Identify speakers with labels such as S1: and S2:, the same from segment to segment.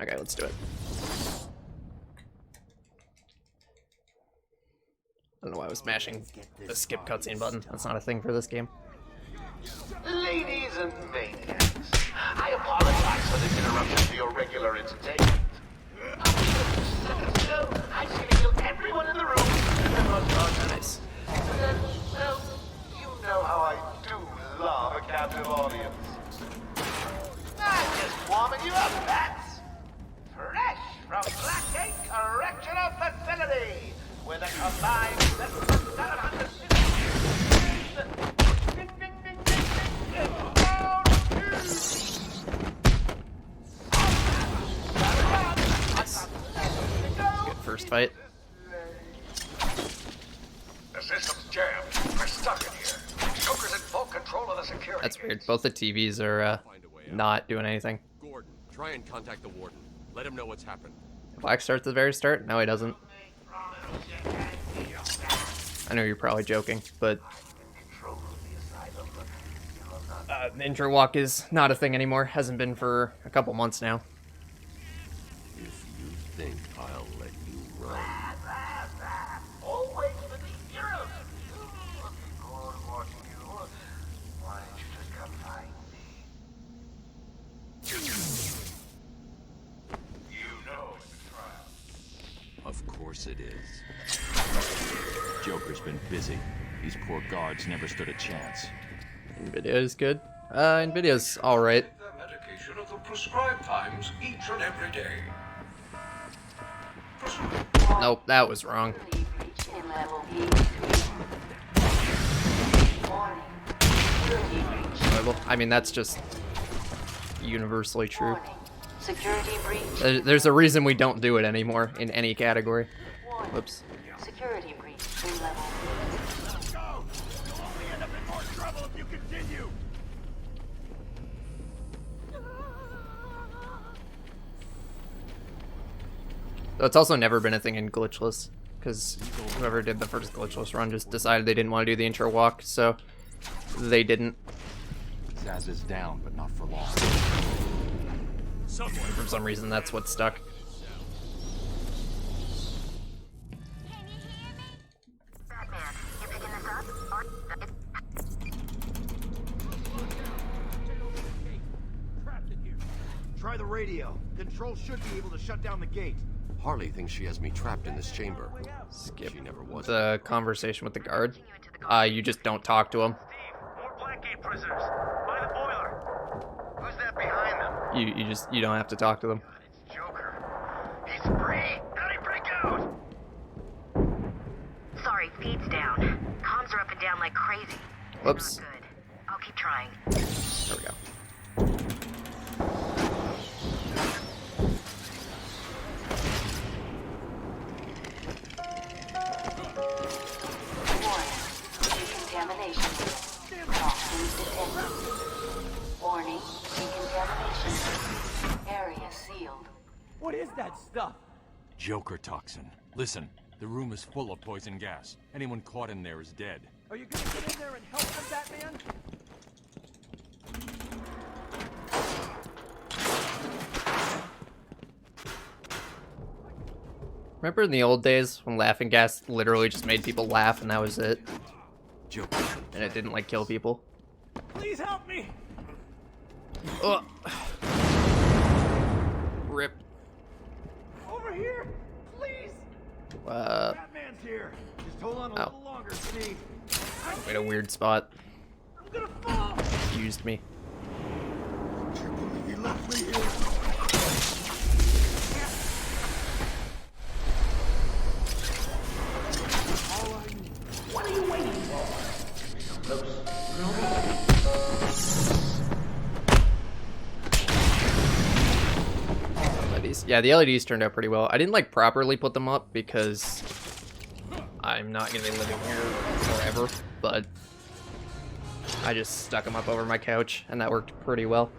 S1: Okay, let's do it. I don't know why I was mashing the skip cutscene button. That's not a thing for this game.
S2: Ladies and maniacs, I apologize for this interruption to your regular entertainment. Seconds ago, I seem to kill everyone in the room.
S1: Nice.
S2: Well, you know how I do love a captive audience. I'm just warming you up, Bats. Fresh from Blackgate Correctional Facility, with a combined 700
S1: Good first fight.
S2: The system's jammed. We're stuck in here. Joker's in full control of the security.
S1: That's weird. Both the TVs are not doing anything.
S3: Gordon, try and contact the warden. Let him know what's happened.
S1: Black starts at the very start? No, he doesn't. I know you're probably joking, but the intro walk is not a thing anymore. Hasn't been for a couple months now.
S3: If you think I'll let you run.
S2: Always with the heroes. Looking forward to watching you. Why don't you just come find me? You know it's a trial.
S4: Of course it is. Joker's been busy. These poor guards never stood a chance.
S1: Nvidia is good. Nvidia's alright.
S5: The medication at the prescribed times each and every day.
S1: Nope, that was wrong. I mean, that's just universally true.
S6: Security breach.
S1: There's a reason we don't do it anymore in any category. Whoops.
S6: Security breach. Level.
S2: Let's go. You'll only end up in more trouble if you continue.
S1: Though it's also never been a thing in Glitchless, because whoever did the first Glitchless run just decided they didn't want to do the intro walk, so they didn't.
S4: Zaz is down, but not for long.
S1: For some reason, that's what stuck.
S7: Try the radio. Control should be able to shut down the gate.
S3: Harley thinks she has me trapped in this chamber.
S1: Skip
S3: She never was.
S1: the conversation with the guard. You just don't talk to him.
S2: Steve, more Blackgate prisoners. By the boiler. Who's that behind them?
S1: You don't have to talk to them.
S2: It's Joker. He's free. How'd he break out?
S6: Sorry, feed's down. Comms are up and down like crazy.
S1: Whoops.
S6: Not good. I'll keep trying.
S1: There we go.
S6: Warning. Decontamination. Toxins detected. Warning. Decontamination. Area sealed.
S7: What is that stuff?
S4: Joker toxin. Listen, the room is full of poison gas. Anyone caught in there is dead.
S7: Are you gonna get in there and help them, Batman?
S1: Remember in the old days when laughing gas literally just made people laugh and that was it?
S4: Joker.
S1: And it didn't like kill people?
S7: Please help me!
S1: Ugh. Rip.
S7: Over here! Please!
S1: Uh,
S7: Batman's here. Just hold on a
S1: Oh.
S7: little longer, Steve.
S1: wait, a weird spot.
S7: I'm gonna fall!
S1: Used me.
S7: He left me here.
S2: What are you waiting for?
S1: LEDs. Yeah, the LEDs turned out pretty well. I didn't like properly put them up because I'm not gonna be living here forever, but I just stuck them up over my couch and that worked pretty well.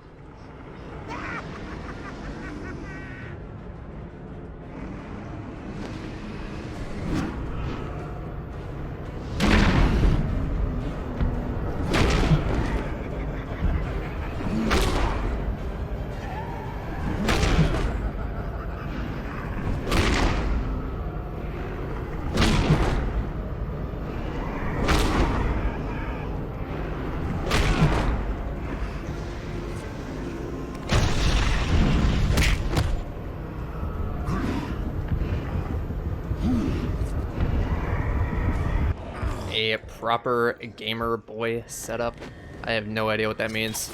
S1: a proper gamer boy setup. I have no idea what that means,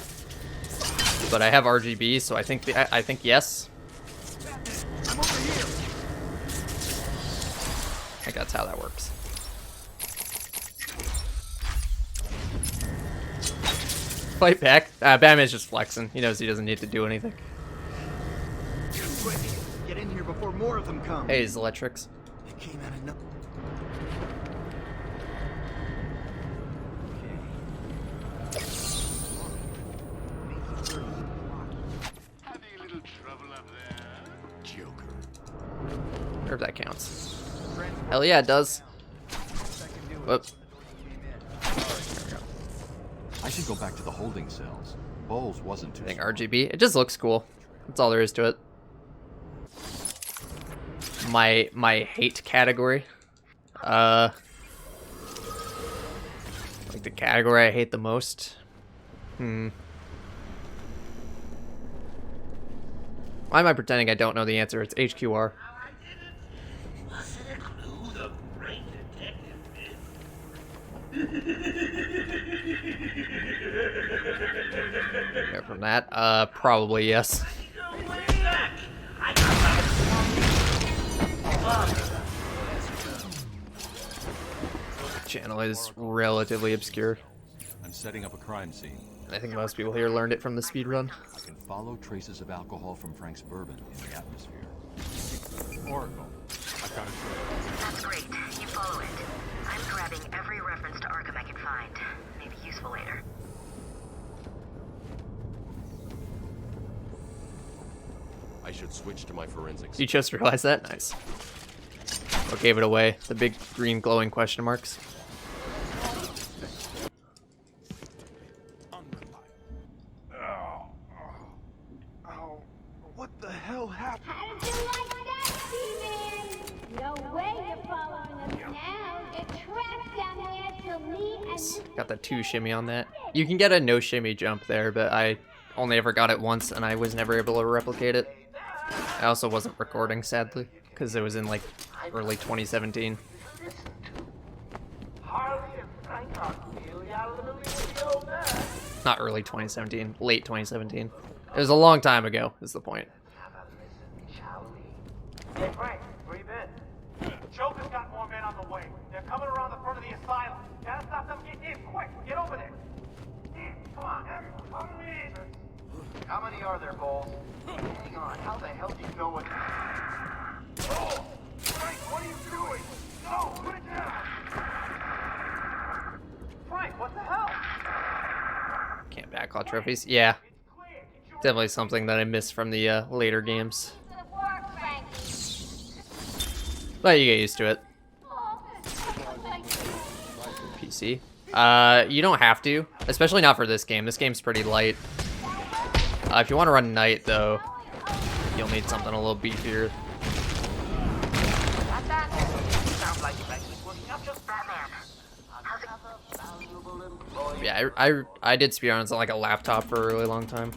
S1: but I have RGB, so I think yes.
S7: I'm over here.
S1: I think that's how that works. Fight back. Batman's just flexing. He knows he doesn't need to do anything.
S7: Quick, get in here before more of them come.
S1: Hey, Zeletrix.
S7: They came out of no.
S2: Having a little trouble up there?
S7: Joker.
S1: Or if that counts. Hell yeah, it does. Whoop.
S4: I should go back to the holding cells. Bowles wasn't too
S1: I think
S4: strong.
S1: RGB. It just looks cool. That's all there is to it. My hate category. Like the category I hate the most. Why am I pretending I don't know the answer? It's HQR.
S2: Was it a clue the great detective
S1: Yeah, from that, probably yes. Channel is relatively obscure.
S4: I'm setting up a crime scene.
S1: I think most people here learned it from the speedrun.
S4: I can follow traces of alcohol from Frank's bourbon in the atmosphere. Oracle, I've got a trail.
S6: That's great. You follow it. I'm grabbing every reference to Arkham I can find. Maybe useful later.
S3: I should switch to my forensics.
S1: You just realized that? Nice. What gave it away? The big green glowing question marks.
S7: Oh, what the hell happened?
S8: How did you like that, T-Man? No way you're following us now. You're trapped down here till me and
S1: Got the 2 shimmy on that. You can get a no shimmy jump there, but I only ever got it once and I was never able to replicate it. I also wasn't recording, sadly, because it was in like early 2017.
S2: Harley and Frank are really out of the movie with the old man.
S1: Not early 2017, late 2017. It was a long time ago, is the point.
S2: How about listen, shall we? Hey, Frank, where you been? Joker's got more men on the way. They're coming around the front of the asylum. Gotta stop them getting in, quick! Get over there! Come on, follow me! How many are there, Bowles? Hang on, how the hell do you know what... Oh! Frank, what are you doing? No, put it down! Frank, what the hell?
S1: Can't backcall trophies. Yeah, definitely something that I missed from the later games.
S8: work, Frankie.
S1: But you get used to it.
S8: Oh,
S1: PC. You don't have to, especially not for this game. This game's pretty light. If you want to run night, though, you'll need something a little beefier.
S2: Sounds like you're actually working up just
S6: Batman.
S1: Yeah, I did speedruns on like a laptop for a really long time.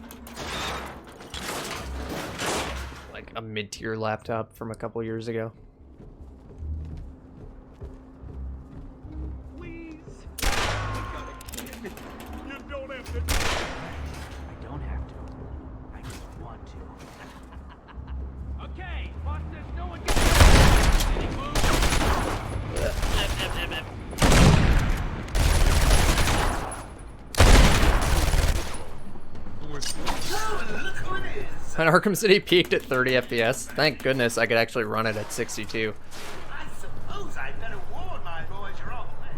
S1: Like a mid-tier laptop from a couple years ago.
S7: Please. You don't have to. I don't have to. I just want to. Okay, boss says no one gets. Any moves?
S1: And Arkham City peaked at 30 FPS. Thank goodness I could actually run it at 62.
S2: I suppose I better warn my boys you're on the way.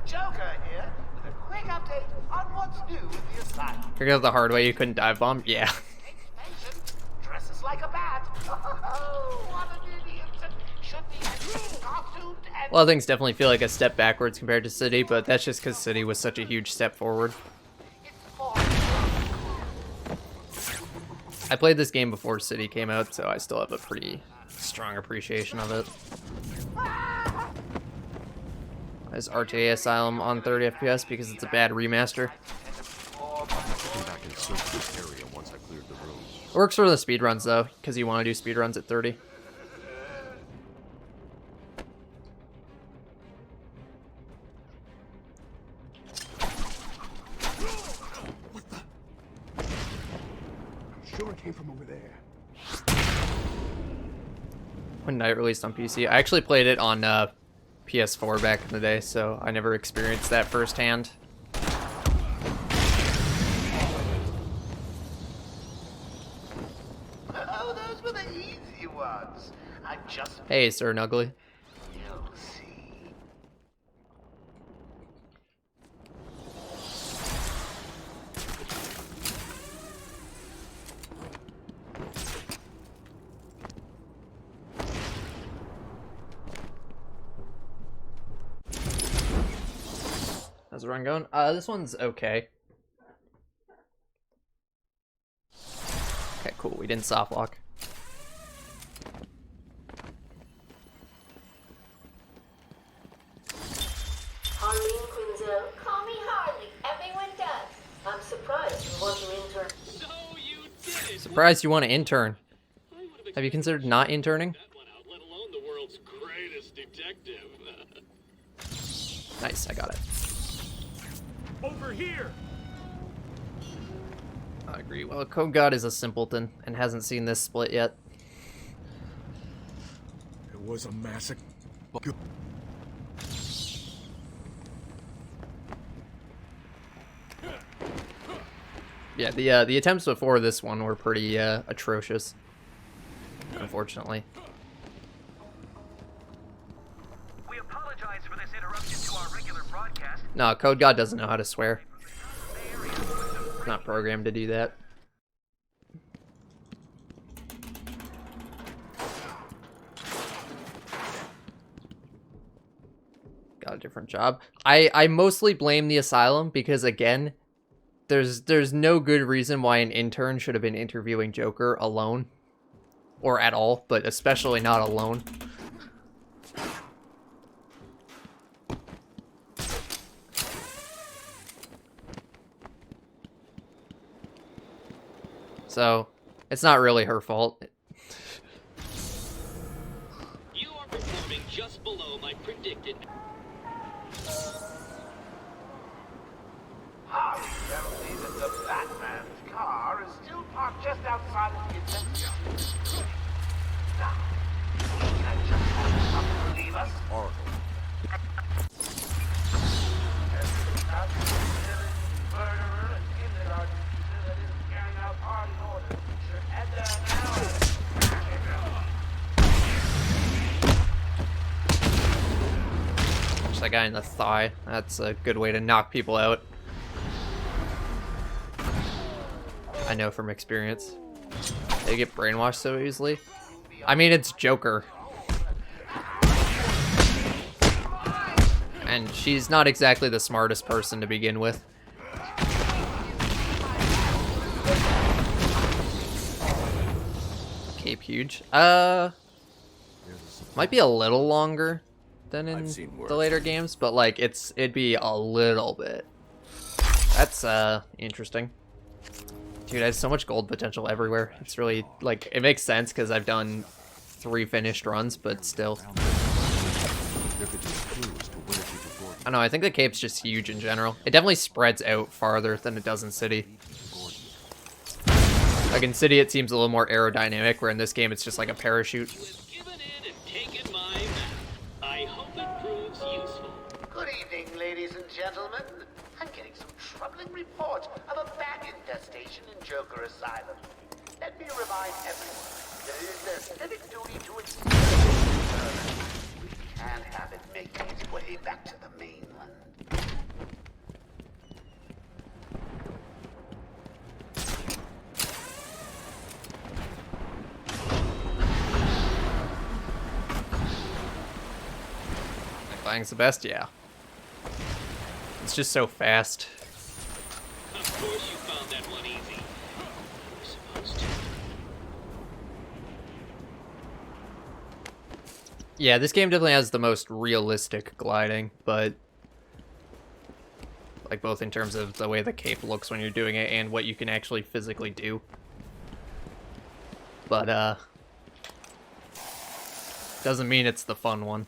S2: Joker here with a quick update on what's new in the asylum.
S1: Figured out the hard way you couldn't dive bomb? Yeah.
S2: Expansion dresses like a bat. Oh, what an idiot. Should be costumed and...
S1: A lot of things definitely feel like a step backwards compared to City, but that's just because City was such a huge step forward. I played this game before City came out, so I still have a pretty strong appreciation of it. Is RTA Asylum on 30 FPS because it's a bad remaster?
S3: Come back and search this area once I cleared the room.
S1: It works for the speedruns though, because you want to do speedruns at 30. when Night released on PC. I actually played it on PS4 back in the day, so I never experienced that firsthand.
S2: Oh, those were the easy ones. I'm just...
S1: Hey, Sir Nuggly.
S2: You'll see.
S1: How's the run going? This one's okay. Okay, cool. We didn't soft lock.
S9: Harleen Quinzel. Call me Harley. Everyone does. I'm surprised you want to intern.
S10: So you did it.
S1: Surprised you want to intern. Have you considered not interning?
S10: That one out, let alone the world's greatest detective.
S1: Nice, I got it.
S5: Over here!
S1: I agree. Well, Code God is a simpleton and hasn't seen this split yet.
S5: It was a massacre.
S1: Yeah, the attempts before this one were pretty atrocious, unfortunately.
S2: We apologize for this interruption to our regular broadcast.
S1: No, Code God doesn't know how to swear. Not programmed to do that. Got a different job. I mostly blame the asylum because, again, there's no good reason why an intern should have been interviewing Joker alone. Or at all, but especially not alone. So, it's not really her fault.
S10: You are performing just below my predicted.
S2: Harley tells me that the Batman's car is still parked just outside of the event zone. Now, can I just have someone leave us? There's not a killing, murderer, and kindergarten teacher that isn't carrying out party orders. Should head there now.
S1: Punch that guy in the thigh. That's a good way to knock people out. I know from experience. They get brainwashed so easily. I mean, it's Joker. And she's not exactly the smartest person to begin with. Cape huge. Might be a little longer than in the later games, but like it'd be a little bit. That's interesting. Dude, I have so much gold potential everywhere. It's really, like, it makes sense because I've done 3 finished runs, but still. I don't know, I think the cape's just huge in general. It definitely spreads out farther than it does in City. Like in City, it seems a little more aerodynamic, where in this game, it's just like a parachute.
S2: Good evening, ladies and gentlemen. I'm getting some troubling reports of a bat infestation in Joker Asylum. Let me remind everyone that it is their civic duty to explain. We can't have it making its way back to the mainland.
S1: Flying's the best, yeah. It's just so fast.
S10: Of course you found that one easy. You were supposed to.
S1: Yeah, this game definitely has the most realistic gliding, but like both in terms of the way the cape looks when you're doing it and what you can actually physically do. But doesn't mean it's the fun one.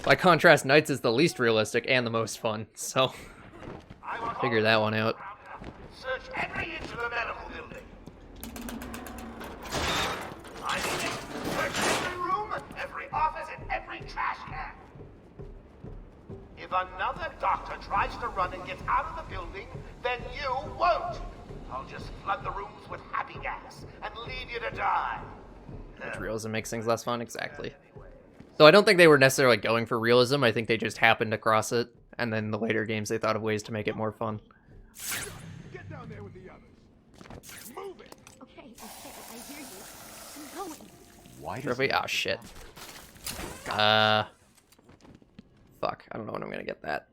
S1: By contrast, Knights is the least realistic and the most fun, so figure that one out.
S2: Search every inch of the medical building. I mean, search every room, every office, and every trash can. If another doctor tries to run and gets out of the building, then you won't. I'll just flood the rooms with happy gas and leave you to die.
S1: Which realism makes things less fun, exactly. So I don't think they were necessarily going for realism. I think they just happened across it, and then the later games they thought of ways to make it more fun.
S2: Get down there with the others. Move it.
S8: Okay, I hear you. I'm going.
S3: Why does
S1: Trophy? Oh shit. Fuck. I don't know when I'm gonna get that.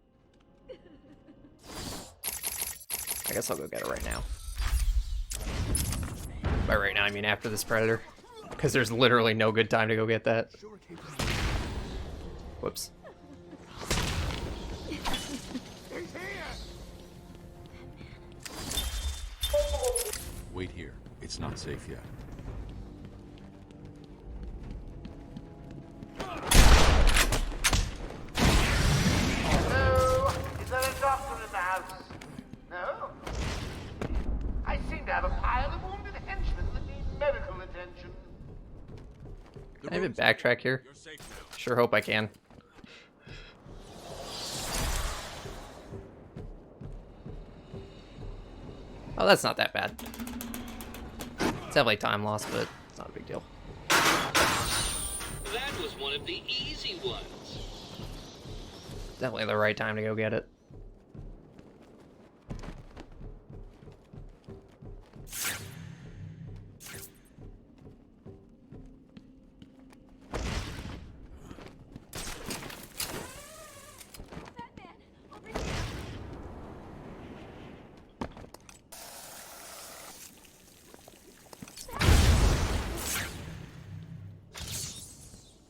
S1: I guess I'll go get it right now. By right now, I mean after this Predator. Because there's literally no good time to go get that. Whoops.
S3: Wait here. It's not safe yet.
S2: Hello? Is there a doctor in the house? No? I seem to have a pile of wounded henchmen that need medical attention.
S1: Can I even backtrack here? Sure hope I can. Oh, that's not that bad. It's definitely time loss, but it's not a big deal.
S10: That was one of the easy ones.
S1: Definitely the right time to go get it.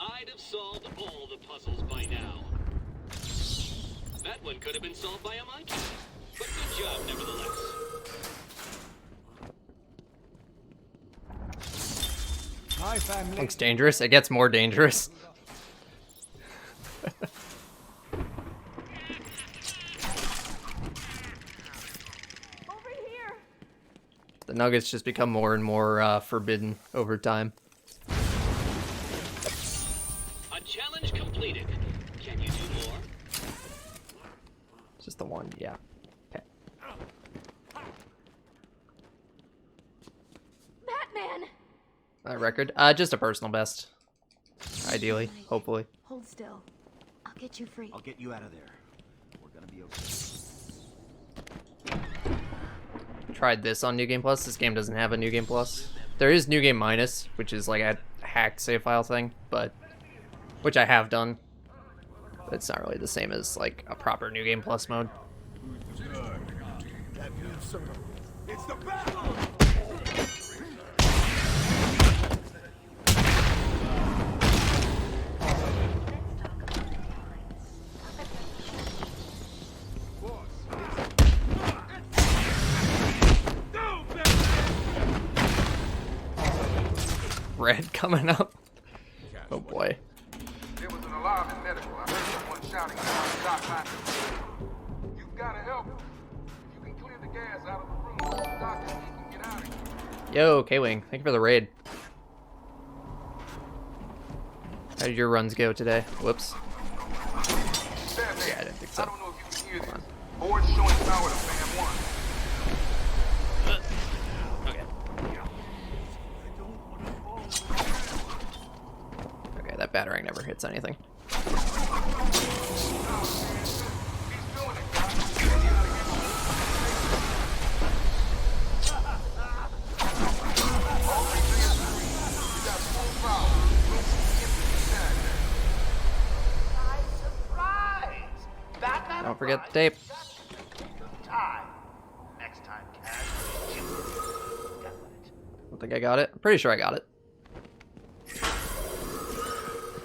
S10: I'd have solved all the puzzles by now. That one could have been solved by a monkey. But good job, nevertheless.
S7: Hi, family.
S1: Looks dangerous. It gets more dangerous.
S8: Over here.
S1: The nuggets just become more and more forbidden over time.
S10: A challenge completed. Can you do more?
S1: Just the one, yeah. Okay.
S8: Batman.
S1: Record? Just a personal best. Ideally, hopefully.
S8: Hold still. I'll get you free.
S7: I'll get you out of there. We're gonna be okay.
S1: Tried this on New Game Plus. This game doesn't have a New Game Plus. There is New Game Minus, which is like a hacked save file thing, but which I have done. But it's not really the same as like a proper New Game Plus mode.
S2: It's the battle!
S1: Red coming up. Oh boy.
S2: There was an alarm in medical. I heard someone shouting about Doc. You've got to help. If you can clear the gas out of the room, the doctor can get out of here.
S1: Yo, K-Wing. Thank you for the raid. How did your runs go today? Whoops. Yeah, I didn't think so.
S2: I don't know if you can hear this. Board showing power to fan 1.
S1: Okay, that battering never hits anything. Don't forget the tape.
S2: Next time, Cash.
S1: I don't think I got it. I'm pretty sure I got it.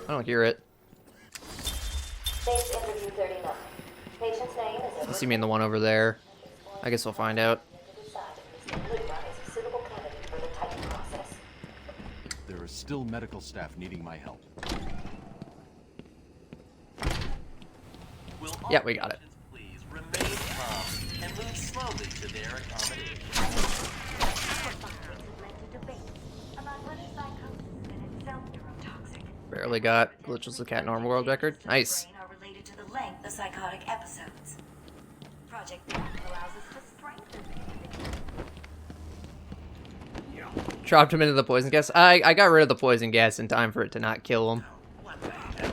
S1: I don't hear it.
S9: Base interview 39. Patient's name is
S1: Unless you mean the one over there. I guess we'll find out.
S3: There is still medical staff needing my help.
S1: Yeah, we got it.
S11: Please remain calm and move slowly to their accommodation.
S1: barely got. Glitchless the cat normal world record. Nice.
S6: Are related to the length of psychotic episodes. Project Back allows us to strengthen the
S1: Dropped him into the poison gas. I got rid of the poison gas in time for it to not kill him.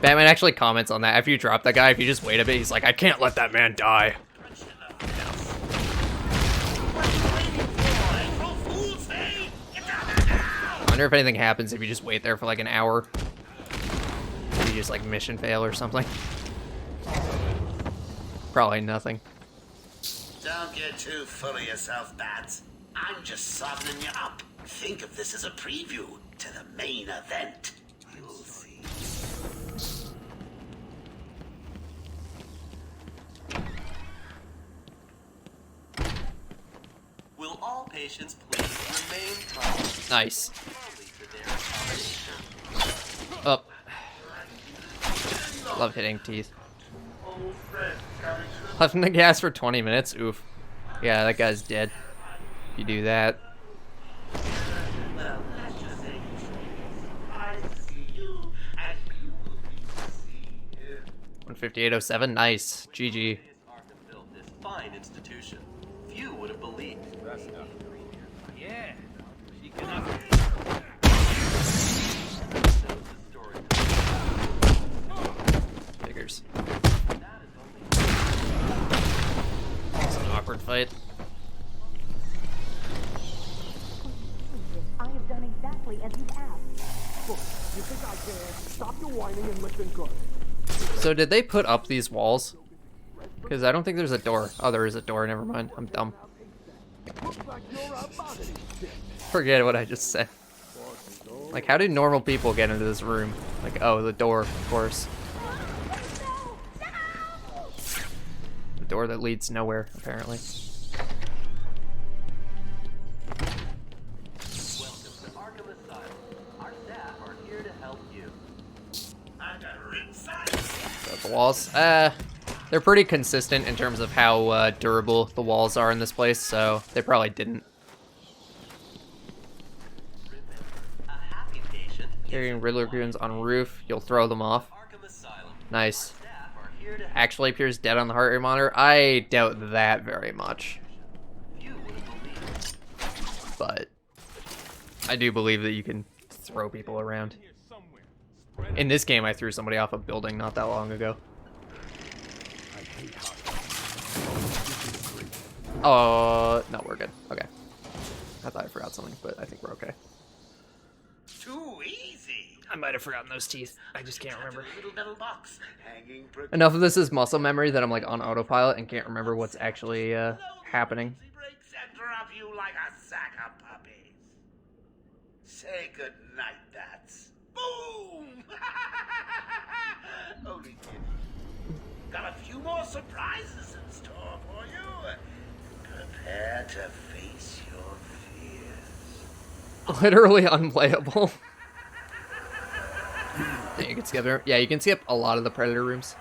S1: Batman actually comments on that. After you drop that guy, if you just wait a bit, he's like, I can't let that man die. I wonder if anything happens if you just wait there for like an hour. If you just like mission fail or something. Probably nothing.
S2: Don't get too full of yourself, Bats. I'm just softening you up. Think of this as a preview to the main event. You'll see.
S11: Will all patients please remain calm?
S1: Nice. Up. Love hitting teeth. Left in the gas for 20 minutes. Oof. Yeah, that guy's dead. If you do that.
S2: Well, let's just say I see you as you will be seen.
S1: 158.07. Nice. GG.
S11: Arkham built this fine institution. Few would have believed.
S7: Yeah. ShikenNuggets.
S1: Figures. It's an awkward fight.
S12: I have done exactly as you asked. Look, you think I can? Stop your whining and listen good.
S1: So did they put up these walls? Because I don't think there's a door. Oh, there is a door. Never mind. I'm dumb. Forget what I just said. Like, how do normal people get into this room? Like, oh, the door, of course. The door that leads nowhere, apparently.
S11: Welcome to Arkham Asylum. Our staff are here to help you.
S1: The walls, they're pretty consistent in terms of how durable the walls are in this place, so they probably didn't.
S11: A happy patient.
S1: Carrying Riddler goons on roof, you'll throw them off.
S11: Arkham Asylum.
S1: Nice.
S11: Staff are here to help.
S1: Actually appears dead on the heart rate monitor. I doubt that very much,
S11: Few would have believed.
S1: but I do believe that you can throw people around. In this game, I threw somebody off a building not that long ago. Oh, no, we're good. Okay. I thought I forgot something, but I think we're okay.
S2: Too easy.
S1: I might have forgotten those teeth. I just can't remember.
S2: Little metal box hanging.
S1: Enough of this is muscle memory that I'm like on autopilot and can't remember what's actually happening.
S2: Breaks and drop you like a sack of puppies. Say good night, Bats. Boom! Only kidding. Got a few more surprises in store for you. Prepare to face your fears.
S1: Literally unplayable. Yeah, you can skip it. Yeah, you can skip a lot of the Predator rooms.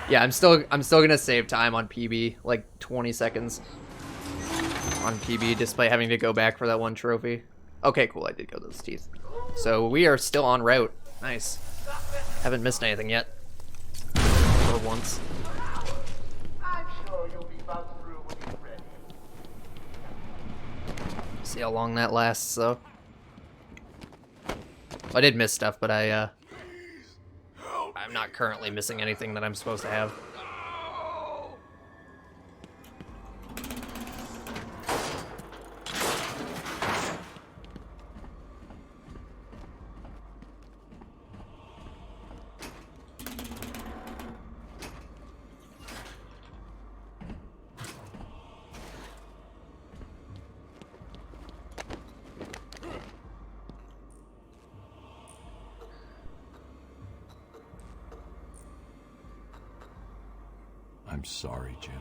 S1: Yeah, I'm still gonna save time on PB, like 20 seconds on PB, despite having to go back for that one trophy. Okay, cool. I did go those teeth. So we are still en route. Nice. Haven't missed anything yet. For once.
S2: I'm sure you'll be about through when you're ready.
S1: See how long that lasts, though. I did miss stuff, but I'm not currently missing anything that I'm supposed to have.
S4: I'm sorry, Jim.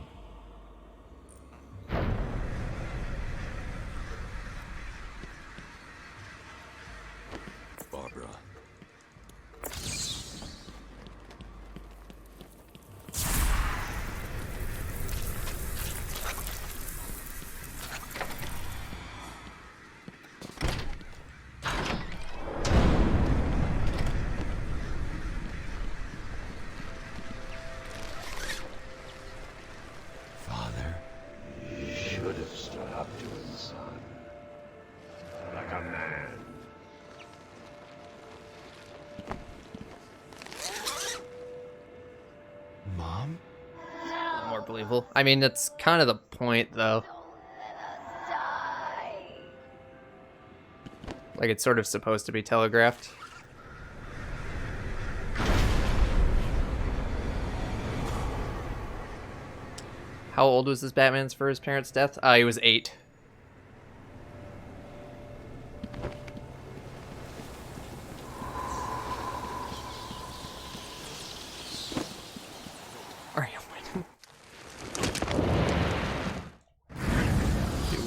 S4: Barbara.
S1: evil. I mean, that's kind of the point, though. Like, it's sort of supposed to be telegraphed. How old was this Batman's for his parents' death? He was 8.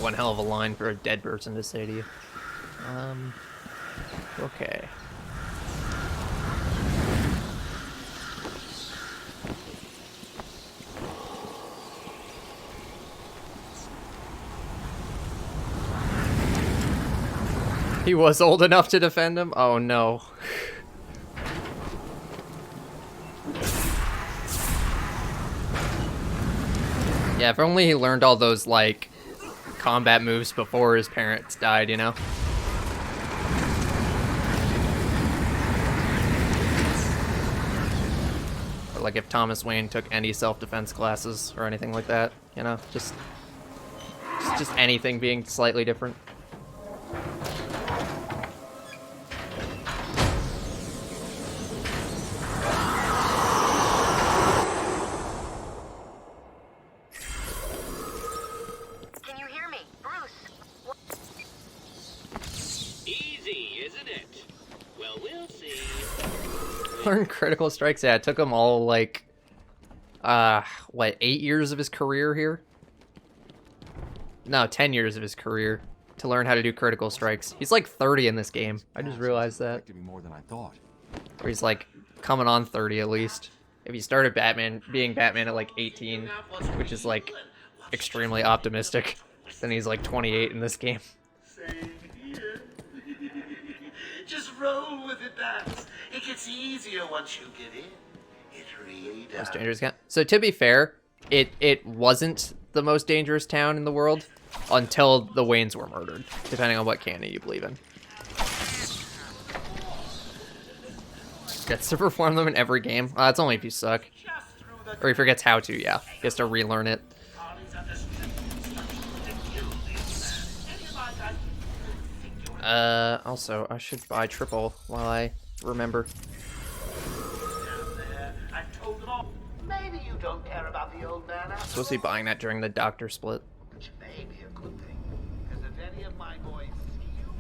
S1: One hell of a line for a dead person to say to you. Okay. He was old enough to defend him? Oh no. Yeah, if only he learned all those, like, combat moves before his parents died, you know? Or like if Thomas Wayne took any self-defense classes or anything like that, you know? Just anything being slightly different. Learn critical strikes. Yeah, it took him all like what, 8 years of his career here? No, 10 years of his career to learn how to do critical strikes. He's like 30 in this game. I just realized that.
S3: More than I thought.
S1: Or he's like coming on 30 at least. If he started being Batman at like 18, which is like extremely optimistic, then he's like 28 in this game.
S2: Same here. Just roll with it, Bats. It gets easier once you get in. It really does.
S1: Most dangerous town. So to be fair, it wasn't the most dangerous town in the world until the Waynes were murdered, depending on what canon you believe in. Gets to perform them in every game. That's only if you suck. Or he forgets how to, yeah. He has to relearn it. Also, I should buy triple while I remember.
S2: Maybe you don't care about the old man after
S1: Supposed to be buying that during the doctor split.
S2: which may be a good thing. Because if any of my boys see you...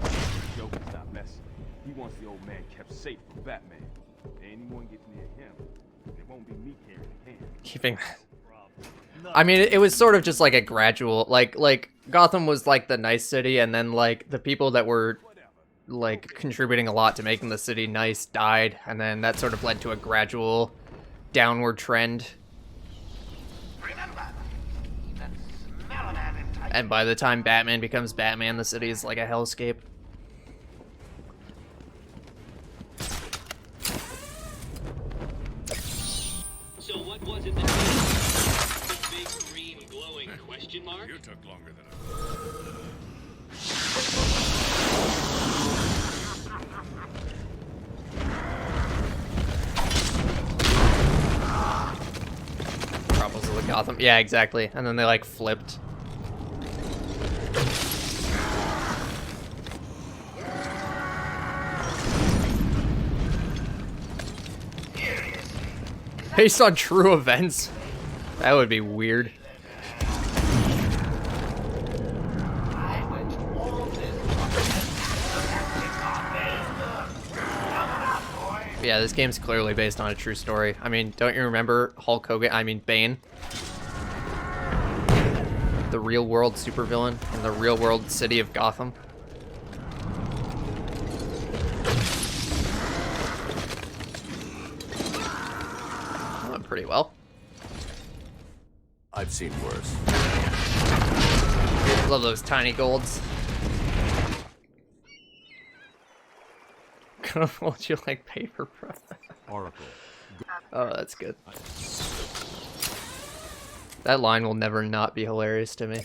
S13: Joker, stop messing. He wants the old man kept safe from Batman. If anyone gets near him, it won't be me carrying the hand.
S1: Keeping I mean, it was sort of just like a gradual, like Gotham was like the nice city, and then like the people that were like contributing a lot to making the city nice died, and then that sort of led to a gradual downward trend. And by the time Batman becomes Batman, the city is like a hellscape.
S10: So what was it that the big green glowing question mark?
S5: You took longer than
S1: Troubles of the Gotham. Yeah, exactly. And then they like flipped. Based on true events? That would be weird. Yeah, this game's clearly based on a true story. I mean, don't you remember Hulk Hogan? I mean, Bane. The real world supervillain in the real world city of Gotham. Went pretty well.
S3: I've seen worse.
S1: Love those tiny golds. Gonna fold you like paper, bro.
S3: Oracle.
S1: Oh, that's good. That line will never not be hilarious to me.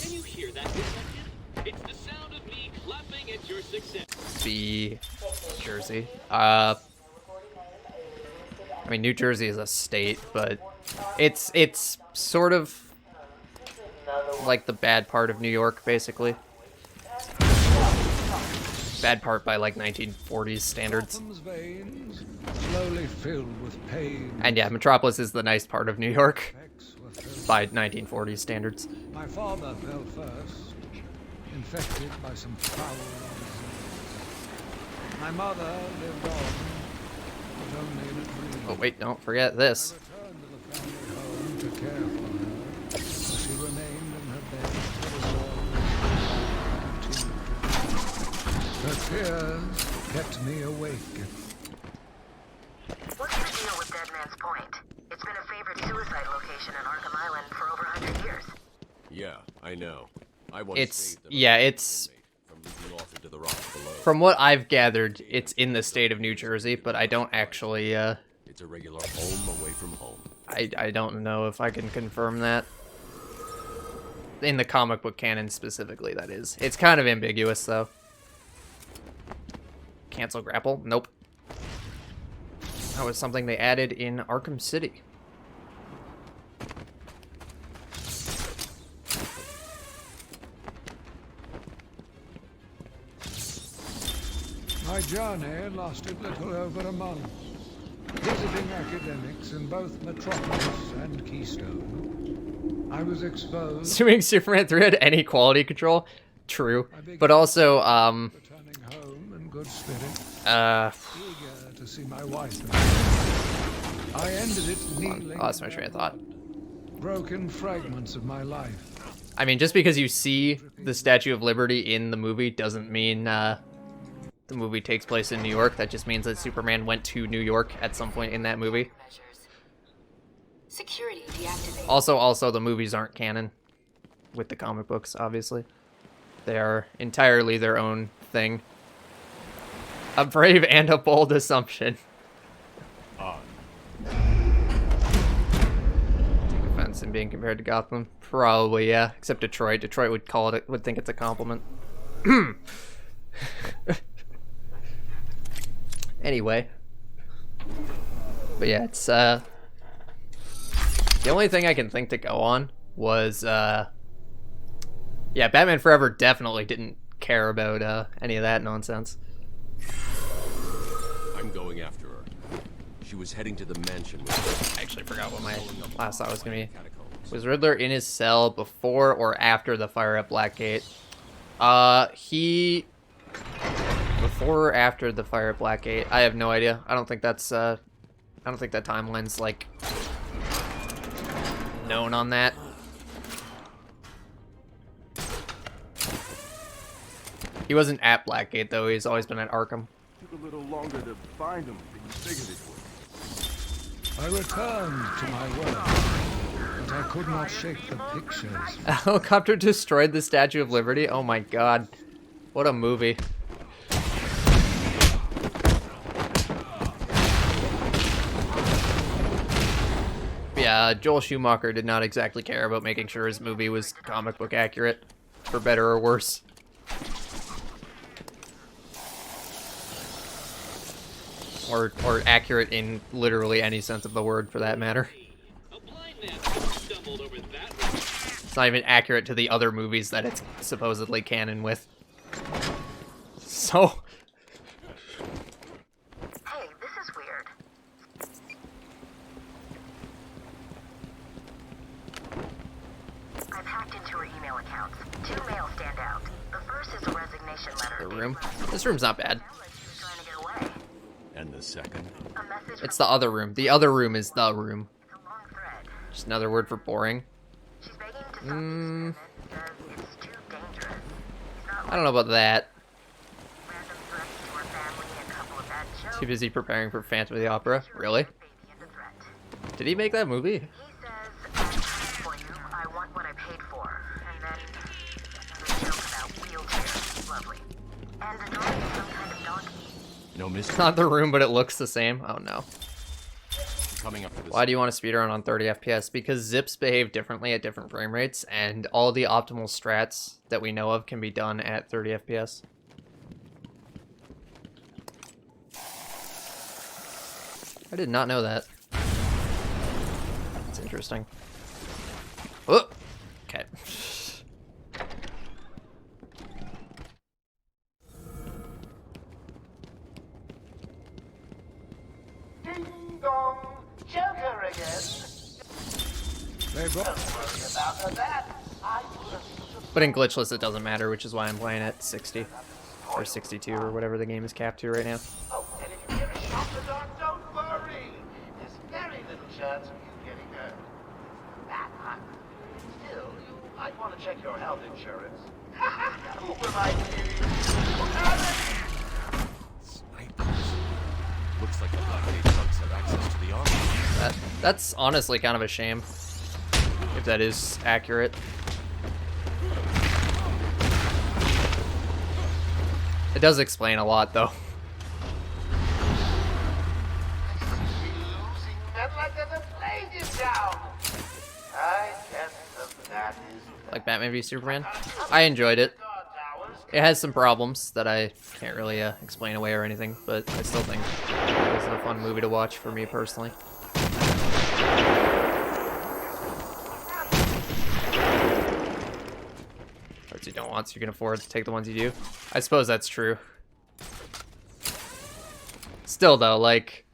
S10: Can you hear that, detective? It's the sound of me clapping at your success.
S1: B. Jersey. I mean, New Jersey is a state, but it's sort of like the bad part of New York, basically. Bad part by like 1940s standards.
S14: Slowly filled with pain.
S1: And yeah, Metropolis is the nice part of New York by 1940s standards.
S14: My father fell first, infected by some foul disease. My mother lived on, but only in a dream.
S1: Oh wait, don't forget this.
S14: I returned to the family home to care for her. She remained in her bed for as long as she continued. Her tears kept me awake.
S6: What's the deal with Dead Man's Point? It's been a favorite suicide location in Arkham Island for over 100 years.
S3: Yeah, I know. I once
S1: It's
S3: saved them
S1: yeah, it's
S3: from leaping off into the rocks below.
S1: from what I've gathered, it's in the state of New Jersey, but I don't actually
S3: It's a regular home away from home.
S1: I don't know if I can confirm that. In the comic book canon specifically, that is. It's kind of ambiguous though. Cancel grapple? Nope. That was something they added in Arkham City.
S14: My journey lasted little over a month. Visiting academics in both Metropolis and Keystone, I was exposed.
S1: Assuming Superman 3 had any quality control, true. But also,
S14: returning home in good spirit, eager to see my wife. I ended it kneeling.
S1: Oh, that's my train of thought.
S14: Broken fragments of my life.
S1: I mean, just because you see the Statue of Liberty in the movie doesn't mean the movie takes place in New York. That just means that Superman went to New York at some point in that movie.
S6: Security deactivated.
S1: Also, the movies aren't canon with the comic books, obviously. They are entirely their own thing. A brave and a bold assumption. Take offense in being compared to Gotham? Probably, yeah. Except Detroit. Detroit would call it, would think it's a compliment. Anyway. But yeah, it's, the only thing I can think to go on was, yeah, Batman Forever definitely didn't care about, any of that nonsense.
S3: I'm going after her. She was heading to the mansion with
S1: I actually forgot what my last thought was gonna be. Was Riddler in his cell before or after the fire at Blackgate? Before or after the fire at Blackgate? I have no idea. I don't think that's, I don't think that timeline's, like, known on that. He wasn't at Blackgate, though. He's always been at Arkham.
S13: Took a little longer to find him than you figured it would.
S14: I returned to my work, but I could not shake the pictures.
S1: A helicopter destroyed the Statue of Liberty? Oh my god. What a movie. Yeah, Joel Schumacher did not exactly care about making sure his movie was comic book accurate, for better or worse. Or accurate in literally any sense of the word, for that matter. It's not even accurate to the other movies that it's supposedly canon with. So...
S6: Hey, this is weird. I've hacked into her email accounts. 2 mails stand out. The first is a resignation letter.
S1: The room. This room's not bad.
S3: And the second?
S1: It's the other room. The other room is the room. Just another word for boring. I don't know about that. Too busy preparing for Phantom of the Opera. Really? Did he make that movie?
S3: No
S1: It's not the room, but it looks the same. Oh no.
S3: Coming up for this.
S1: Why do you want to speedrun on 30 FPS? Because zips behave differently at different frame rates, and all the optimal strats that we know of can be done at 30 FPS. I did not know that. interesting. Oh, okay.
S2: Ding dong, Joker again. Don't worry about that. I will.
S1: But in Glitchless, it doesn't matter, which is why I'm playing at 60 or 62 or whatever the game is capped to right now.
S2: Oh, and if you get a shot in the dark, don't worry. There's very little chance of you getting hurt. That hot. Still, you might want to check your health insurance. Who am I kidding?
S3: Snipers. Looks like the blockade thugs have access to the army.
S1: That's honestly kind of a shame, if that is accurate. It does explain a lot, though.
S2: Losing men like there's a plague in town. I guess that is.
S1: Like Batman v Superman. I enjoyed it. It has some problems that I can't really explain away or anything, but I still think it was a fun movie to watch for me personally. Parts you don't want, so you can afford to take the ones you do. I suppose that's true. Still, though, like,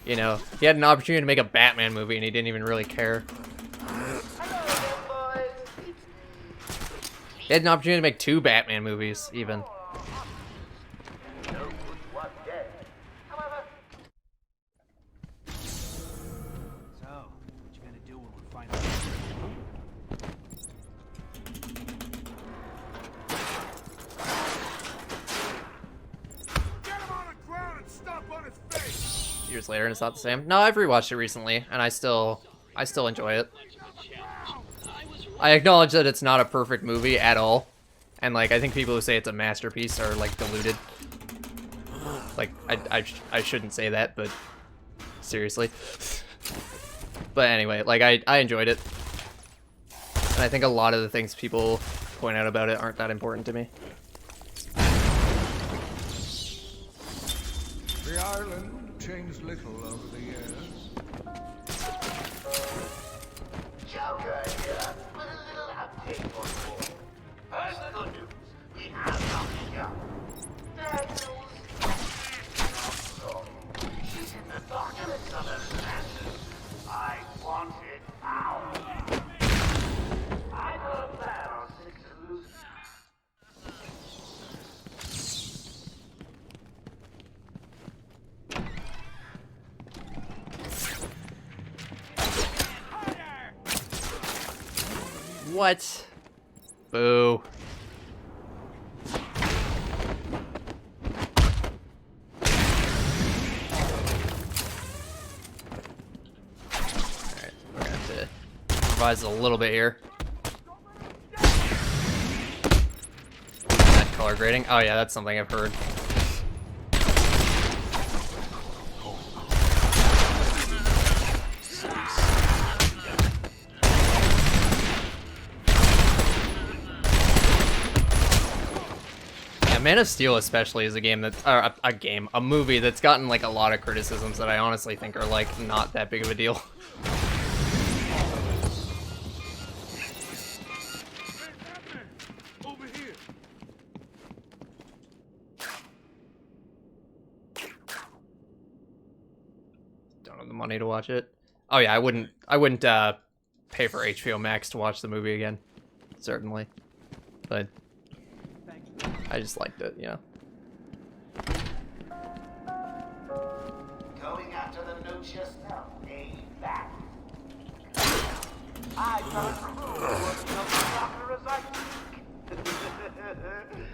S1: you know, he had an opportunity to make a Batman movie and he didn't even really care. He had an opportunity to make 2 Batman movies, even.
S7: So, what you gonna do when we're finally...
S12: Get him on the ground and stomp on his face!
S1: Years later, and it's not the same. No, I've rewatched it recently, and I still enjoy it. I acknowledge that it's not a perfect movie at all, and like I think people who say it's a masterpiece are like deluded. Like I shouldn't say that, but seriously. But anyway, like I enjoyed it, and I think a lot of the things people point out about it aren't that important to me.
S14: The island changed little over the years.
S2: Joker here with a little update for you. First, the good news. We have nothing else. Bad news. So, she's in the documents of her answers. I want it out. I got a plan on 6 to lose.
S1: What? Boo. Alright, we're gonna have to improvise a little bit here. That color grading? Oh yeah, that's something I've heard. Man of Steel especially is a game that, a movie that's gotten like a lot of criticisms that I honestly think are like not that big of a deal.
S12: Over here.
S1: Don't have the money to watch it. Oh yeah, I wouldn't pay for HBO Max to watch the movie again, certainly, but I just liked it, you know.
S2: Going after the notes yourself, ain't that? I got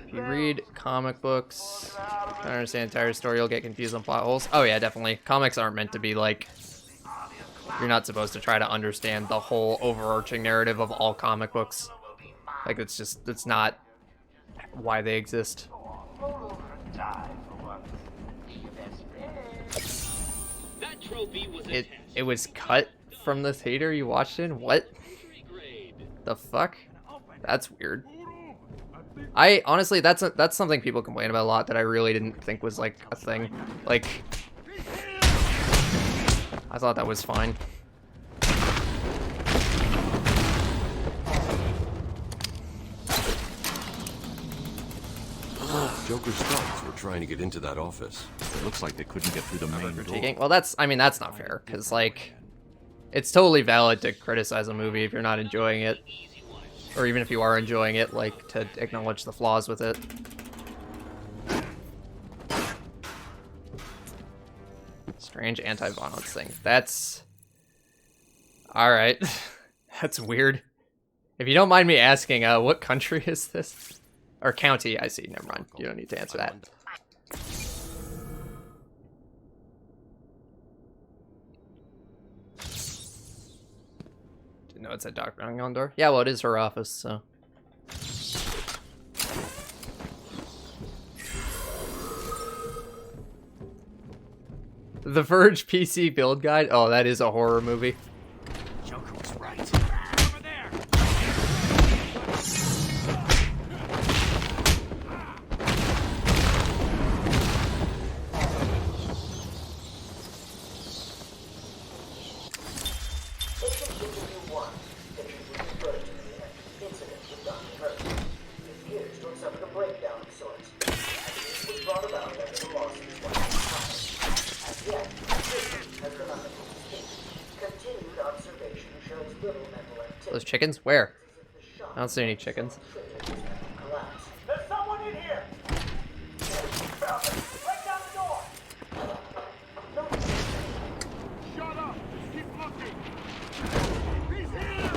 S1: If you read comic books, I don't understand the entire story, you'll get confused on plot holes. Oh yeah, definitely. Comics aren't meant to be like, you're not supposed to try to understand the whole overarching narrative of all comic books. Like it's not why they exist.
S10: That trophy was
S1: It was cut from the theater you watched it in? What? The fuck? That's weird. I honestly, that's something people complain about a lot that I really didn't think was like a thing. Like, I thought that was fine.
S3: Joker's thugs were trying to get into that office.
S4: It looks like they couldn't get through the main door.
S1: Critiquing. Well, that's, I mean, that's not fair, because, like, it's totally valid to criticize a movie if you're not enjoying it. Or even if you are enjoying it, like, to acknowledge the flaws with it. Strange anti-violence thing. That's... Alright. That's weird. If you don't mind me asking, what country is this? Or county, I see. Never mind. You don't need to answer that. Didn't know it said Dr. Young on the door. Yeah, well, it is her office, so... The Verge PC build guide? Oh, that is a horror movie.
S11: Joker was right. Over there.
S9: Patient interview 1. Patient was referred to the incident with Dr. Hurt. It appears to have suffered a breakdown of sorts. This was brought about after the loss of his wife. As yet, patient has nothing to speak. Continued observation shows little mental activity.
S1: Those chickens? Where? I don't see any chickens.
S2: There's someone in here! Found him! Break down the door!
S13: Shut up! Keep looking! He's here!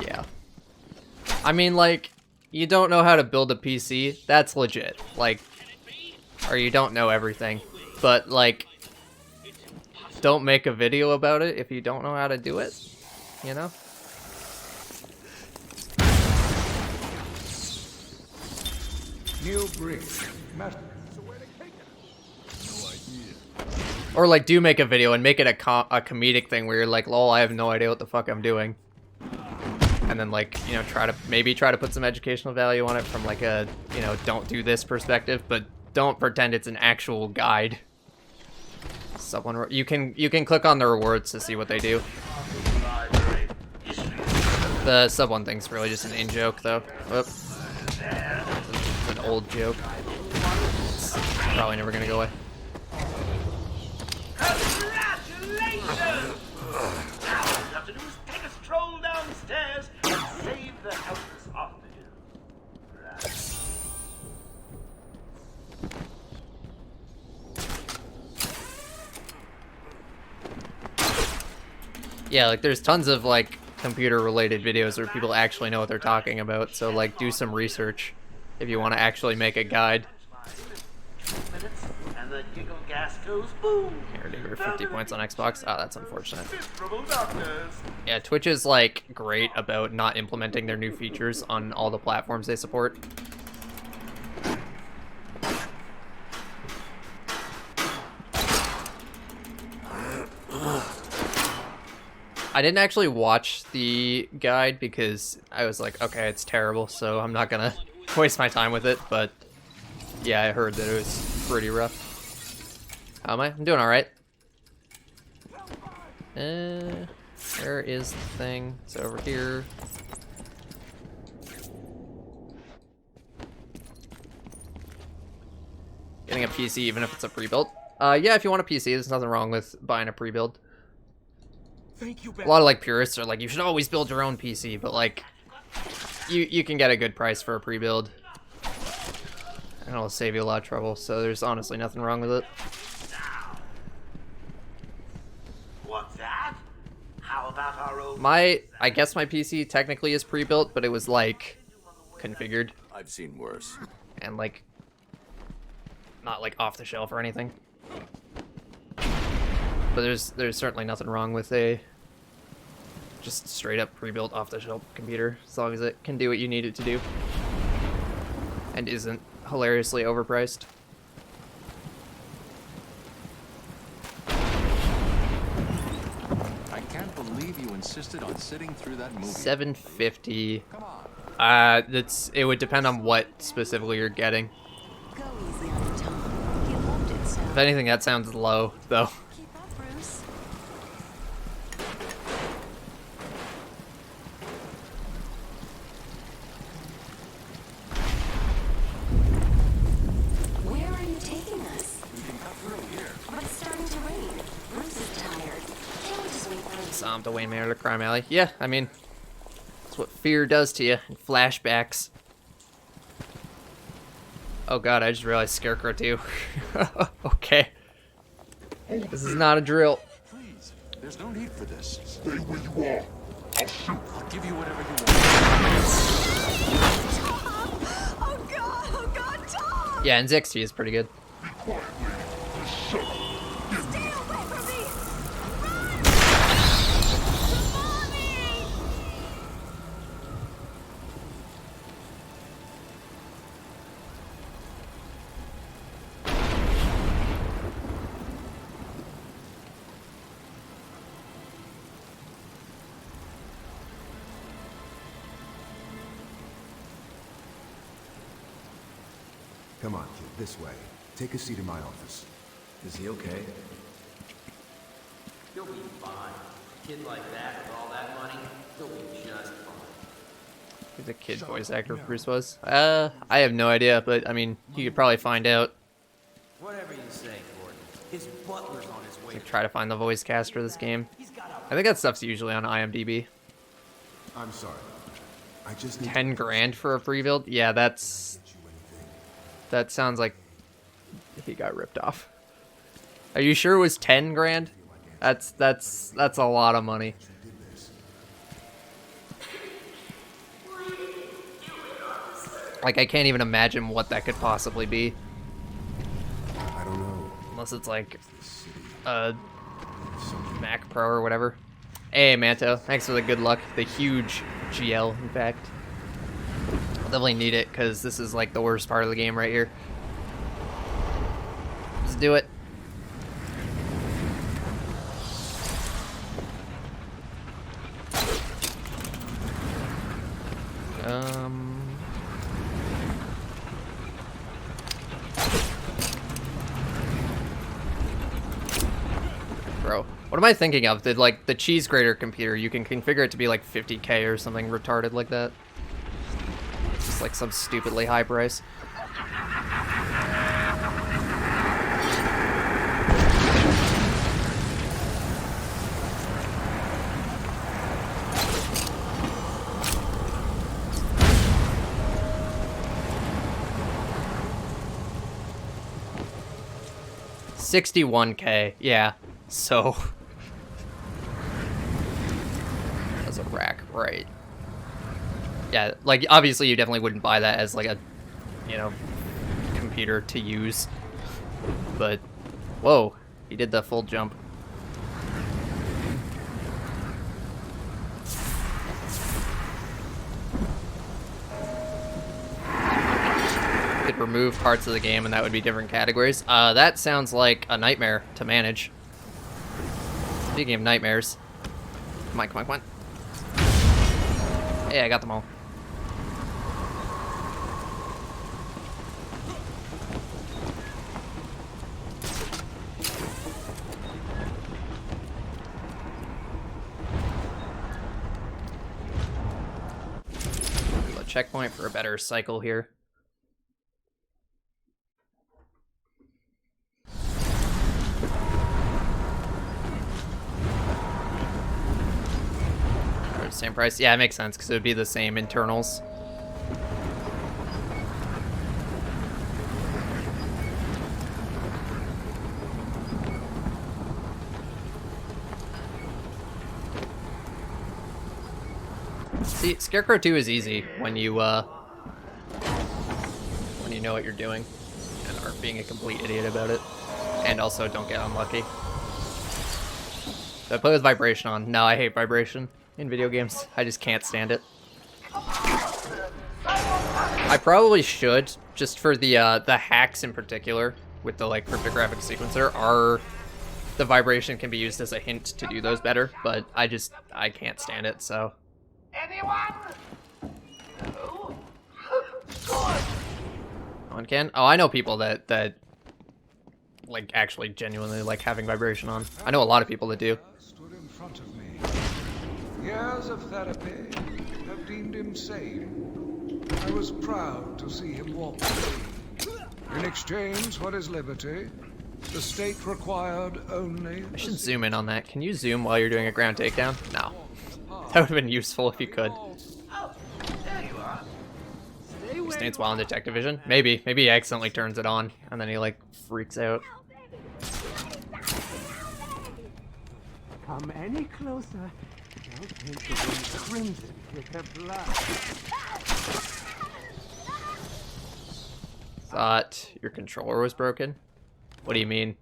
S1: Yeah. I mean, like, you don't know how to build a PC, that's legit. Like, or you don't know everything. But, like, don't make a video about it if you don't know how to do it, you know?
S14: New brick.
S1: Or, like, do make a video and make it a comedic thing where you're like, lol, I have no idea what the fuck I'm doing. And then, like, you know, maybe try to put some educational value on it from, like, a, you know, don't do this perspective, but don't pretend it's an actual guide. You can click on the rewards to see what they do. The sub one thing's really just an in-joke, though. Whoop. It's an old joke. It's probably never gonna go away.
S2: Congratulations! Now all you have to do is take a stroll downstairs and save the helpless hostages.
S1: Yeah, like, there's tons of, like, computer-related videos where people actually know what they're talking about, so, like, do some research if you want to actually make a guide.
S2: Minutes, and the giggle gas goes boom.
S1: Here, they were 50 points on Xbox. Oh, that's unfortunate.
S2: Miserable doctors.
S1: Yeah, Twitch is, like, great about not implementing their new features on all the platforms they support. I didn't actually watch the guide because I was like, okay, it's terrible, so I'm not gonna waste my time with it, but yeah, I heard that it was pretty rough. How am I? I'm doing alright. Where is the thing? It's over here. Getting a PC even if it's a pre-built. Yeah, if you want a PC, there's nothing wrong with buying a pre-build. A lot of, like, purists are like, you should always build your own PC, but, like, you can get a good price for a pre-build. And it'll save you a lot of trouble, so there's honestly nothing wrong with it.
S2: What's that? How about our old...
S1: I guess my PC technically is pre-built, but it was, like, configured.
S3: I've seen worse.
S1: And, like, not, like, off the shelf or anything. But there's certainly nothing wrong with a just straight up pre-built off the shelf computer, as long as it can do what you need it to do and isn't hilariously overpriced.
S4: believe you insisted on sitting through that movie.
S1: 750. It would depend on what specifically you're getting.
S6: Go easy on the tongue. You loved it, so.
S1: If anything, that sounds low, though.
S6: Keep up, Bruce. Where are you taking us?
S4: We can cut through here.
S6: But it's starting to rain. Bruce is tired. Can't we just wait for
S1: Some to Wayne Manor to Crime Alley. Yeah, I mean, that's what fear does to you in flashbacks. Oh god, I just realized Scarecrow too. Okay. This is not a drill.
S4: Please, there's no need for this.
S14: Stay where you are. I'll shoot.
S4: I'll give you whatever you want.
S6: Oh god, Tom!
S1: Yeah, and Zixty is pretty good.
S14: Be quiet, lady. Just shut up.
S6: Stay away from me!
S15: Come on, kid, this way. Take a seat in my office.
S3: Is he okay?
S11: You'll be fine. A kid like that with all that money, he'll be just fine.
S1: Who the kid voice actor Bruce was? I have no idea, but I mean, you could probably find out.
S11: Whatever you say, Gordon. His butler's on his way.
S1: Like, try to find the voice caster of this game. I think that stuff's usually on IMDb.
S15: I'm sorry. I just need
S1: 10 grand for a free build? Yeah, that sounds like he got ripped off. Are you sure it was 10 grand? That's a lot of money. Like, I can't even imagine what that could possibly be.
S15: I don't know.
S1: Unless it's like a Mac Pro or whatever. Hey, Manto. Thanks for the good luck. The huge GL, in fact. I'll definitely need it, because this is like the worst part of the game right here. Let's do it. Bro, what am I thinking of? The cheese grater computer, you can configure it to be like 50K or something retarded like that. It's just like some stupidly high price. $61K, yeah. So that's a rack, right? Yeah, like obviously you definitely wouldn't buy that as like a, you know, computer to use. But whoa, he did the full jump. Could remove parts of the game and that would be different categories. That sounds like a nightmare to manage. Speaking of nightmares, come on, come on, come on. Hey, I got them all. A checkpoint for a better cycle here. Same price? Yeah, it makes sense because it would be the same internals. See, Scarecrow 2 is easy when you know what you're doing and aren't being a complete idiot about it, and also don't get unlucky. Do I play with vibration on? No, I hate vibration in video games. I just can't stand it. I probably should, just for the hacks in particular, with the like cryptographic sequencer, are the vibration can be used as a hint to do those better, but I can't stand it, so.
S2: Anyone? No? Good.
S1: No one can? Oh, I know people that like actually genuinely like having vibration on. I know a lot of people that do.
S14: Stood in front of me. Years of therapy have deemed him sane. I was proud to see him walk free. In exchange for his liberty, the state required only...
S1: I should zoom in on that. Can you zoom while you're doing a ground takedown? No. That would have been useful if you could.
S2: Oh, there you are.
S1: He stands while in detective vision. Maybe he accidentally turns it on and then he like freaks out.
S12: Come any closer, they'll paint the room crimson with their blood.
S1: Thought your controller was broken? What do you mean?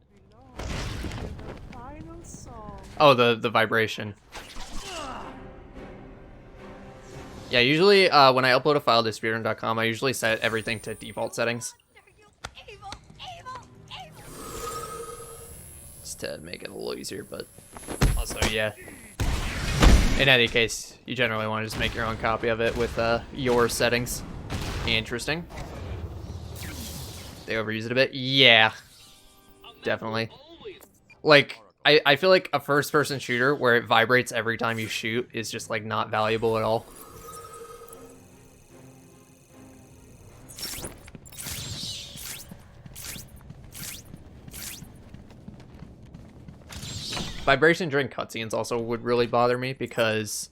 S1: Oh, the vibration. Yeah, usually when I upload a file to Speedrun.com, I usually set everything to default settings. Just to make it a little easier, but also, yeah. In any case, you generally want to just make your own copy of it with your settings. Interesting. They overuse it a bit? Yeah. Definitely. Like, I feel like a first-person shooter where it vibrates every time you shoot is just, like, not valuable at all. Vibration during cutscenes also would really bother me because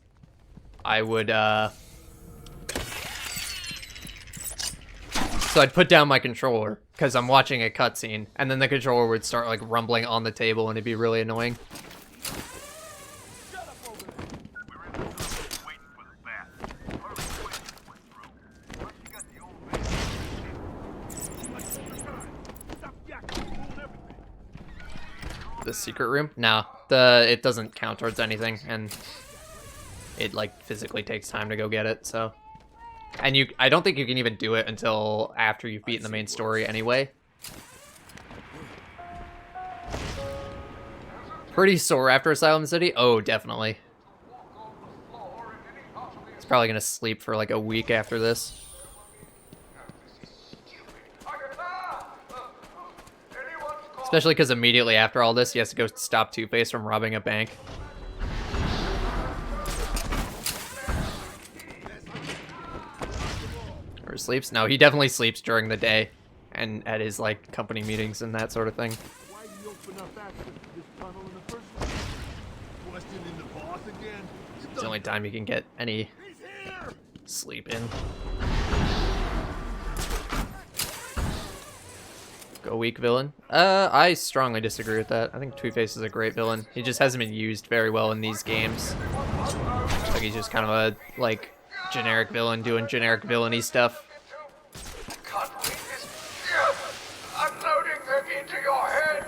S1: I would, so I'd put down my controller because I'm watching a cutscene, and then the controller would start like rumbling on the table, and it'd be really annoying. The secret room? No, it doesn't count towards anything, and it like physically takes time to go get it. So, and I don't think you can even do it until after you've beaten the main story anyway. Pretty sore after Asylum City? Oh, definitely. It's probably gonna sleep for like a week after this. Especially because immediately after all this, he has to go stop Two-Face from robbing a bank. Or sleeps? No, he definitely sleeps during the day and at his like company meetings and that sort of thing. It's the only time you can get any sleep in. Go weak villain? I strongly disagree with that. I think Two-Face is a great villain. He just hasn't been used very well in these games. Like he's just kind of a like generic villain doing generic villainy stuff.
S2: Unloading them into your head.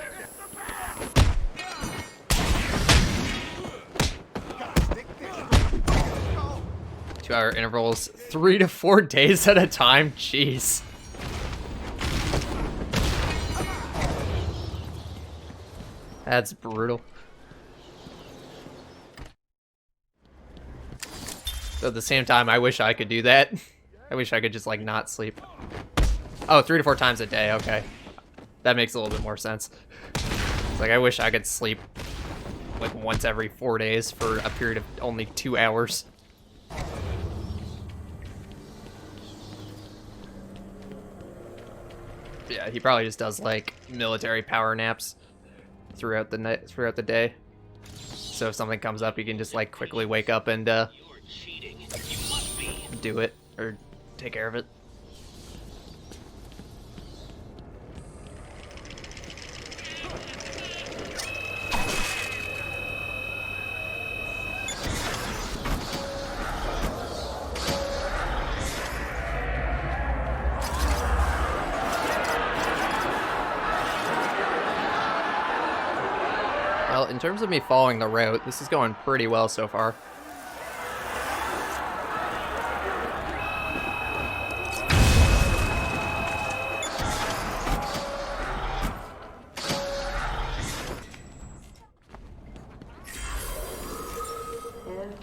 S1: 2-hour intervals, 3 to 4 days at a time. Jeez. That's brutal. So at the same time, I wish I could do that. I wish I could just like not sleep. Oh, 3 to 4 times a day. Okay, that makes a little bit more sense. It's like I wish I could sleep like once every 4 days for a period of only 2 hours. Yeah, he probably just does like military power naps throughout the night, throughout the day. So if something comes up, you can just like quickly wake up and do it or take care of it. Well, in terms of me following the route, this is going pretty well so far.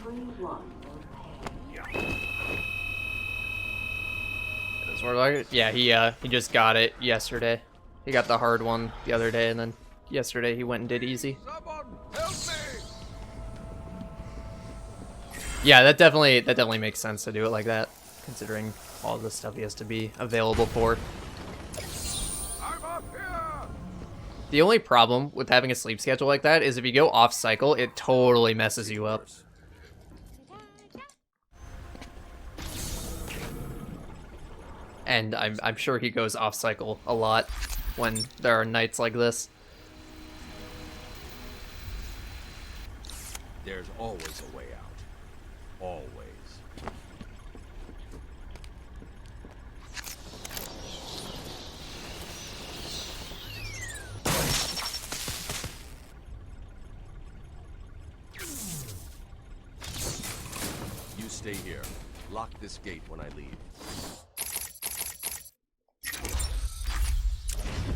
S9: Everyone will pay.
S1: Is what I- Yeah, he just got it yesterday. He got the hard one the other day, and then yesterday he went and did easy. Yeah, that definitely makes sense to do it like that, considering all the stuff he has to be available for. The only problem with having a sleep schedule like that is if you go off cycle, it totally messes you up. And I'm sure he goes off cycle a lot when there are nights like this.
S3: There's always a way out. Always. You stay here. Lock this gate when I leave.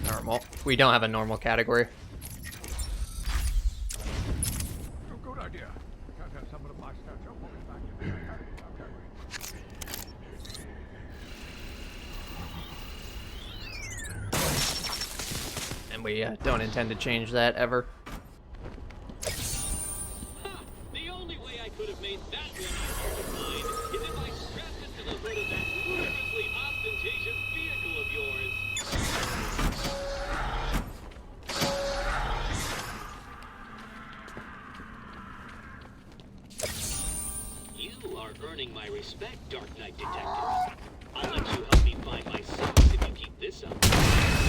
S1: Normal. We don't have a normal category.
S12: Good idea. Can't have some of the black stuff back in.
S1: And we don't intend to change that ever.
S10: The only way I could have made that one easier to find is if I strapped it to the hood of that ludicrously ostentatious vehicle of yours. You are earning my respect, Dark Knight Detective. I'll let you help me find my socks if you keep this up.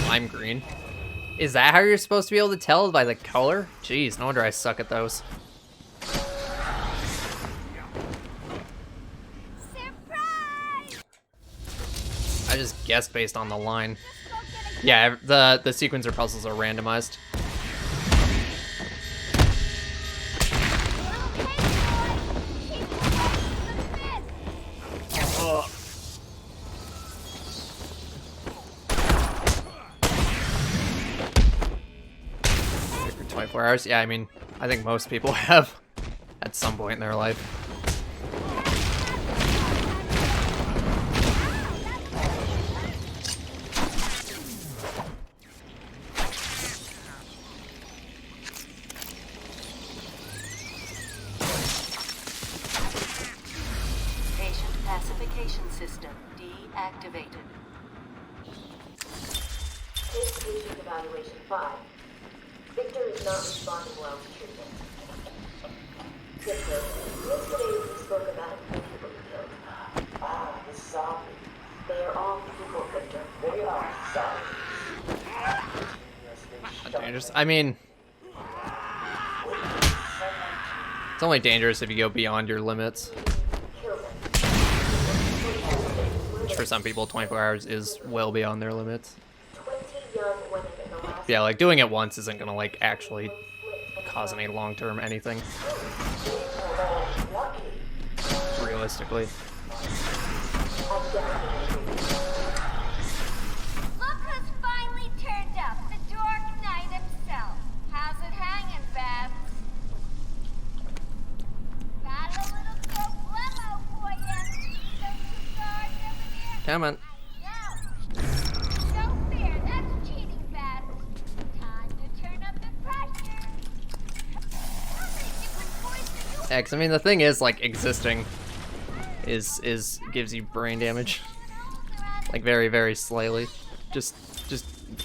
S1: Lime green. Is that how you're supposed to be able to tell by the color? Jeez, no wonder I suck at those. I just guessed based on the line. Yeah, the sequencer puzzles are randomized. For 24 hours? Yeah, I mean, I think most people have at some point in their life.
S9: Patient pacification system deactivated. Case patient evaluation 5. Victor is not responding well to treatment. Victor, yesterday we spoke about the people you killed. Ah, the zombies. They are all people, Victor. They are zombies.
S1: Dangerous. I mean, it's only dangerous if you go beyond your limits. Which for some people, 24 hours is well beyond their limits. Yeah, like doing it once isn't gonna like actually cause any long-term anything. Realistically.
S8: Look who's finally turned up, the Dark Knight himself. How's it hanging, Babs? Got a little problemo for you. Those two guards over there.
S1: Come on.
S8: No fear, that's cheating, Babs. Time to turn up the pressure. How many different boys do you
S1: Yeah, 'cause I mean the thing is like existing is gives you brain damage. Like very, very slightly. Just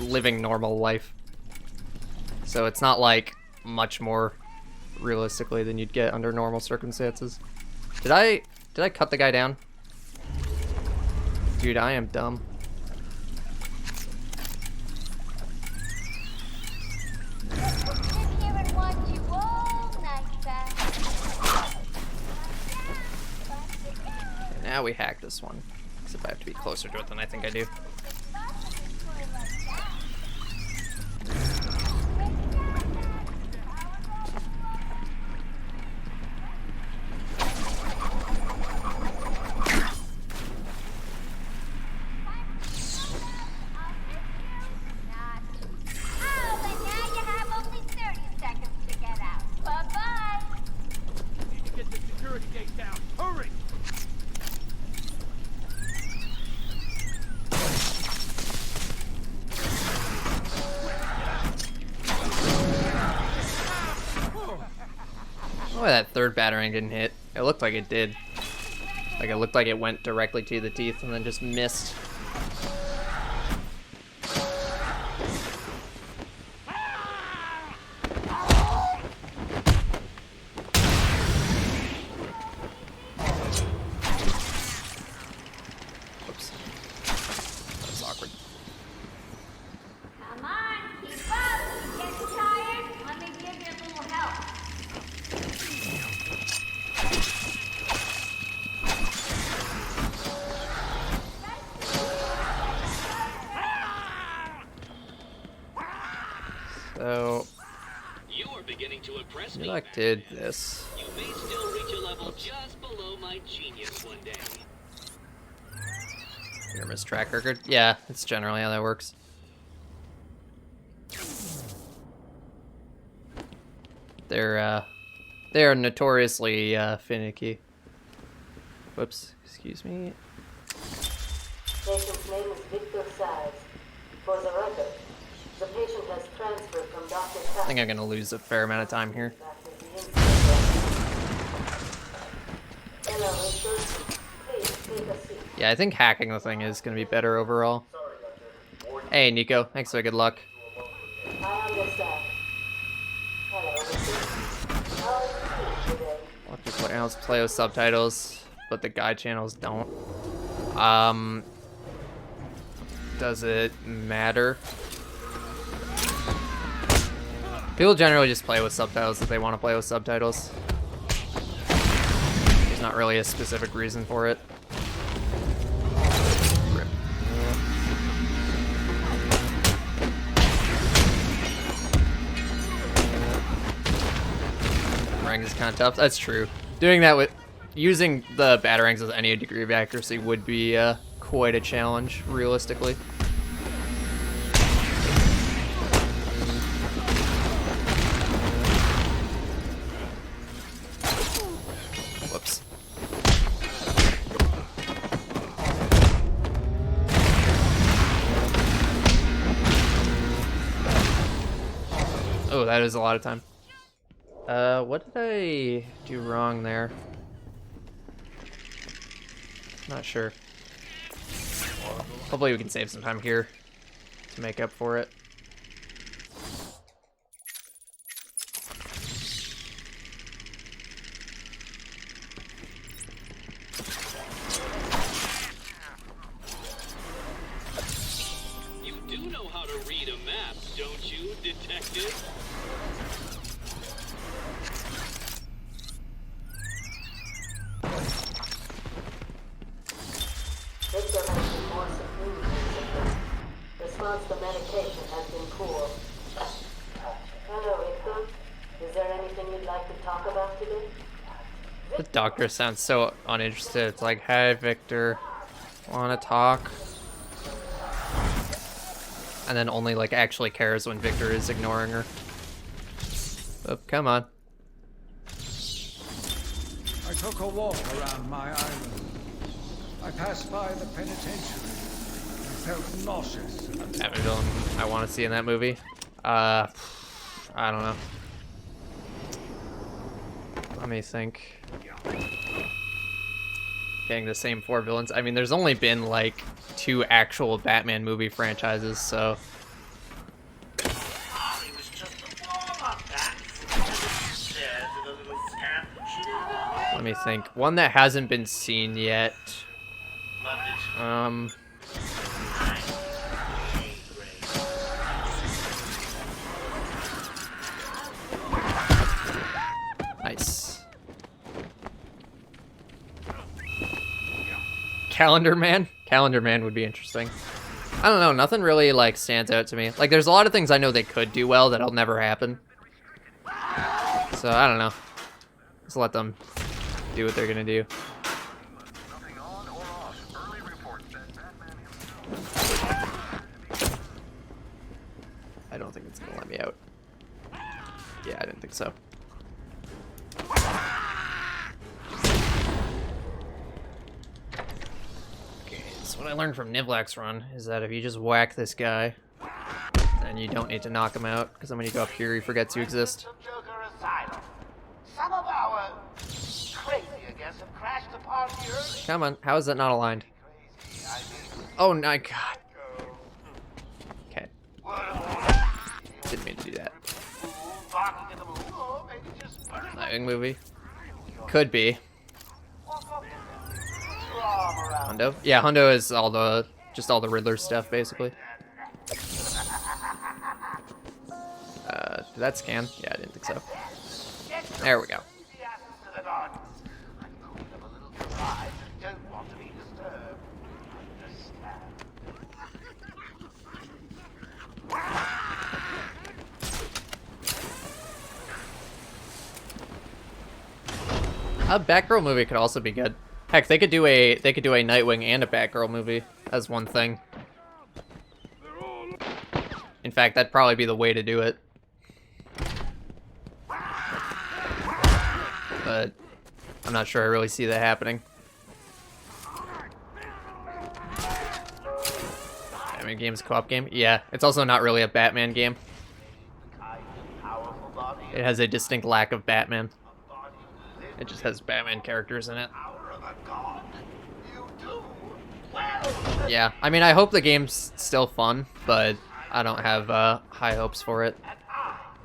S1: living normal life. So it's not like much more realistically than you'd get under normal circumstances. Did I cut the guy down? Dude, I am dumb. Now we hack this one. Except I have to be closer to it than I think I do. Oh, that third battering didn't hit. It looked like it did. Like it looked like it went directly to the teeth and then just missed. Oops. That was awkward.
S8: Come on, keep up. You getting tired? Let me give you a little help.
S1: So
S10: You are beginning to impress me.
S1: Like did this.
S10: You may still reach a level just below my genius one day.
S1: Your miss track record? Yeah, it's generally how that works. They're notoriously finicky. Whoops, excuse me.
S9: Patient's name is Victor Sides. For the record, the patient has transferred from Dr.
S1: I think I'm gonna lose a fair amount of time here.
S9: Hello, Victor. Please take a seat.
S1: Yeah, I think hacking the thing is gonna be better overall. Hey, Nico, thanks for the good luck.
S9: I understand. Hello, Victor. How are you feeling today?
S1: Let's play with subtitles, but the guide channels don't. Does it matter? People generally just play with subtitles if they want to play with subtitles. There's not really a specific reason for it. Rip. Rank is kind of tough. That's true. Doing that with using the batarangs with any degree of accuracy would be quite a challenge, realistically. Whoops. Oh, that is a lot of time. What did I do wrong there? Not sure. Hopefully we can save some time here to make up for it.
S10: You do know how to read a map, don't you, detective?
S9: Victor has been more subdued recently. Response to medication has been poor. Hello, Victor. Is there anything you'd like to talk about today?
S1: The doctor sounds so uninterested. It's like, hey, Victor, wanna talk? And then only like actually cares when Victor is ignoring her. Oh, come on.
S14: I took a walk around my island. I passed by the penitentiary and felt nauseous.
S1: Batman villain I want to see in that movie. I don't know. Let me think. Getting the same 4 villains. I mean, there's only been like 2 actual Batman movie franchises, so. Let me think. One that hasn't been seen yet. Nice. Calendar Man? Calendar Man would be interesting. I don't know, nothing really like stands out to me. Like there's a lot of things I know they could do well that'll never happen. So I don't know. Just let them do what they're gonna do. I don't think it's gonna let me out. Yeah, I didn't think so. Okay, so what I learned from Nivlax's run is that if you just whack this guy, then you don't need to knock him out, because then when you go up here, he forgets you exist.
S2: Joker Asylum. Some of our
S1: Come on, how is that not aligned? Oh my god. Okay. Didn't mean to do that. Nightwing movie? Could be. Hundo? Yeah, Hundo is all the all the Riddler stuff basically. Did that scan? Yeah, I didn't think so. There we go. A Batgirl movie could also be good. Heck, they could do a Nightwing and a Batgirl movie as one thing. In fact, that'd probably be the way to do it. But I'm not sure I really see that happening. Batman game's a co-op game? Yeah, it's also not really a Batman game. It has a distinct lack of Batman. It just has Batman characters in it. Yeah, I mean, I hope the game's still fun, but I don't have high hopes for it,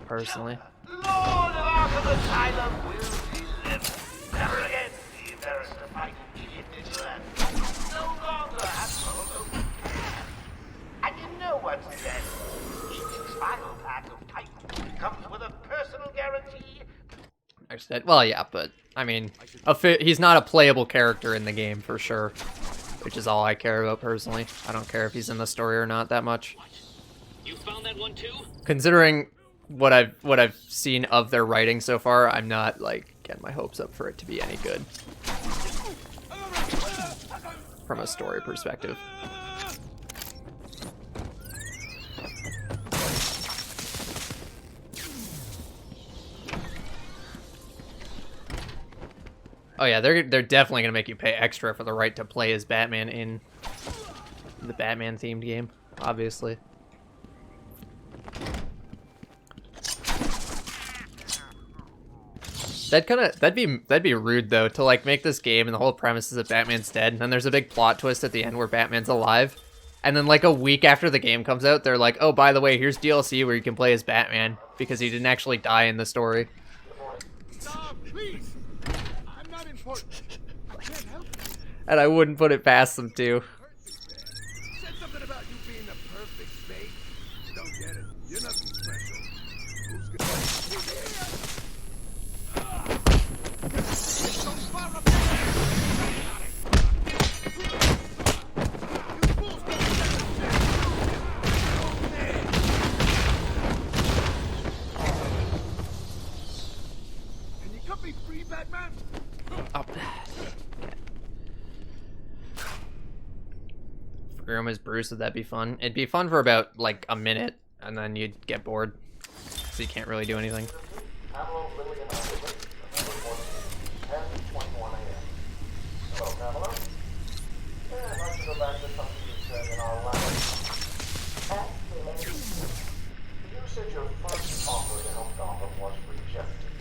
S1: personally.
S2: Lord of Arkham Asylum will be lived. Never again be embarrassed to fight idiot vigilante. No longer have solo. And you know what's dead. Each trial pack of Titan comes with a personal guarantee.
S1: Well, yeah, but I mean, he's not a playable character in the game for sure, which is all I care about personally. I don't care if he's in the story or not that much.
S10: You found that one too?
S1: Considering what I've seen of their writing so far, I'm not like getting my hopes up for it to be any good from a story perspective. Oh yeah, they're definitely gonna make you pay extra for the right to play as Batman in the Batman themed game, obviously. That'd be rude though, to like make this game and the whole premise is that Batman's dead, and then there's a big plot twist at the end where Batman's alive, and then like a week after the game comes out, they're like, oh, by the way, here's DLC where you can play as Batman because he didn't actually die in the story.
S12: Stop, please. I'm not important. I can't help it.
S1: And I wouldn't put it past them too.
S12: Said something about you being the perfect bait. You don't get it. You're nothing special. Who's gonna... Can you cut me free, Batman?
S1: Oh. Room as Bruce, would that be fun? It'd be fun for about like a minute, and then you'd get bored, so you can't really do anything.
S2: Hello, Pamela. I'd like to go back to something you said in our last. You said your first offer to help Gotham was rejected.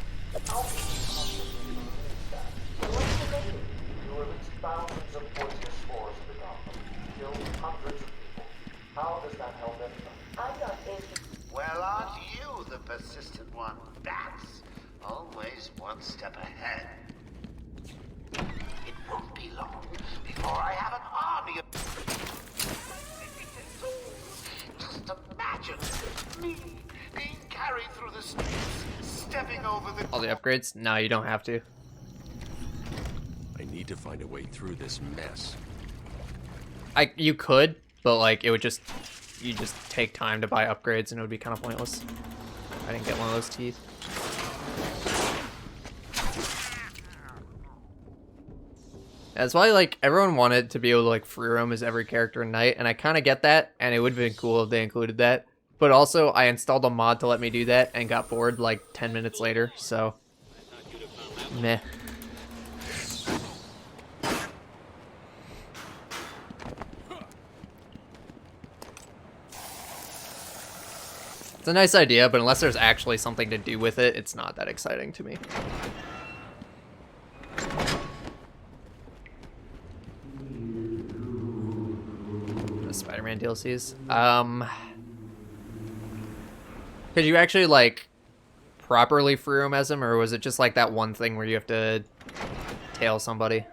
S2: How can you possibly believe that? What's the name? You released thousands of poisonous spores into Gotham, killed hundreds of people. How does that help anyone? I'm not interested. Well, aren't you the persistent one? That's always one step ahead. It won't be long before I have an army of... Just imagine me being carried through the streets, stepping over the...
S1: All the upgrades? No, you don't have to.
S3: I need to find a way through this mess.
S1: You could, but like it would just... You just take time to buy upgrades and it would be kind of pointless. I didn't get one of those teeth. That's why, like, everyone wanted to be able to, like, free roam as every character in Night, and I kind of get that, and it would have been cool if they included that. But also, I installed a mod to let me do that, and got bored, like, 10 minutes later, so... Meh. It's a nice idea, but unless there's actually something to do with it, it's not that exciting to me. Spider-Man DLCs. Could you actually like properly free roam as him, or was it just like that one thing where you have to tail somebody?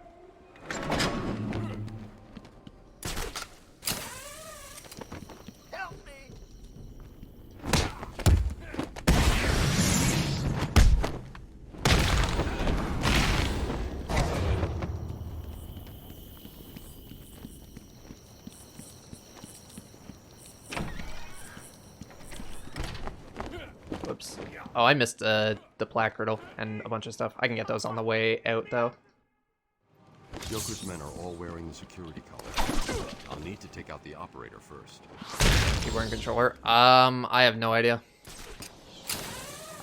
S1: Whoops. Oh, I missed the plaque riddle and a bunch of stuff. I can get those on the way out, though.
S3: Joker's men are all wearing the security collar. I'll need to take out the operator first.
S1: Keyboard and controller. I have no idea.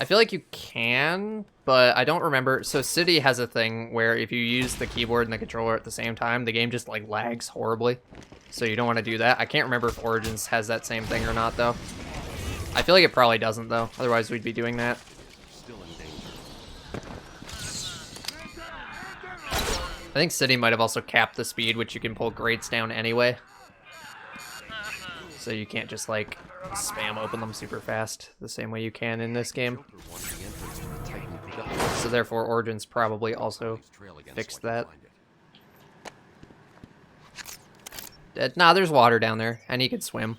S1: I feel like you can, but I don't remember. So City has a thing where if you use the keyboard and the controller at the same time, the game just like lags horribly. So you don't want to do that. I can't remember if Origins has that same thing or not, though. I feel like it probably doesn't, though. Otherwise, we'd be doing that.
S3: Still in danger.
S1: I think City might have also capped the speed, which you can pull grates down anyway. So you can't just, like, spam open them super fast the same way you can in this game. So therefore, Origins probably also fixed that. Nah, there's water down there, and he could swim,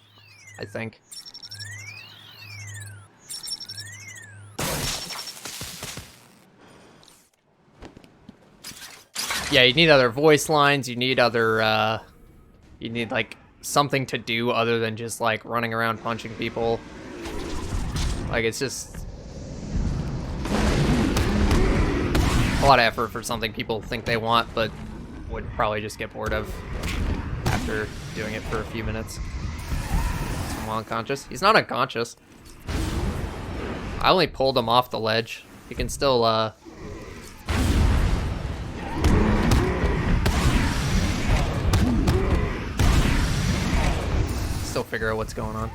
S1: I think. Yeah, you need other voice lines, you need other, you need, like, something to do other than just, like, running around punching people. Like, it's just a lot of effort for something people think they want, but would probably just get bored of after doing it for a few minutes. Is unconscious? He's not unconscious. I only pulled him off the ledge. He can still, still figure out what's going on.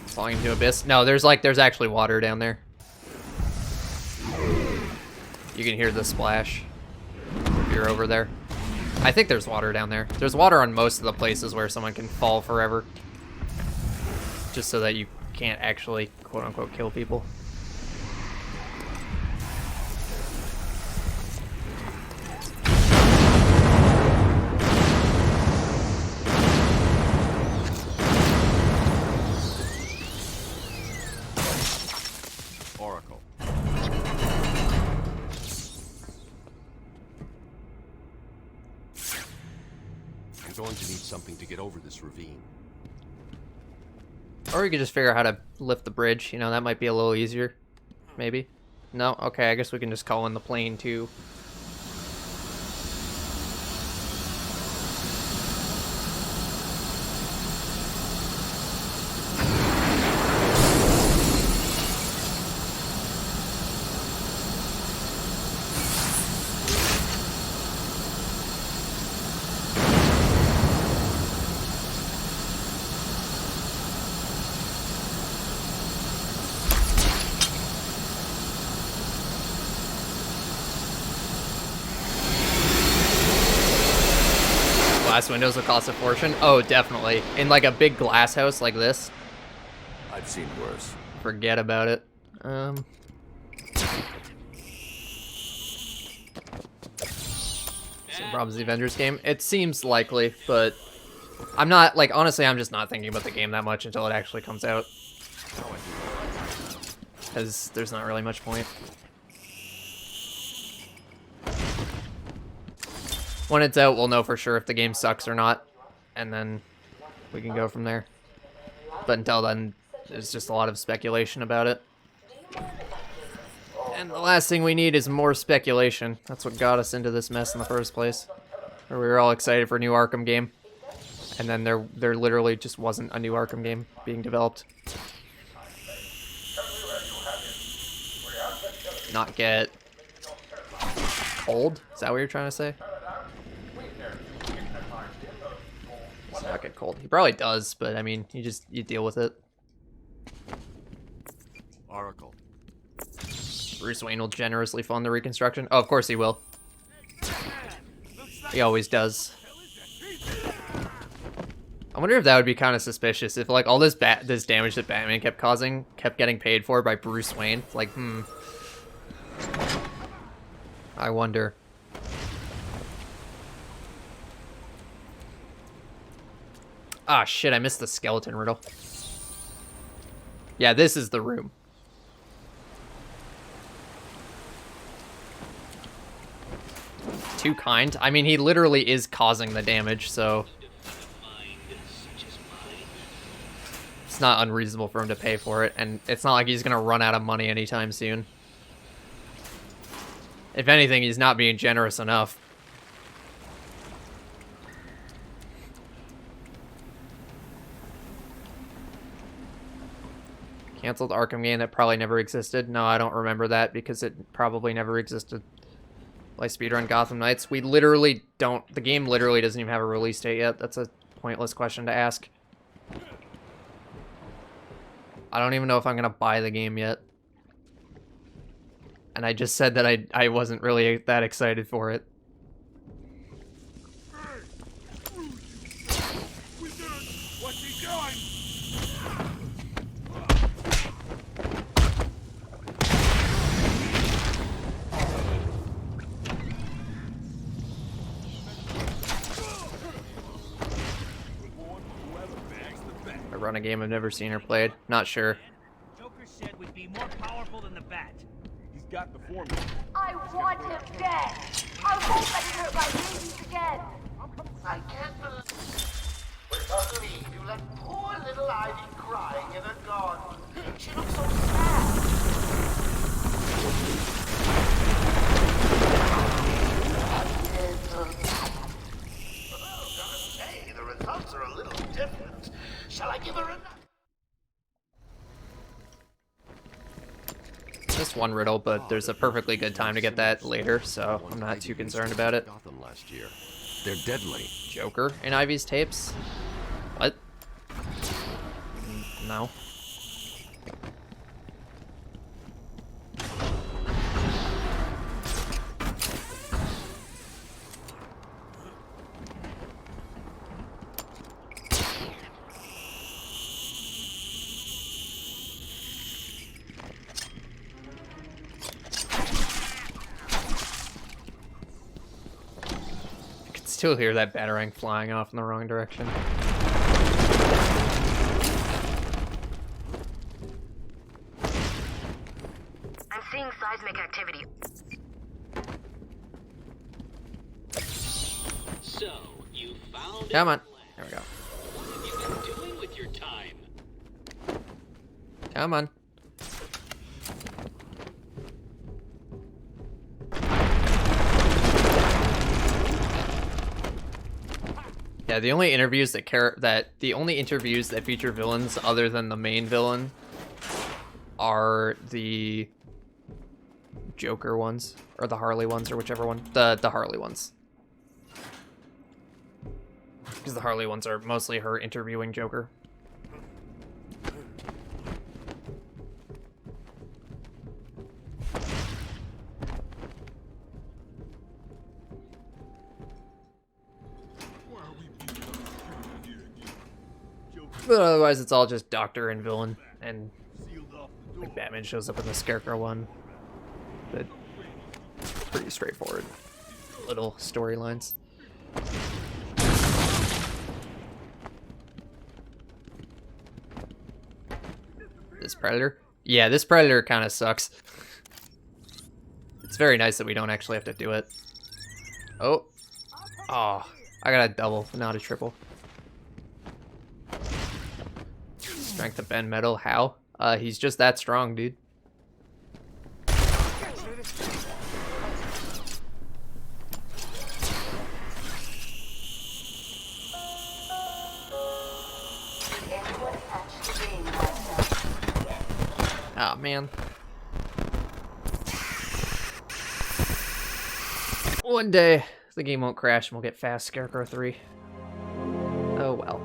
S1: Falling into abyss. No, there's actually water down there. You can hear the splash if you're over there. I think there's water down there. There's water on most of the places where someone can fall forever. Just so that you can't actually, quote-unquote, kill people.
S3: I'm going to need something to get over this ravine.
S1: Or you could just figure out how to lift the bridge. You know, that might be a little easier. Maybe. No? Okay, I guess we can just call in the plane, too. Glass windows will cost a fortune? Oh, definitely. In like a big glass house like this.
S3: I've seen worse.
S1: Forget about it. Same problem as the Avengers game. It seems likely, but I'm not, like, honestly, I'm just not thinking about the game that much until it actually comes out. Because there's not really much point. When it's out, we'll know for sure if the game sucks or not, and then we can go from there. But until then, there's just a lot of speculation about it. And the last thing we need is more speculation. That's what got us into this mess in the first place. Where we were all excited for a new Arkham game. And then there literally just wasn't a new Arkham game being developed. Not get cold? Is that what you're trying to say? Does not get cold. He probably does, but I mean, you deal with it.
S3: Oracle.
S1: Bruce Wayne will generously fund the reconstruction. Oh, of course he will. He always does. wonder if that would be kind of suspicious if like all this damage that Batman kept causing kept getting paid for by Bruce Wayne. It's like, I wonder. Ah, shit, I missed the skeleton riddle. Yeah, this is the room. Too kind? I mean, he literally is causing the damage, so... It's not unreasonable for him to pay for it, and it's not like he's gonna run out of money anytime soon. If anything, he's not being generous enough. Canceled Arkham game that probably never existed. No, I don't remember that because it probably never existed. Play Speedrun Gotham Knights. We literally don't... The game literally doesn't even have a release date yet. That's a pointless question to ask. I don't even know if I'm going to buy the game yet. And I just said that I wasn't really that excited for it.
S12: What's he doing?
S1: I run a game I've never seen or played. Not sure.
S7: Joker said would be more powerful than the Bat.
S13: He's got the formula.
S8: I want him dead. I won't let him hurt my babies again.
S2: I can't believe it's ugly you let poor little Ivy crying in her garden. She looks so sad. Well, gotta say, the results are a little different. Shall I give her a...
S1: Just one riddle, but there's a perfectly good time to get that later, so I'm not too concerned about it.
S3: Gotham last year. They're deadly.
S1: Joker in Ivy's tapes? What? No. Still hear that batarang flying off in the wrong direction.
S6: I'm seeing seismic activity.
S10: So, you found
S1: Come on. There we go.
S10: What have you been doing with your time?
S1: Come on. Yeah, the only interviews that feature villains other than the main villain are the Joker ones or the Harley ones or whichever one. The Harley ones. Because the Harley ones are mostly her interviewing Joker. But otherwise, it's all just Doctor and villain, and like Batman shows up in the Scarecrow one. But pretty straightforward little storylines. This Predator? Yeah, this Predator kind of sucks. It's very nice that we don't actually have to do it. Oh. Oh, I got a double, not a triple. Strength to bend metal. How? He's just that strong, dude. Oh, man. One day, the game won't crash and we'll get Fast Scarecrow 3. Oh, well.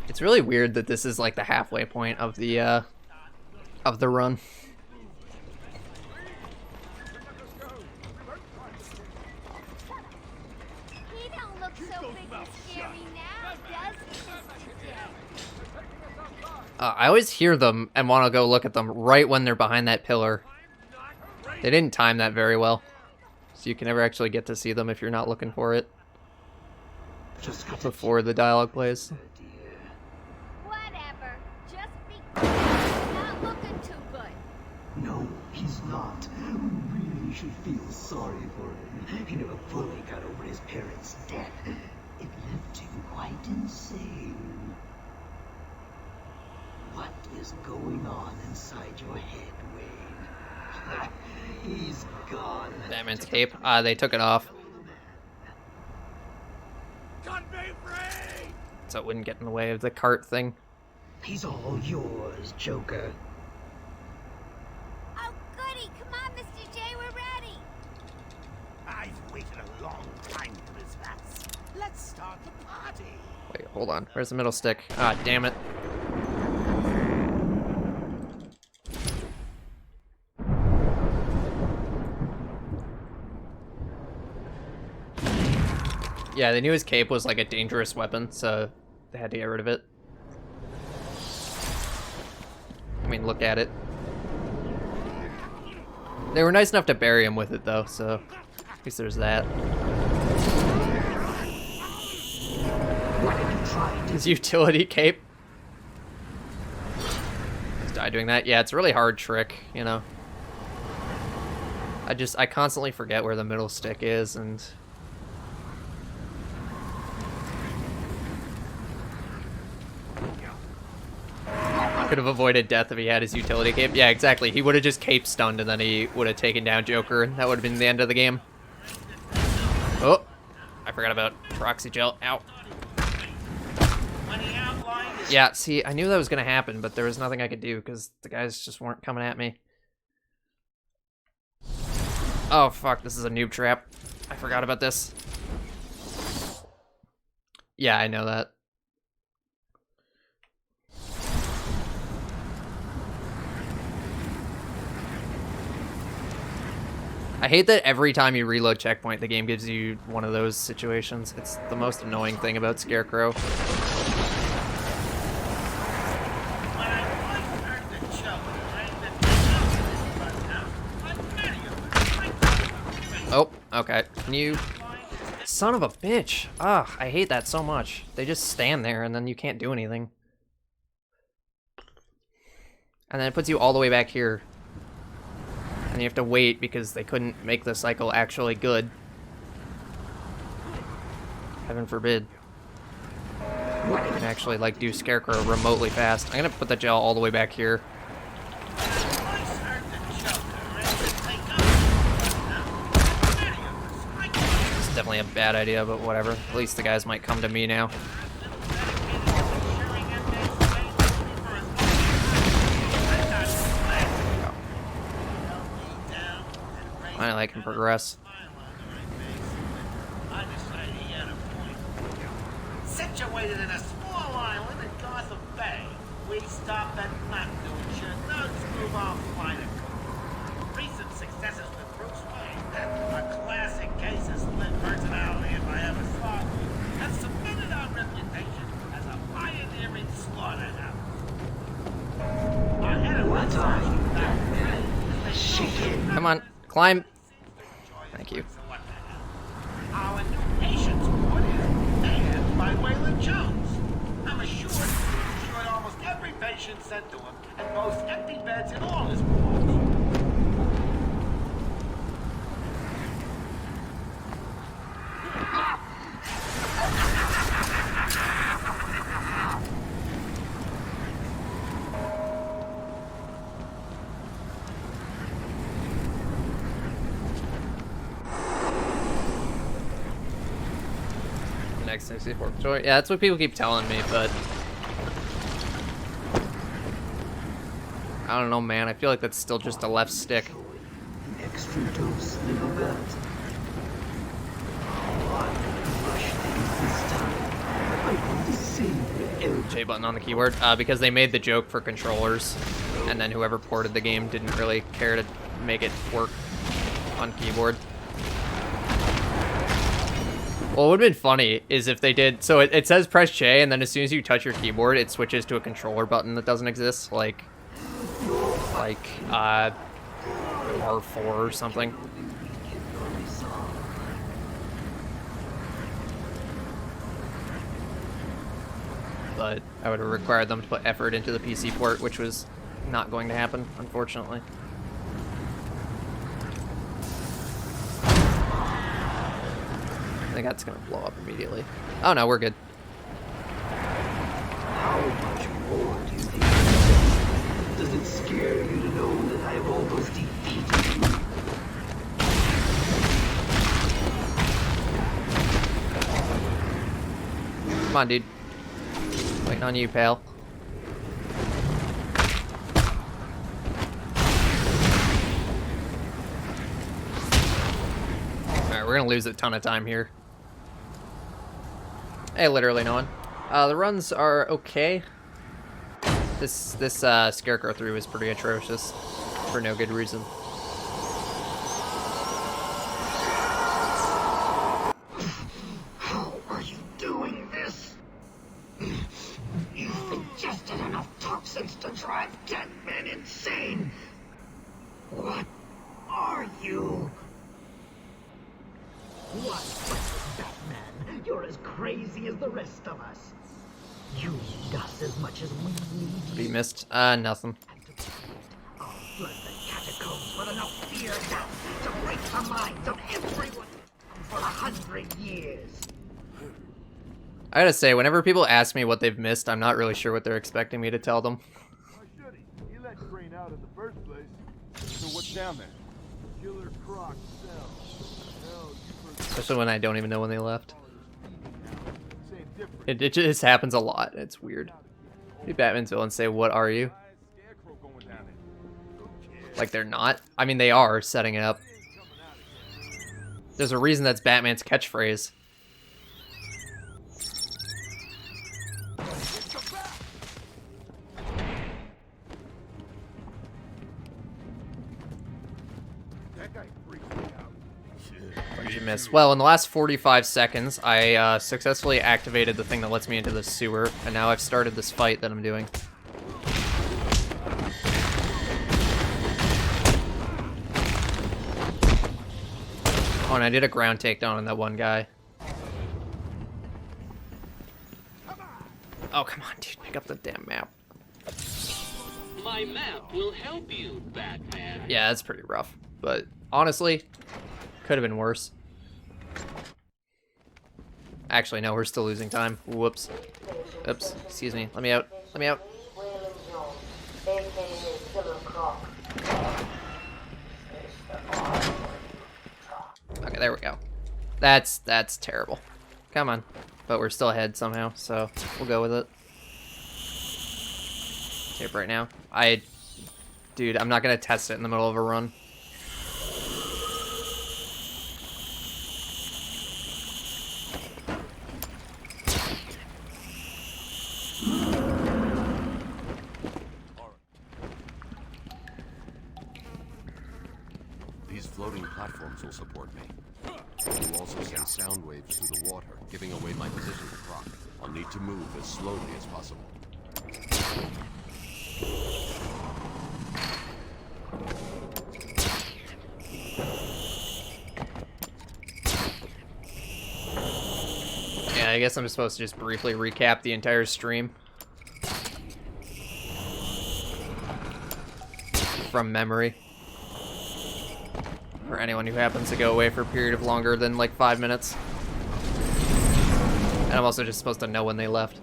S1: It's really weird that this is like the halfway point of the run.
S8: He don't look so big and scary now, does he, Mr. J?
S1: I always hear them and want to go look at them right when they're behind that pillar. They didn't time that very well, so you can never actually get to see them if you're not looking for it before the dialogue plays.
S8: Whatever. Just be quiet. Not looking too good.
S16: No, he's not. We really should feel sorry for him. He never fully got over his parents' death. It left him quite insane. What is going on inside your head, Wayne? He's gone.
S1: Batman's cape. They took it off. So it wouldn't get in the way of the cart thing.
S16: He's all yours, Joker.
S8: Oh, goody. Come on, Mr. J. We're ready.
S2: I've waited a long time for this, Bats. Let's start the party.
S1: Wait, hold on. Where's the middle stick? Ah, damn it. Yeah, they knew his cape was like a dangerous weapon, so they had to get rid of it. I mean, look at it. They were nice enough to bury him with it, though, so at least there's that. His utility cape. Just die doing that. Yeah, it's a really hard trick, you know. I constantly forget where the middle stick is, and could have avoided death if he had his utility cape. Yeah, exactly. He would have just cape stunned and then he would have taken down Joker and that would have been the end of the game. Oh, I forgot about proxy gel. Ow. Yeah, see, I knew that was going to happen, but there was nothing I could do because the guys just weren't coming at me. Oh, fuck, this is a noob trap. I forgot about this. Yeah, I know that. I hate that every time you reload checkpoint, the game gives you one of those situations. It's the most annoying thing about Scarecrow. Oh, okay. Can you... Son of a bitch. Ugh, I hate that so much. They just stand there and then you can't do anything. And then it puts you all the way back here. And you have to wait because they couldn't make the cycle actually good. Heaven forbid. You can actually, like, do Scarecrow remotely fast. I'm gonna put the gel all the way back here. It's definitely a bad idea, but whatever. At least the guys might come to me now. Finally, I can progress.
S2: Situated in a small island in Gotham Bay, we stopped at nothing to ensure no screwball flight occurred. Recent successes with Bruce Wayne, a classic case of split personality if I ever saw one, have cemented our reputation as a pioneering slaughterhouse. Our head of what's
S1: Come on, climb. Thank you.
S2: Our new patient's ward is manned by Waylon Jones. I'm assured he destroyed almost every patient sent to him and boasts empty beds in all his wards.
S1: Next 64 toy. Yeah, that's what people keep telling me, but I don't know, man. I feel like that's still just a left stick.
S16: Extra dose, little gut. I want to save the
S1: press A button on the keyboard? Because they made the joke for controllers, and then whoever ported the game didn't really care to make it work on keyboard. What would have been funny is if they did, so it says press J, and then as soon as you touch your keyboard, it switches to a controller button that doesn't exist, like R4 or something. But I would have required them to put effort into the PC port, which was not going to happen, unfortunately. I think that's gonna blow up immediately. Oh no, we're good.
S16: How much more do you think? Does it scare you to know that I have almost defeated you?
S1: Come on, dude. Waiting on you, pal. Alright, we're gonna lose a ton of time here. Hey, literally no one. The runs are okay. This Scarecrow 3 was pretty atrocious for no good reason.
S16: How are you doing this? You've ingested enough toxins to drive dead men insane. What are you? What, Batman? You're as crazy as the rest of us. You need us as much as we need you.
S1: Be missed? Nothing.
S16: I'll flood the catacombs with enough fear now to break the minds of everyone for 100 years.
S1: I gotta say, whenever people ask me what they've missed, I'm not really sure what they're expecting me to tell them.
S13: Why should he? He let Crane out in the first place. So what's down there? Killer Croc cell. Hell,
S1: Especially when I don't even know when they left. It just happens a lot. It's weird. Do Batman's villains say, "What are you?" Like they're not? I mean, they are setting it up. There's a reason that's Batman's catchphrase. What did you miss? Well, in the last 45 seconds, I successfully activated the thing that lets me into the sewer, and now I've started this fight that I'm doing. Oh, and I did a ground takedown on that one guy. Oh, come on, dude. Pick up the damn map.
S10: My map will help you, Batman.
S1: Yeah, that's pretty rough. But honestly, could have been worse. Actually, no, we're still losing time. Whoops. Oops. Excuse me. Let me out. Let me out. Okay, there we go. That's terrible. Come on. But we're still ahead somehow, so we'll go with it. Tape right now. Dude, I'm not gonna test it in the middle of a run.
S3: These floating platforms will support me. We'll also send sound waves through the water, giving away my position to Croc. I'll need to move as slowly as possible.
S1: Yeah, I guess I'm supposed to just briefly recap the entire stream. From memory. For anyone who happens to go away for a period of longer than like 5 minutes. And I'm also just supposed to know when they left.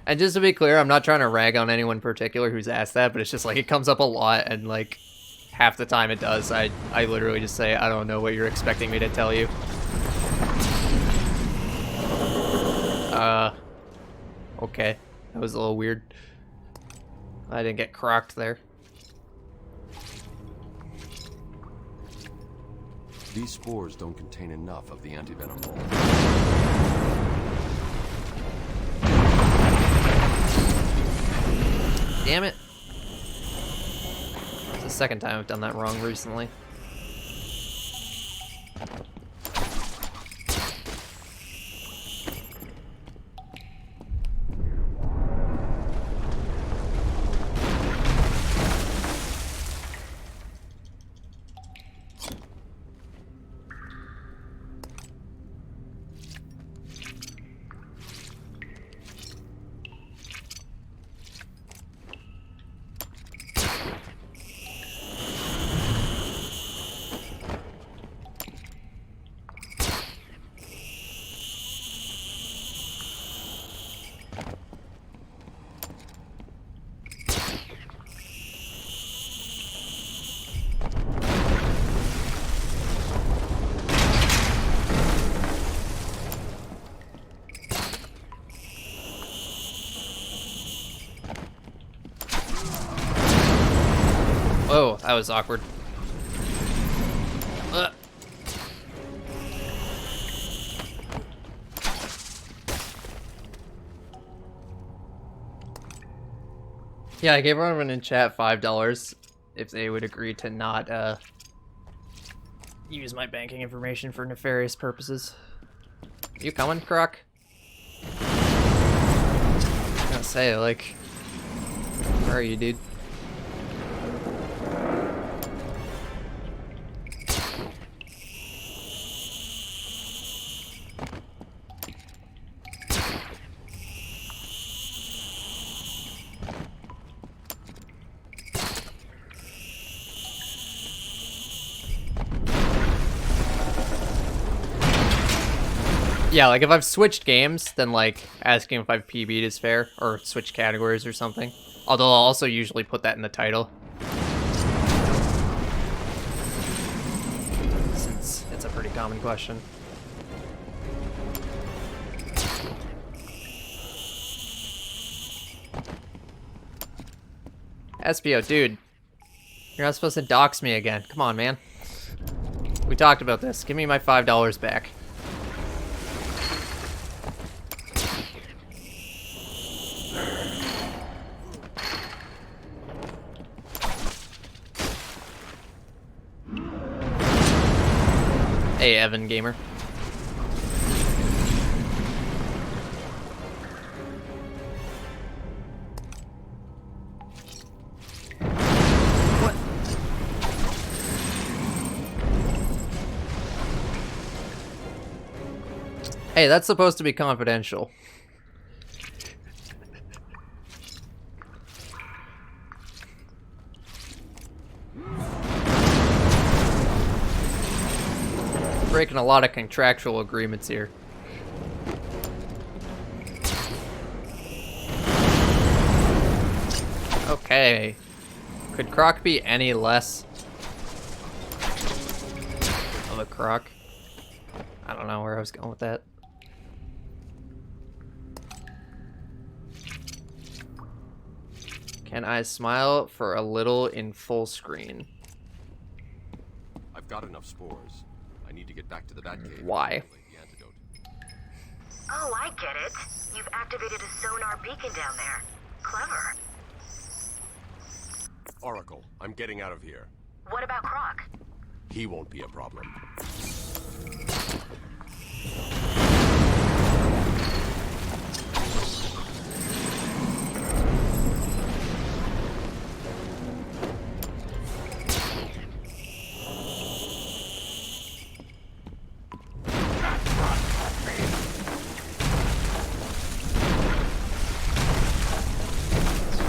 S1: And just to be clear, I'm not trying to rag on anyone in particular who's asked that, but it's just like it comes up a lot, and like half the time it does, I literally just say, I don't know what you're expecting me to tell you. Okay. That was a little weird. I didn't get crocked there.
S3: These spores don't contain enough of the antivenom mold.
S1: Damn it. It's the second time I've done that wrong recently. Whoa, that was awkward. Yeah, I gave everyone in chat $5 if they would agree to not use my banking information for nefarious purposes. You coming, Croc? I was gonna say, like, where are you, dude? Yeah, like if I've switched games, then like asking if I've PB'd is fair, or switched categories or something. Although I'll also usually put that in the title, since it's a pretty common question. SBO, dude, you're not supposed to dox me again. Come on, man. We talked about this. Give me my $5 back. Hey, Evan Gamer. What? Hey, that's supposed to be confidential. Breaking a lot of contractual agreements here. Okay. Could Croc be any less of a Croc? I don't know where I was going with that. Can I smile for a little in full screen?
S3: I've got enough spores. I need to get back to the Batcave.
S1: Why?
S3: The antidote.
S6: Oh, I get it. You've activated a sonar beacon down there. Clever.
S3: Oracle, I'm getting out of here.
S6: What about Croc?
S3: He won't be a problem.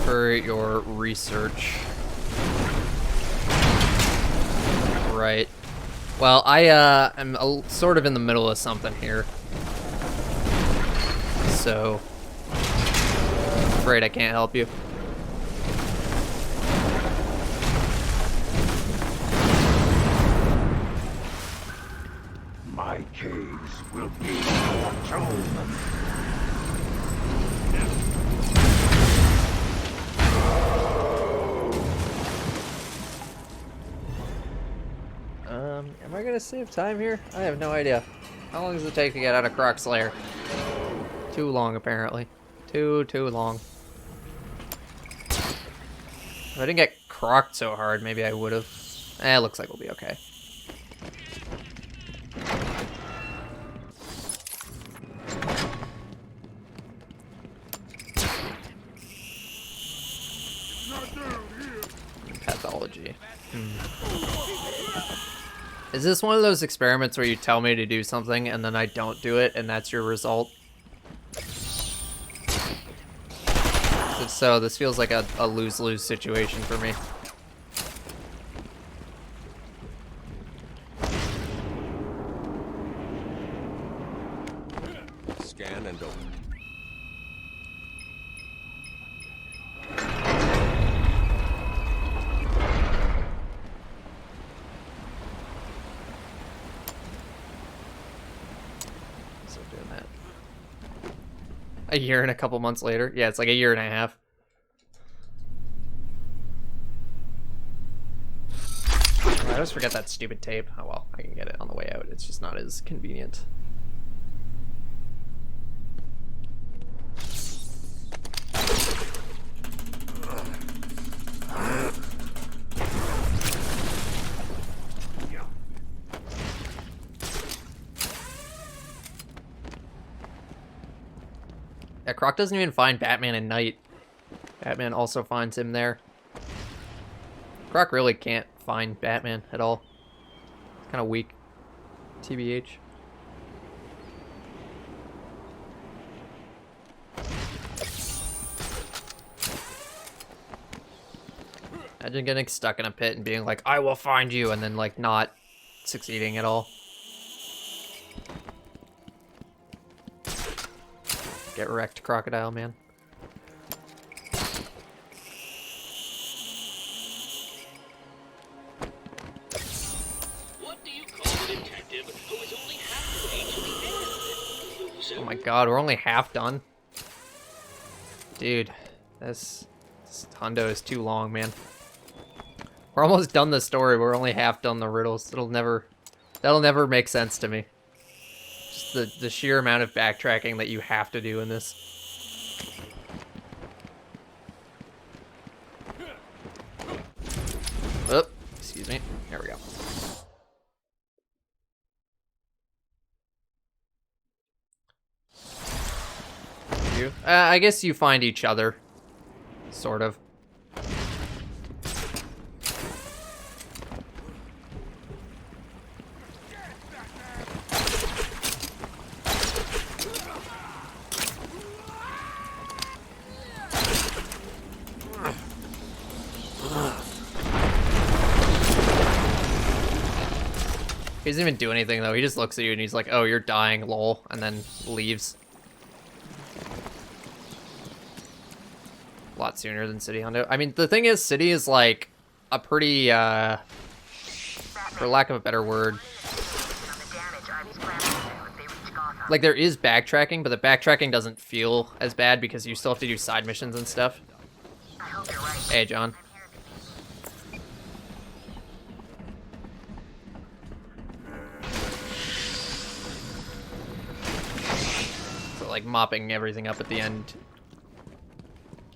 S1: For your research. Right. Well, I'm sort of in the middle of something here. So, afraid I can't help you.
S12: My caves will be your tomb.
S1: Am I gonna save time here? I have no idea. How long does it take to get out of Croc's lair? Too long, apparently. Too long. If I didn't get crocked so hard, maybe I would have. It looks like we'll be okay. Pathology. Is this one of those experiments where you tell me to do something and then I don't do it and that's your result? If so, this feels like a lose-lose situation for me.
S3: Scan and open.
S1: So doing that. A year and a couple months later. Yeah, it's like a year and a half. I always forget that stupid tape. Oh well, I can get it on the way out. It's just not as convenient. Yeah, Croc doesn't even find Batman at night. Batman also finds him there. Croc really can't find Batman at all. It's kind of weak. TBH. Imagine getting stuck in a pit and being like, I will find you, and then like not succeeding at all. Get wrecked, Crocodile Man.
S10: What do you call a detective who is only halfway to the end? Loser.
S1: Oh my god, we're only half done. Dude, this hundo is too long, man. We're almost done the story, we're only half done the riddles. That'll never make sense to me. Just the sheer amount of backtracking that you have to do in this. Oh, excuse me. There we go. I guess you find each other, sort of. He doesn't even do anything though. He just looks at you and he's like, "Oh, you're dying, lol," and then leaves. A lot sooner than City Hundo. I mean, the thing is, City is like a pretty, for lack of a better word, like there is backtracking, but the backtracking doesn't feel as bad because you still have to do side missions and stuff. Hey, John. So like mopping everything up at the end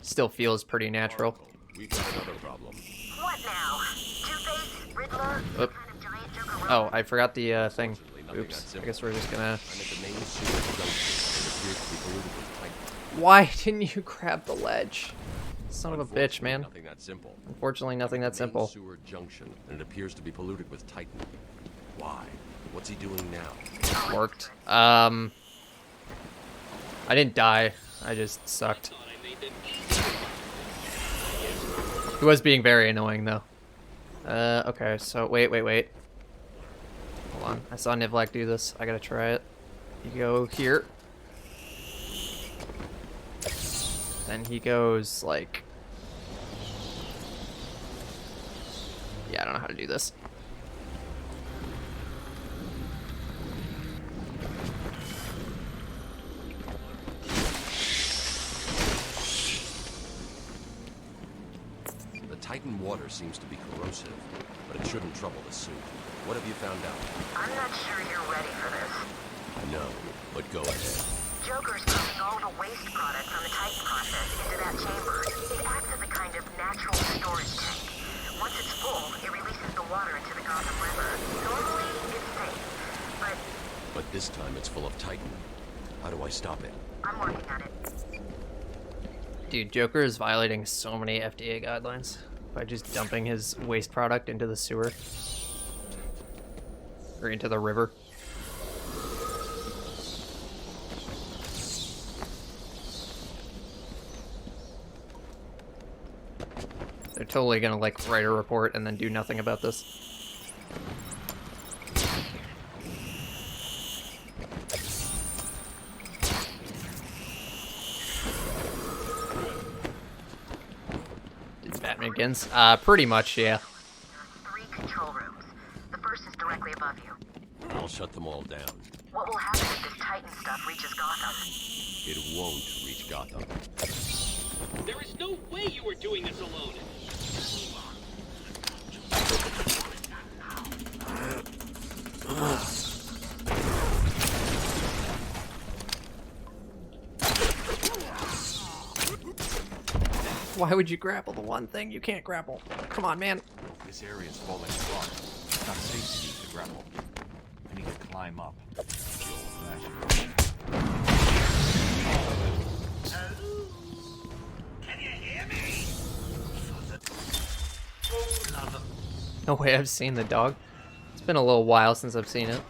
S1: still feels pretty natural.
S3: We've got another problem.
S6: What now? Two-Face, Riddler,
S1: Oop.
S6: kind of giant Joker.
S1: Oh, I forgot the thing. Oops. I guess we're just gonna... Why didn't you grab the ledge? Son of a bitch, man.
S3: Nothing that simple.
S1: Unfortunately, nothing that simple.
S3: Sewer junction, and it appears to be polluted with Titan. Why? What's he doing now?
S1: Worked. I didn't die. I just sucked. He was being very annoying, though. Okay, so wait. Hold on. I saw Nivlak do this. I gotta try it. You go here. Then he goes, like... Yeah, I don't know how to do this.
S3: The Titan water seems to be corrosive, but but it shouldn't trouble the suit. What have you found out?
S6: I'm not sure you're ready for this.
S3: No, but go ahead.
S6: Joker's pumping all the waste product from the Titan process into that chamber. It acts as a kind of natural storage tank. Once it's full, it releases the water into the Gotham River. Normally, it's safe,
S3: But this time it's full of Titan. How do I stop it?
S6: I'm working on it.
S1: Dude, Joker is violating so many FDA guidelines by just dumping his waste product into the sewer. Or into the river. They're totally gonna like write a report and then do nothing about this. Did Batman begins? Pretty much, yeah.
S6: 3 control rooms. The first is directly above you.
S3: I'll shut them all down.
S6: What will happen if this Titan stuff reaches Gotham?
S3: It won't reach Gotham.
S10: There is no way you were doing this alone.
S1: Why would you grapple the one thing you can't grapple? Come on, man.
S4: This area is falling apart. It's not safe to use the grapple. I need to climb up. The old-fashioned
S2: Can you hear me?
S1: No way I've seen the dog. It's been a little while since I've seen it.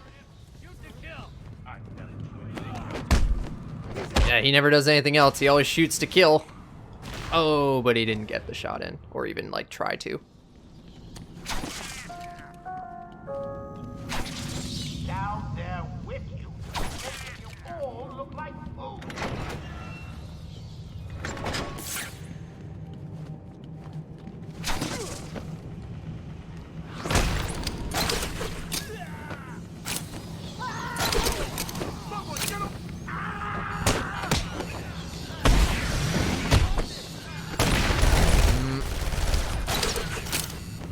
S1: Yeah, he never does anything else. He always shoots to kill. Oh, but he didn't get the shot in, or even like try to.
S2: Down there with you, making you all look like fools.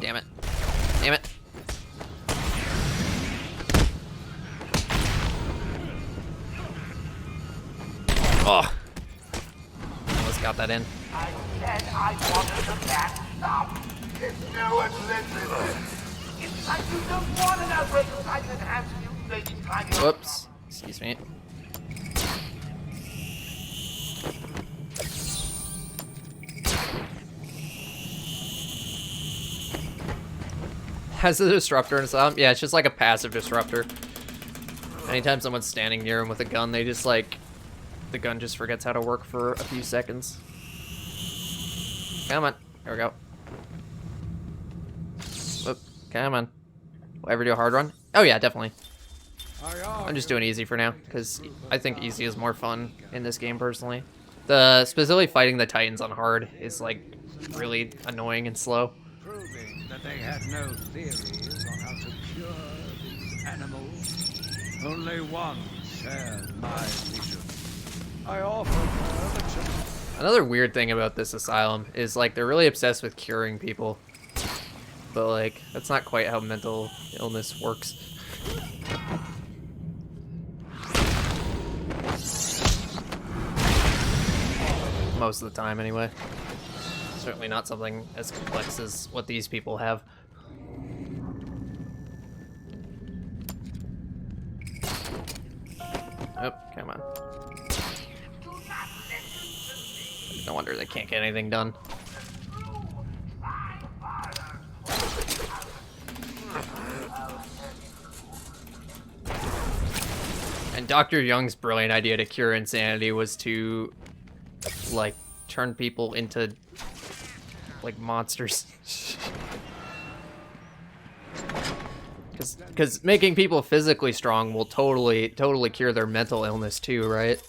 S1: Damn it. Damn it. Oh. Almost got that in.
S2: I said I wanted the bat stopped. If no one listens, it's like you don't want an outrageous Titan enhanced mutant baby climbing.
S1: Whoops. Excuse me. Has a disruptor and stuff? Yeah, it's just like a passive disruptor. Anytime someone's standing near him with a gun, they just like... the gun just forgets how to work for a few seconds. Come on. Here we go. Whoop. Come on. Will I ever do a hard run? Oh yeah, definitely. I'm just doing easy for now, because I think easy is more fun in this game, personally. Specifically fighting the Titans on hard is like really annoying and slow.
S14: Proving that they had no theories on how to cure these animals. Only one shared my vision. I offered her the chance.
S1: Another weird thing about this asylum is like they're really obsessed with curing people. But like, that's not quite how mental illness works. Most of the time, anyway. Certainly not something as complex as what these people have. Oh, come on. No wonder they can't get anything done. And Dr. Young's brilliant idea to cure insanity was to, like, turn people into, like, monsters. Because making people physically strong will totally cure their mental illness too, right?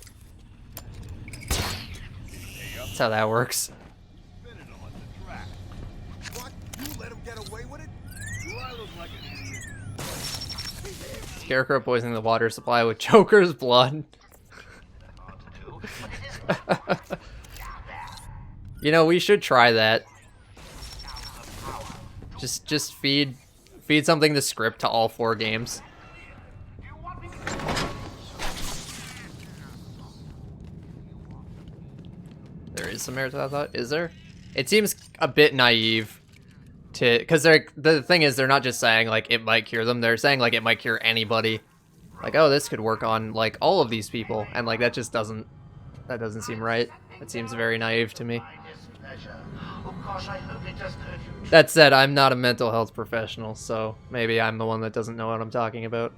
S1: That's how that works.
S12: What? You let him get away with it? Do I look like an idiot?
S1: Scarecrow poisoning the water supply with Joker's blood. You know, we should try that. Just feed feed something the script to all 4 games. There is some merit to that thought, is there? It seems a bit naive to, because the thing is, they're not just saying like it might cure them, they're saying like it might cure anybody. Like, oh, this could work on like all of these people, and like that just doesn't seem right. It seems very naive to me. That said, I'm not a mental health professional, so maybe I'm the one that doesn't know what I'm talking about.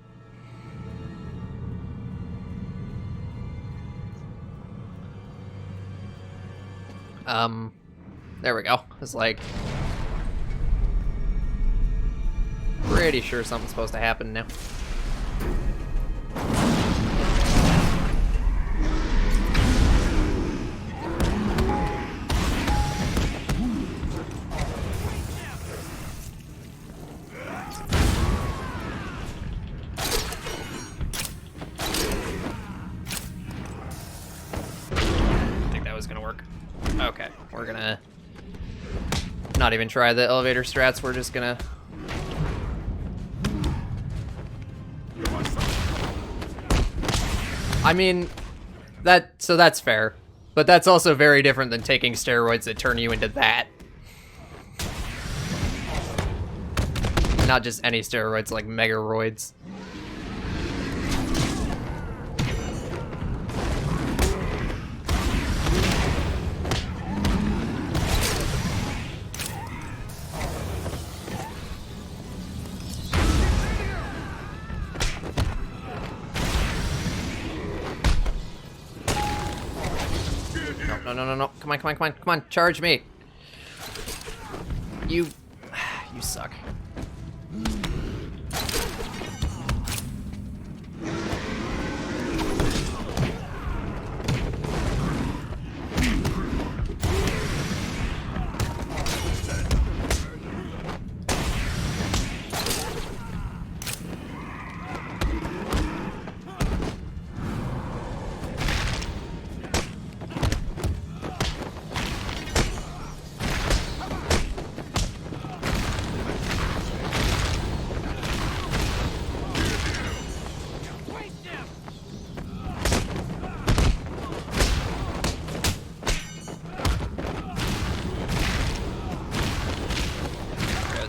S1: There we go. It's like pretty sure something's supposed to happen now. I think that was gonna work. Okay, we're gonna not even try the elevator strats, we're just gonna... I mean, so that's fair, but that's also very different than taking steroids that turn you into that. Not just any steroids, like megaroids. No. Come on. Charge me. You suck.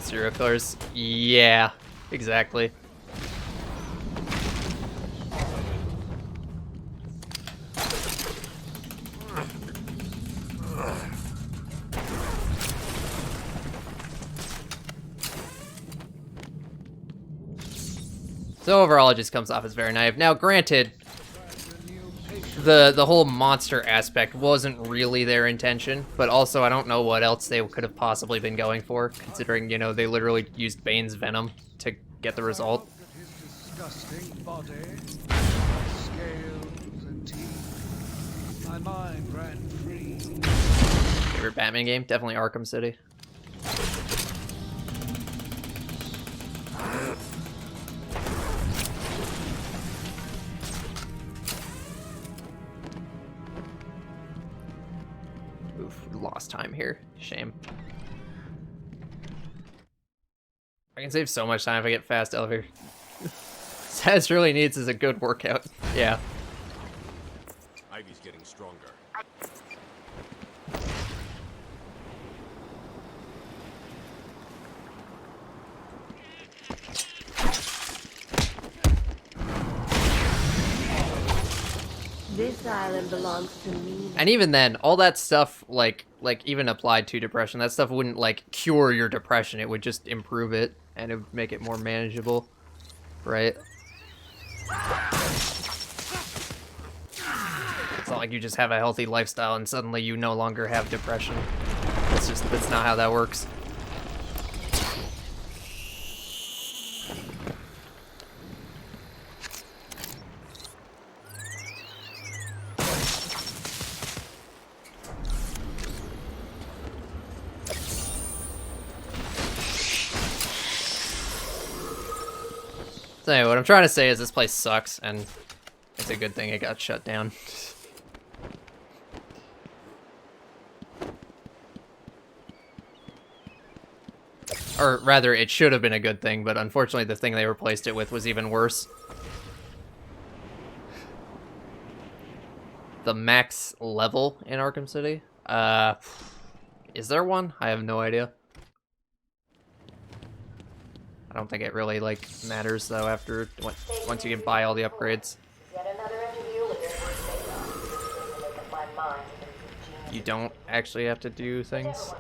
S1: Zero colors. Yeah, exactly. So overall, it just comes off as very naive. Now, granted, the whole monster aspect wasn't really their intention, but also I don't know what else they could have possibly been going for, considering, you know, they literally used Bane's venom to get the result.
S14: Disgusting body, scales and teeth. My mind ran free.
S1: Favorite Batman game? Definitely Arkham City. Lost time here. Shame. I can save so much time if I get fast elevator. Saz really needs is a good workout. Yeah.
S3: Ivy's getting stronger.
S17: This island belongs to me.
S1: And even then, all that stuff, like even applied to depression, that stuff wouldn't like cure your depression. It would just improve it, and it would make it more manageable, right? It's not like you just have a healthy lifestyle and suddenly you no longer have depression. That's not how that works. So anyway, what I'm trying to say is this place sucks, and it's a good thing it got shut down. Or rather, it should have been a good thing, but unfortunately the thing they replaced it with was even worse. The max level in Arkham City? Is there one? I have no idea. I don't think it really, like, matters, though, after, once you can buy all the upgrades. You don't actually have to do things?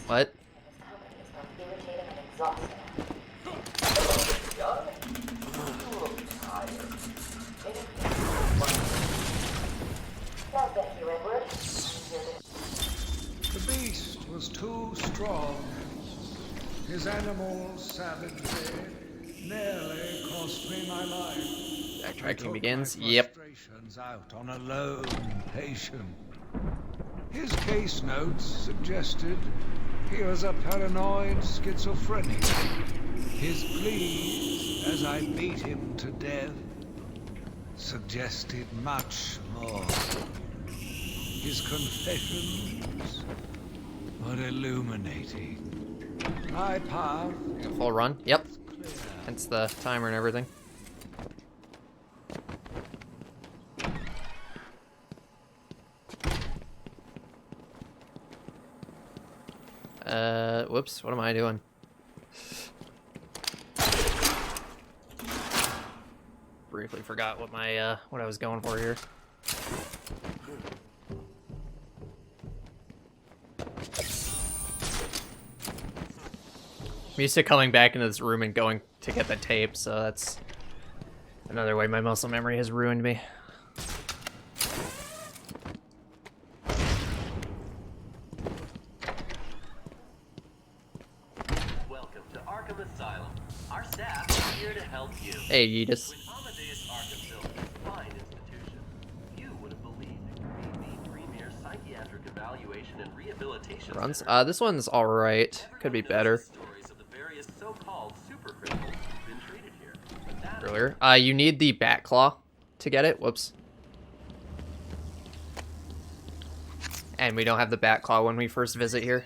S1: What?
S14: The beast was too strong. His animal savagery nearly cost me my life.
S1: Backtracking begins. Yep.
S14: Out on a lone patient. His case notes suggested he was a paranoid schizophrenic. His pleas, as I beat him to death, suggested much more. His confessions were illuminating. My path.
S1: Full run? Yep. Hence the timer and everything. Whoops, what am I doing? Briefly forgot what my, what I was going for here. I'm used to coming back into this room and going to get the tape, so that's another way my muscle memory has ruined me.
S11: Welcome to Arkham Asylum. Our staff is here to help you.
S1: Hey, Yeetus.
S11: When Amadeus Arkham built this fine institution, you would have believed it could be the premier psychiatric evaluation and rehabilitation
S1: Runs.
S11: center.
S1: This one's alright. Could be better.
S11: Stories of the various so-called super criminals who've been treated here. But that
S1: Earlier. You need the bat claw to get it. Whoops. And we don't have the bat claw when we first visit here.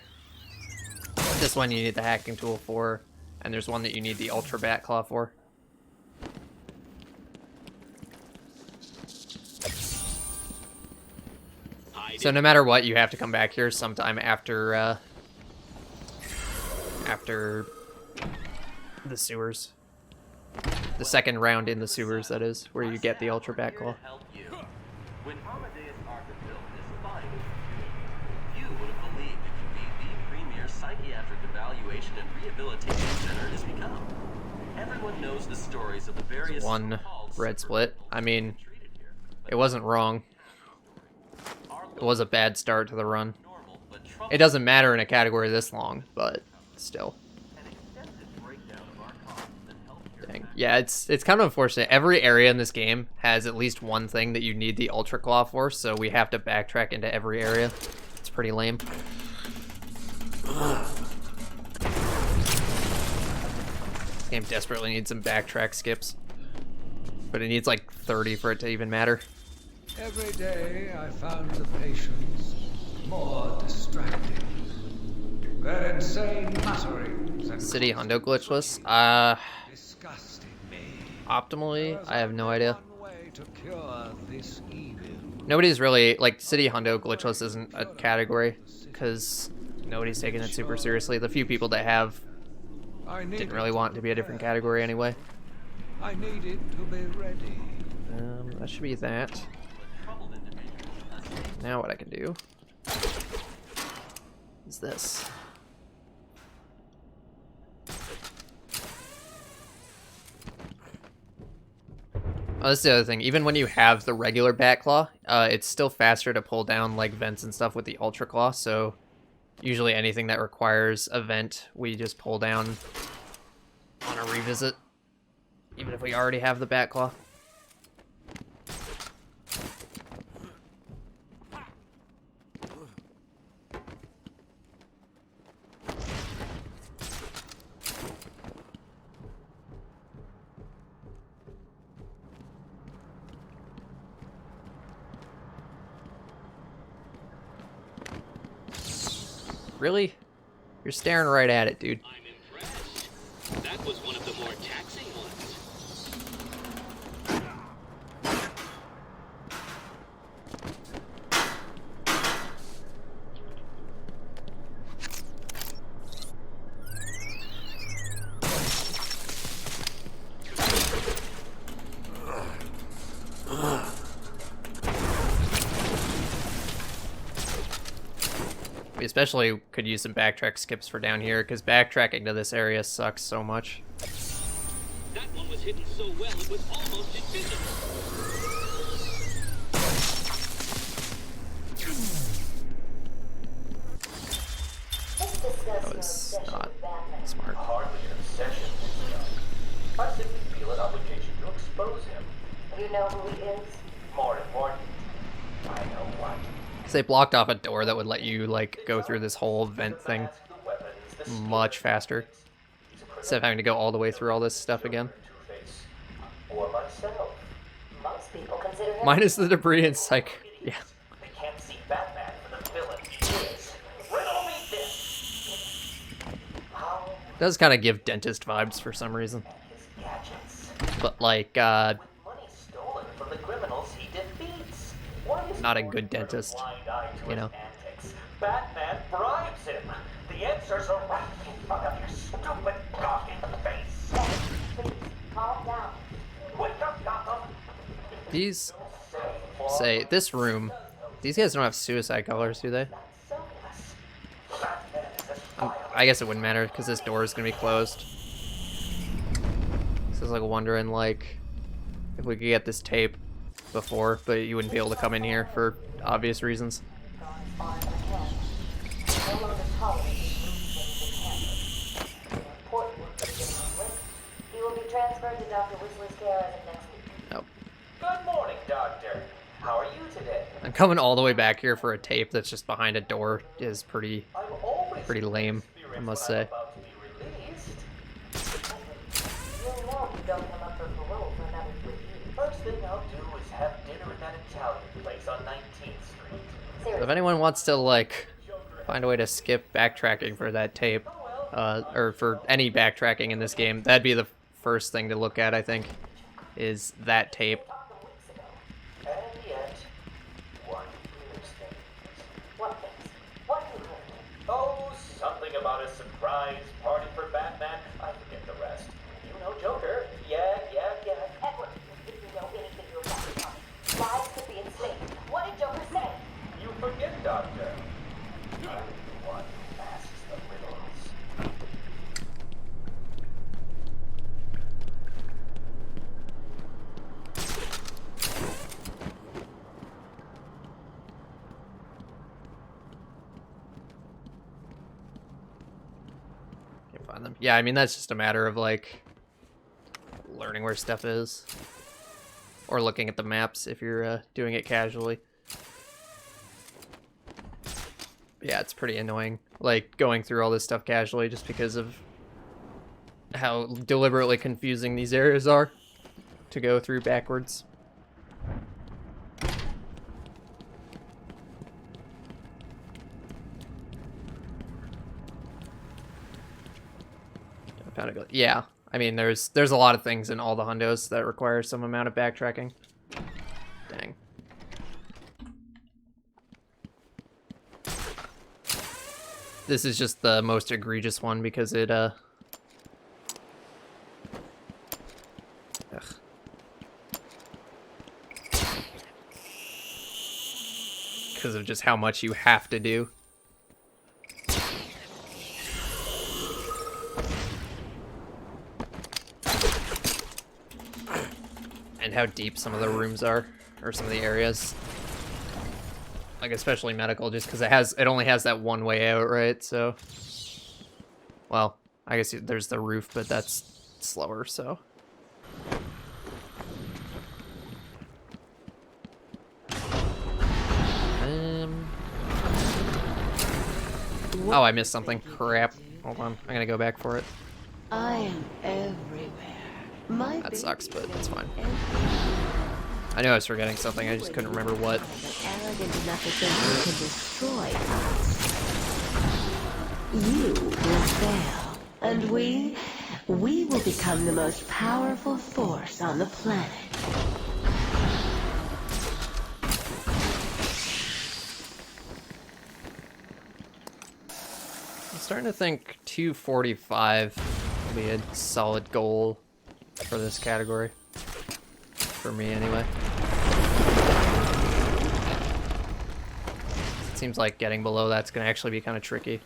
S1: This one you need the hacking tool for, and there's one that you need the ultra bat claw for. So no matter what, you have to come back here sometime after after the sewers. The second round in the sewers, that is, where you get the ultra bat claw.
S11: when Amadeus Arkham built this fine institution, you would have believed it could be the premier psychiatric evaluation and rehabilitation center it has become. Everyone knows the stories of the various
S1: One red split. I mean, it wasn't wrong. It was a bad start to the run. It doesn't matter in a category this long, but still. Dang. Yeah, it's kind of unfortunate. Every area in this game has at least one thing that you need the Ultra Claw for, so we have to backtrack into every area. It's pretty lame. This game desperately needs some backtrack skips. But it needs like 30 for it to even matter.
S14: Every day I found the patients more distracting. Their insane mutterings and
S1: City Hundo Glitchless?
S14: disgusted me.
S1: Optimally, I have no idea.
S14: Way to cure this evil.
S1: Nobody's really, like, City Hundo Glitchless isn't a category, because nobody's taking it super seriously. The few people that have didn't really want it to be a different category anyway.
S14: I need it to be ready.
S1: That should be that. Now what I can do is this. Oh, that's the other thing. Even when you have the regular bat claw, it's still faster to pull down like vents and stuff with the ultra claw. So usually anything that requires a vent, we just pull down on a revisit, even if we already have the bat claw. Really? You're staring right at it, dude.
S10: I'm impressed.
S1: We especially could use some backtrack skips for down here, because backtracking to this area sucks so much.
S10: That one was hidden so well it was almost invisible.
S1: That was not smart.
S9: Hardly an obsession. I simply feel an obligation to expose him.
S6: You know who he is?
S9: More important, I know what.
S1: Because they blocked off a door that would let you, like, go through this whole vent thing much faster. Instead of having to go all the way through all this stuff again.
S9: Or myself.
S6: Most people consider him.
S1: Minus the debris and psych. Yeah.
S9: They can't see Batman for the villain he is. Riddle me this. How
S1: Does kind of give dentist vibes for some reason.
S9: his gadgets.
S1: But, like,
S9: Money stolen from the criminals he defeats. Why is
S1: not a
S9: he
S1: good dentist,
S9: blind eye to
S1: you
S9: his
S1: know.
S9: antics? Batman bribes him. The answers are right in front of your stupid, gawking face.
S6: Please, calm down.
S9: Wake up, Gotham.
S1: These say this room. These guys don't have suicide colors, do they? I guess it wouldn't matter because this door is gonna be closed. So I was like wondering like if we could get this tape before, but you wouldn't be able to come in here for obvious reasons.
S6: He will be transferred to Dr. Whistler's care as of next week.
S1: Nope.
S9: Good morning, Doctor. How are you today?
S1: And coming all the way back here for a tape that's just behind a door is pretty lame, I must say.
S9: About to be released.
S6: You know you don't come up for parole for another 3 years.
S9: First thing I'll do is have dinner in that Italian place on 19th Street.
S1: So if anyone wants to like find a way to skip backtracking for that tape, or for any backtracking in this game, that'd be the first thing to look at, I think, is that tape.
S9: And yet, one hears things.
S6: What things? What you heard?
S9: Oh, something about a surprise party for Batman. I forget the rest. You know Joker. Yeah.
S6: Edward, if you know anything you're talking about, lives could be insane. What did Joker say?
S9: You forget, Doctor. I'm the one who asks the riddles.
S1: Can't find them. Yeah, I mean that's just a matter of like learning where stuff is, or looking at the maps if you're doing it casually. Yeah, it's pretty annoying, like going through all this stuff casually just because of how deliberately confusing these areas are to go through backwards. Yeah, I mean there's a lot of things in all the hundos that require some amount of backtracking. Dang. This is just the most egregious one because it ugh. Because of just how much you have to do. And how deep some of the rooms are, or some of the areas. Like especially medical, just because it only has that one way out, right? So, well, I guess there's the roof, but that's slower, so. Oh, I missed something. Crap. Hold on, I'm gonna go back for it.
S17: I am everywhere.
S1: That sucks, but it's fine. I knew I was forgetting something, I just couldn't remember what.
S17: Arrogant enough to think you can destroy us. You will fail, and we will become the most powerful force on the planet.
S1: I'm starting to think 245 will be a solid goal for this category. For me, anyway. Seems like getting below that's gonna actually be kind of tricky.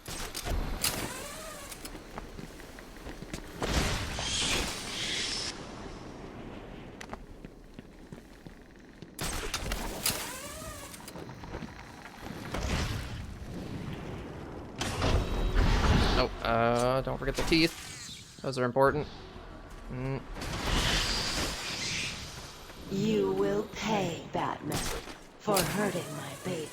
S1: Oh, don't forget the teeth. Those are important.
S17: You will pay, Batman, for hurting my babies.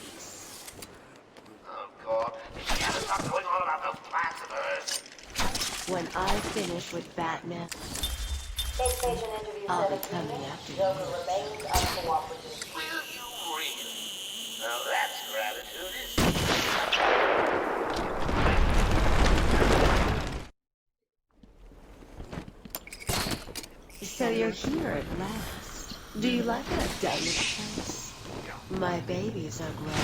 S2: Oh, God. Did she ever stop going on about those plants of hers?
S17: When I finish with Batman, I'll be coming after you.
S2: Will you really? Now that's gratitude,
S17: So you're here at last. Do you like what I've done this place? My babies are growing. Come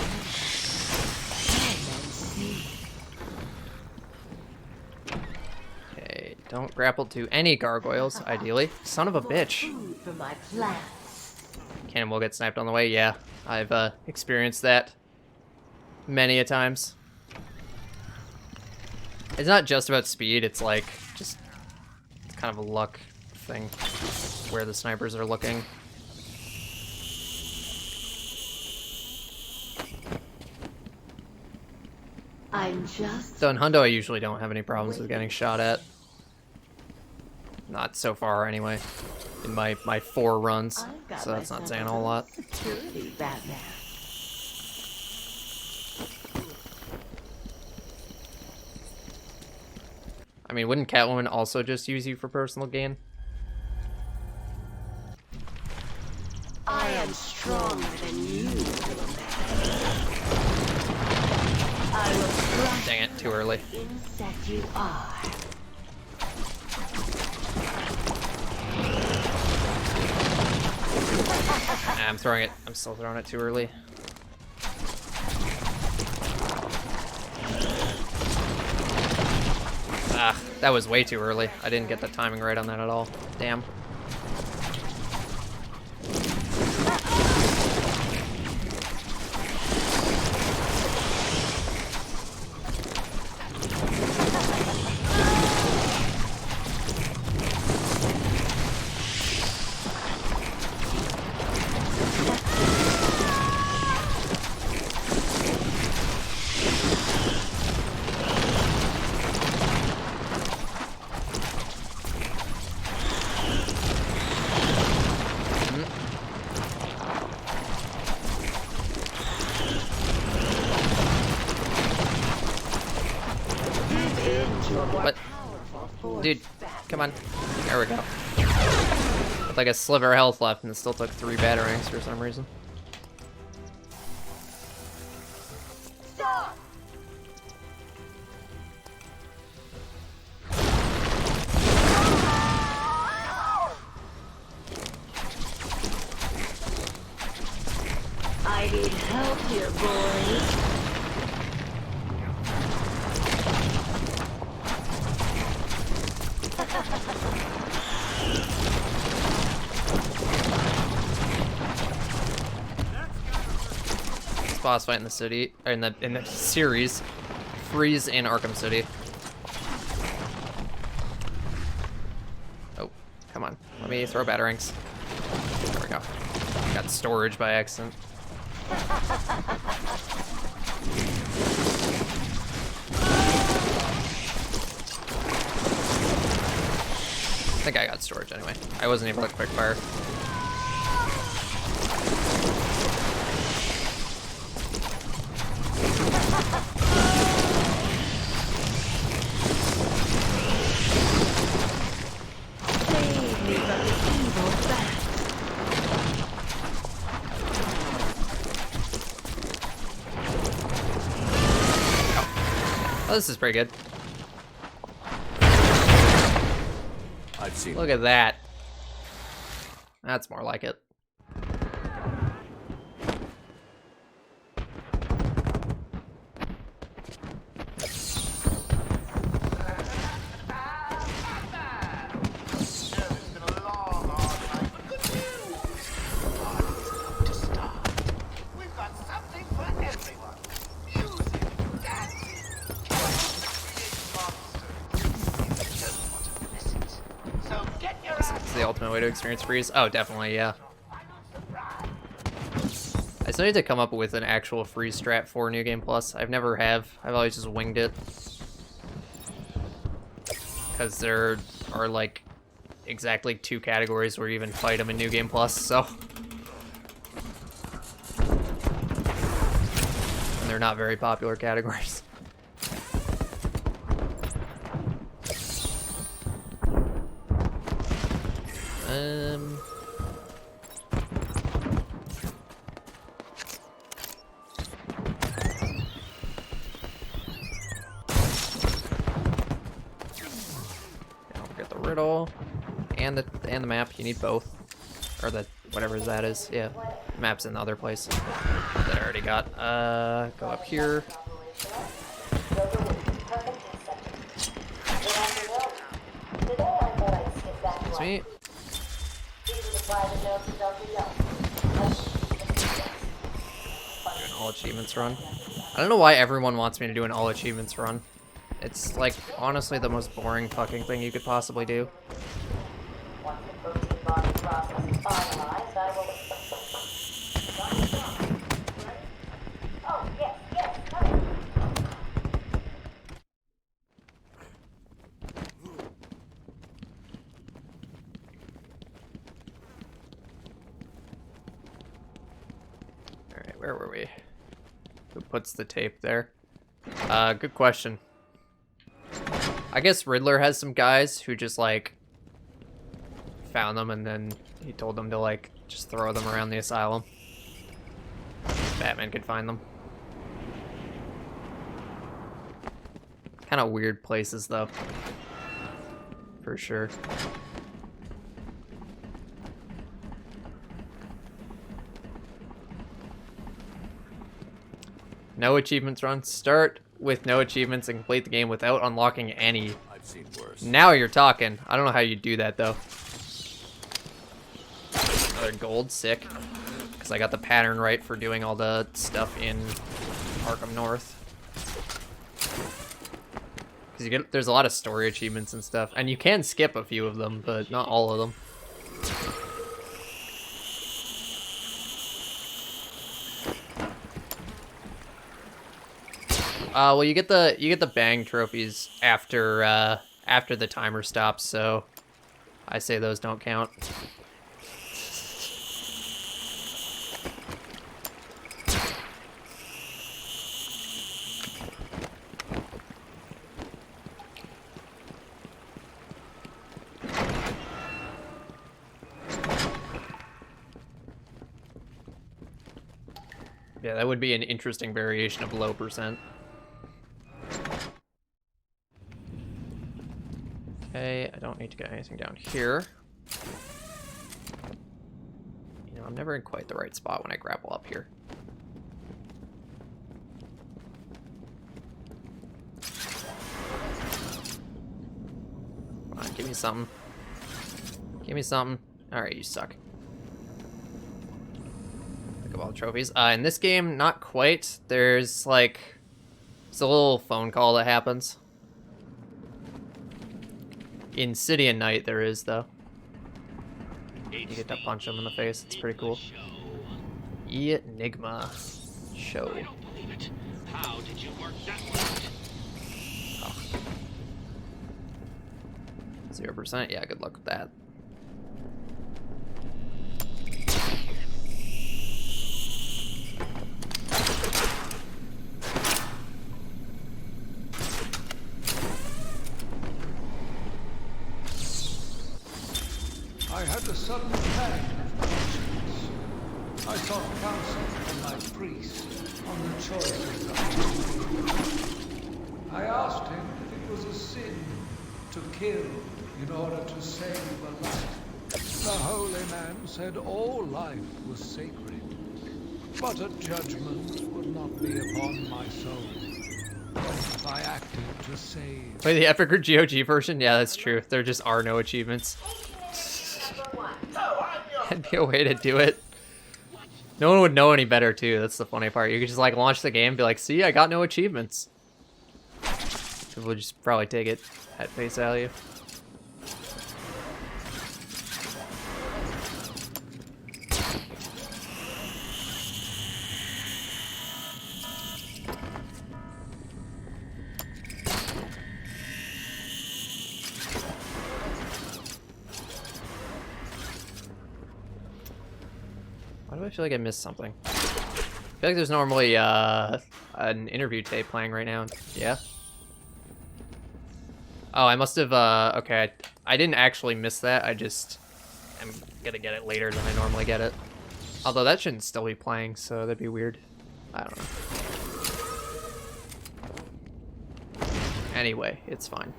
S17: and see.
S1: Okay, don't grapple to any gargoyles, ideally. Son of a bitch.
S17: Food for my plants.
S1: Cannonball get sniped on the way? Yeah, I've experienced that many a times. It's not just about speed, it's like just kind of a luck thing where the snipers are looking.
S17: I'm just...
S1: So in Hundo, I usually don't have any problems with getting shot at. Not so far, anyway. In my 4 runs, so that's not saying a whole lot.
S17: Security, Batman.
S1: I mean, wouldn't Catwoman also just use you for personal gain?
S17: I am stronger than you. I will crush
S1: Dang it, too early.
S17: the insect you are.
S1: Nah, I'm throwing it. I'm still throwing it too early. Ah, that was way too early. I didn't get the timing right on that at all. Damn. What? Dude, come on. There we go. With like a sliver of health left and it still took 3 batarangs for some reason.
S8: Stop!
S17: I need help here, boys.
S1: This boss fight in the city, or in the series, freeze in Arkham City. Oh, come on. Let me throw batarangs. There we go. Got storage by accident. I think I got storage anyway. I wasn't able to quick fire.
S17: Save me from the evil bat.
S1: Oh, this is pretty good.
S3: I've seen.
S1: Look at that. That's more like it. It's the ultimate way to experience freeze. Oh, definitely, yeah. I still need to come up with an actual freeze strat for New Game Plus. I've never have. I've always just winged it. Because there are like exactly 2 categories where you even fight them in New Game Plus, so. And they're not very popular categories. Get the riddle and the map. You need both, or the whatever that is. Yeah, map's in the other place that I already got. Go up here. Sweet. Do an all achievements run. I don't know why everyone wants me to do an all achievements run. It's like honestly the most boring fucking thing you could possibly do. Alright, where were we? Who puts the tape there? Good question. I guess Riddler has some guys who just like found them and then he told them to like just throw them around the asylum. Batman could find them. Kind of weird places though. For sure. No achievements run. Start with no achievements and complete the game without unlocking any.
S3: I've seen worse.
S1: Now you're talking. I don't know how you do that though. Another gold, sick. Because I got the pattern right for doing all the stuff in Arkham North. Because there's a lot of story achievements and stuff, and you can skip a few of them, but not all of them. Well, you get the bang trophies after after the timer stops, so I say those don't count. Yeah, that would be an interesting variation of low percent. Okay, I don't need to get anything down here. You know, I'm never in quite the right spot when I grapple up here. Come on, give me something. Give me something. Alright, you suck. Look at all the trophies. In this game, not quite. There's like... It's a little phone call that happens. In City and Night, there is, though. You get to punch him in the face. It's pretty cool. Enigma show.
S10: I don't believe it. How did you work that one?
S1: 0%? Yeah, good luck with that.
S14: I had a sudden pang of conscience. I sought counsel from my priest on the choices I took. I asked him if it was a sin to kill in order to save a life. The holy man said all life was sacred, but a judgment would not be upon my soul if I acted to save.
S1: Play the Epic or GOG version? Yeah, that's true. There just are no achievements. That'd be a way to do it. No one would know any better, too. That's the funny part. You could just, like, launch the game and be like, see, I got no achievements. People would just probably take it at face value. Why do I feel like I missed something? I feel like there's normally an interview tape playing right now. Yeah? Oh, I must have, okay. I didn't actually miss that. I just am gonna get it later than I normally get it. Although that shouldn't still be playing, so that'd be weird. I don't know. Anyway, it's fine.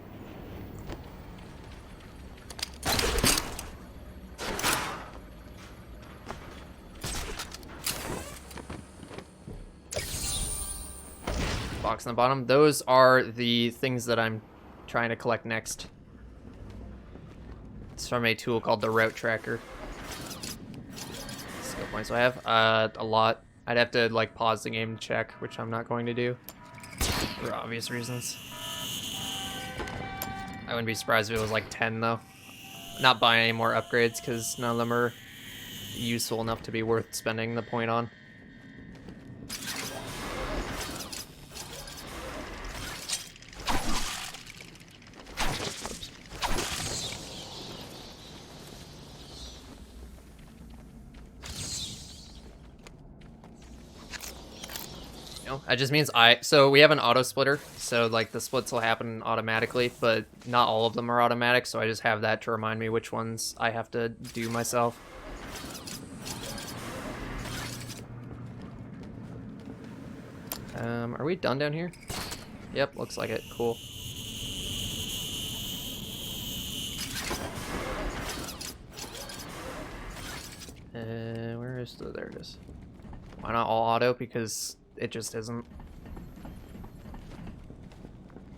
S1: Box on the bottom. Those are the things that I'm trying to collect next. It's from a tool called the Route Tracker. Skill points I have a lot. I'd have to like pause the game to check, which I'm not going to do for obvious reasons. I wouldn't be surprised if it was like 10 though. Not buying any more upgrades because none of them are useful enough to be worth spending the point on. That just means so we have an auto splitter, so like the splits will happen automatically, but not all of them are automatic, so I just have that to remind me which ones I have to do myself. Are we done down here? Yep, looks like it. Cool. Where is the, there it is. Why not all auto? Because it just isn't.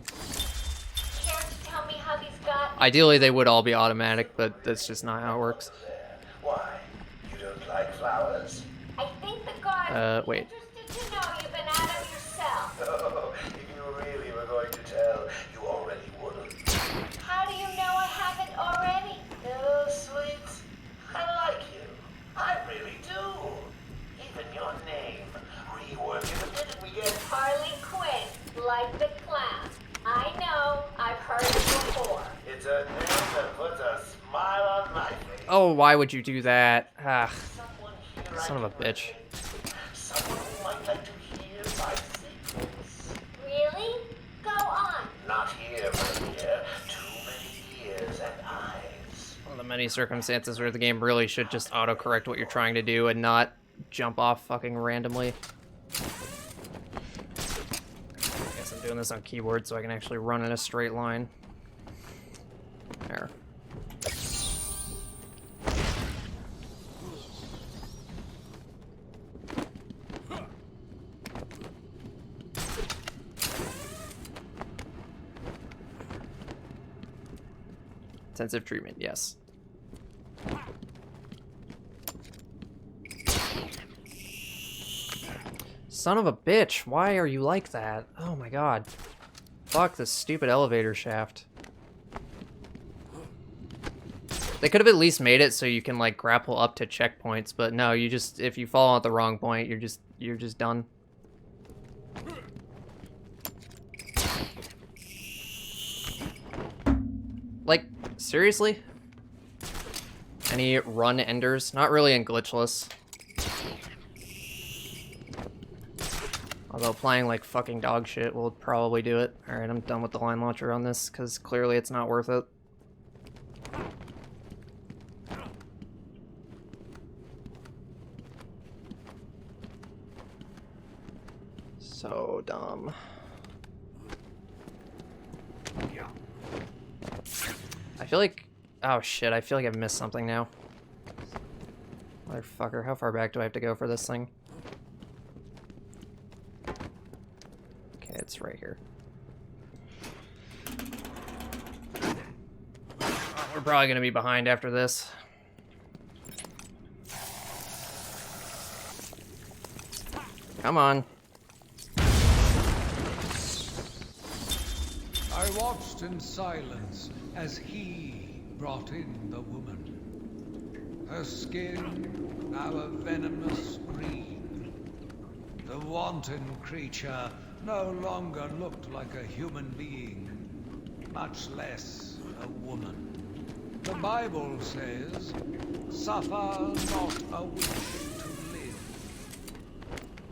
S8: Care to tell me how these got?
S1: Ideally, they would all be automatic, but that's just not how it works.
S2: Why? You don't like flowers?
S8: I think the guards
S1: Wait.
S8: interested to know you've been out of yourself.
S2: Oh, if you really were going to tell, you already wouldn't.
S8: How do you know I haven't already?
S2: Oh, sweet. I like you. I really do. Even your name. Rework it a bit and we get
S8: Harley Quinn, like the clown. I know, I've heard it before.
S2: It's a name that puts a smile on my face.
S1: Oh, why would you do that? Ah, son of a bitch.
S2: Someone who might like to hear my secrets.
S8: Really? Go on.
S2: Not here, but here. Too many ears and eyes.
S1: One of the many circumstances where the game really should just autocorrect what you're trying to do and not jump off fucking randomly. I guess I'm doing this on keyboard so I can actually run in a straight line. There. Intensive treatment, yes. Son of a bitch, why are you like that? Oh my god. Fuck this stupid elevator shaft. They could have at least made it so you can like grapple up to checkpoints, but no, you just, if you fall at the wrong point, you're just done. Like, seriously? Any run enders? Not really in Glitchless. Although playing like fucking dog shit will probably do it. Alright, I'm done with the line launcher on this, because clearly it's not worth it. So dumb. I feel like... Oh shit, I feel like I've missed something now. Motherfucker, how far back do I have to go for this thing? Okay, it's right here. Oh, we're probably gonna be behind after this. Come on.
S14: I watched in silence as he brought in the woman. Her skin now a venomous green. The wanton creature no longer looked like a human being, much less a woman. The Bible says, "Suffer not a witch to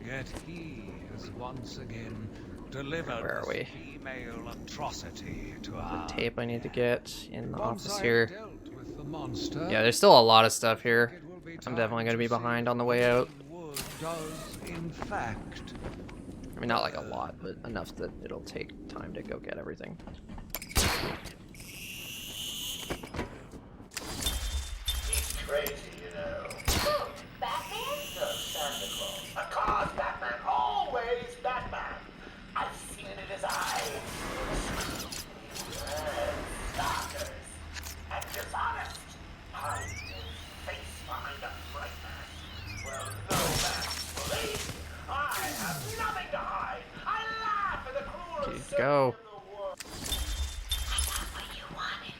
S14: Yet he has once again delivered
S1: Where are
S14: this
S1: we?
S14: female atrocity to
S1: The
S14: our
S1: tape I need to get in the
S14: Once
S1: office
S14: I've
S1: here.
S14: dealt with the monster,
S1: Yeah, there's still a lot of stuff here.
S14: it will be
S1: I'm
S14: time
S1: definitely gonna be
S14: to see
S1: behind on the
S14: if
S1: way out.
S14: Wood does in fact.
S1: I mean, not like a lot, but enough that it'll take time to go get everything.
S2: He's crazy, you know.
S8: Batman?
S2: No, Santa Claus. Of course, Batman. Always Batman. I've seen it in his eyes. Stalkers. And dishonest. Hiding his face behind a bright mask. Well, no mask for me. I have nothing to hide. I laugh at the cruelest
S1: Dude, go.
S2: in the world.
S8: I got what you wanted.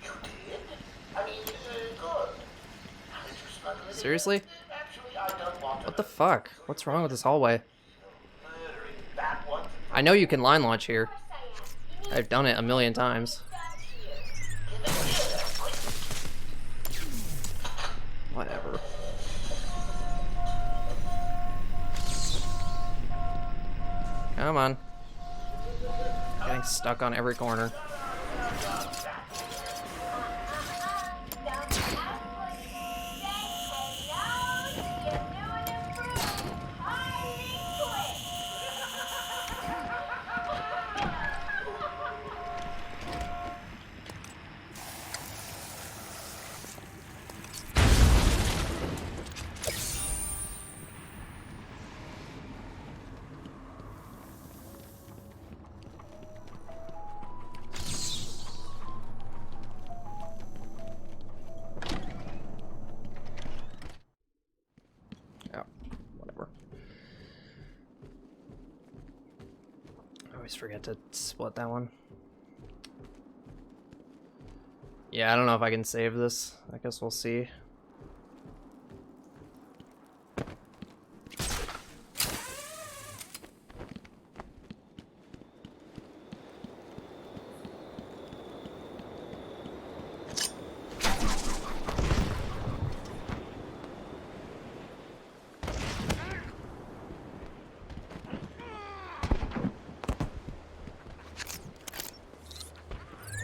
S2: You did? I mean, good. How did you smuggle it in?
S1: Seriously?
S2: Actually, I don't want to.
S1: What the fuck? What's wrong with this hallway?
S2: Murdering that one.
S1: I know you can line launch here. I've done it a million times. Whatever. Come on. Getting stuck on every corner. I always forget to split that one. Yeah, I don't know if I can save this. I guess we'll see.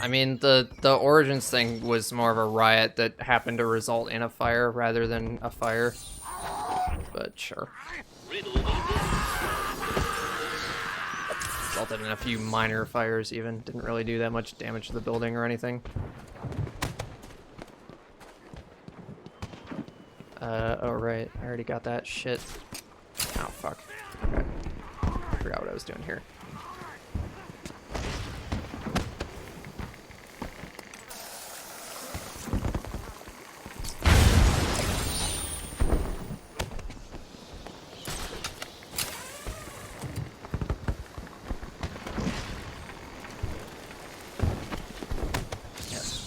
S1: I mean, the Origins thing was more of a riot that happened to result in a fire rather than a fire. But sure. Resulted in a few minor fires even. Didn't really do that much damage to the building or anything. Oh right, I already got that shit. Oh fuck. Okay. I forgot what I was doing here.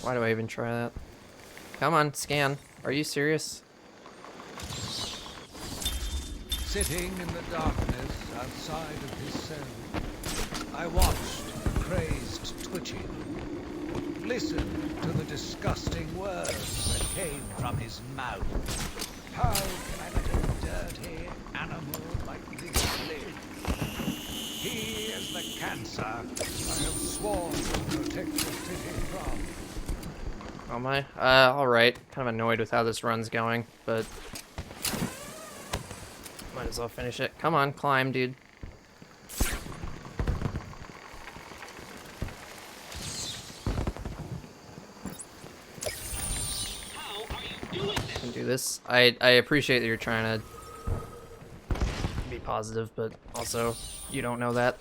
S1: Why do I even try that? Come on, scan. Are you serious?
S14: Sitting in the darkness outside of his cell, I watched the crazed twitching, listened to the disgusting words that came from his mouth. How can I let a dirty animal like this live? He is the cancer I have sworn to protect the city from.
S1: Oh my? Alright. Kind of annoyed with how this run's going, but might as well finish it. Come on, climb, dude. Can do this. I appreciate that you're trying to be positive, but also you don't know that.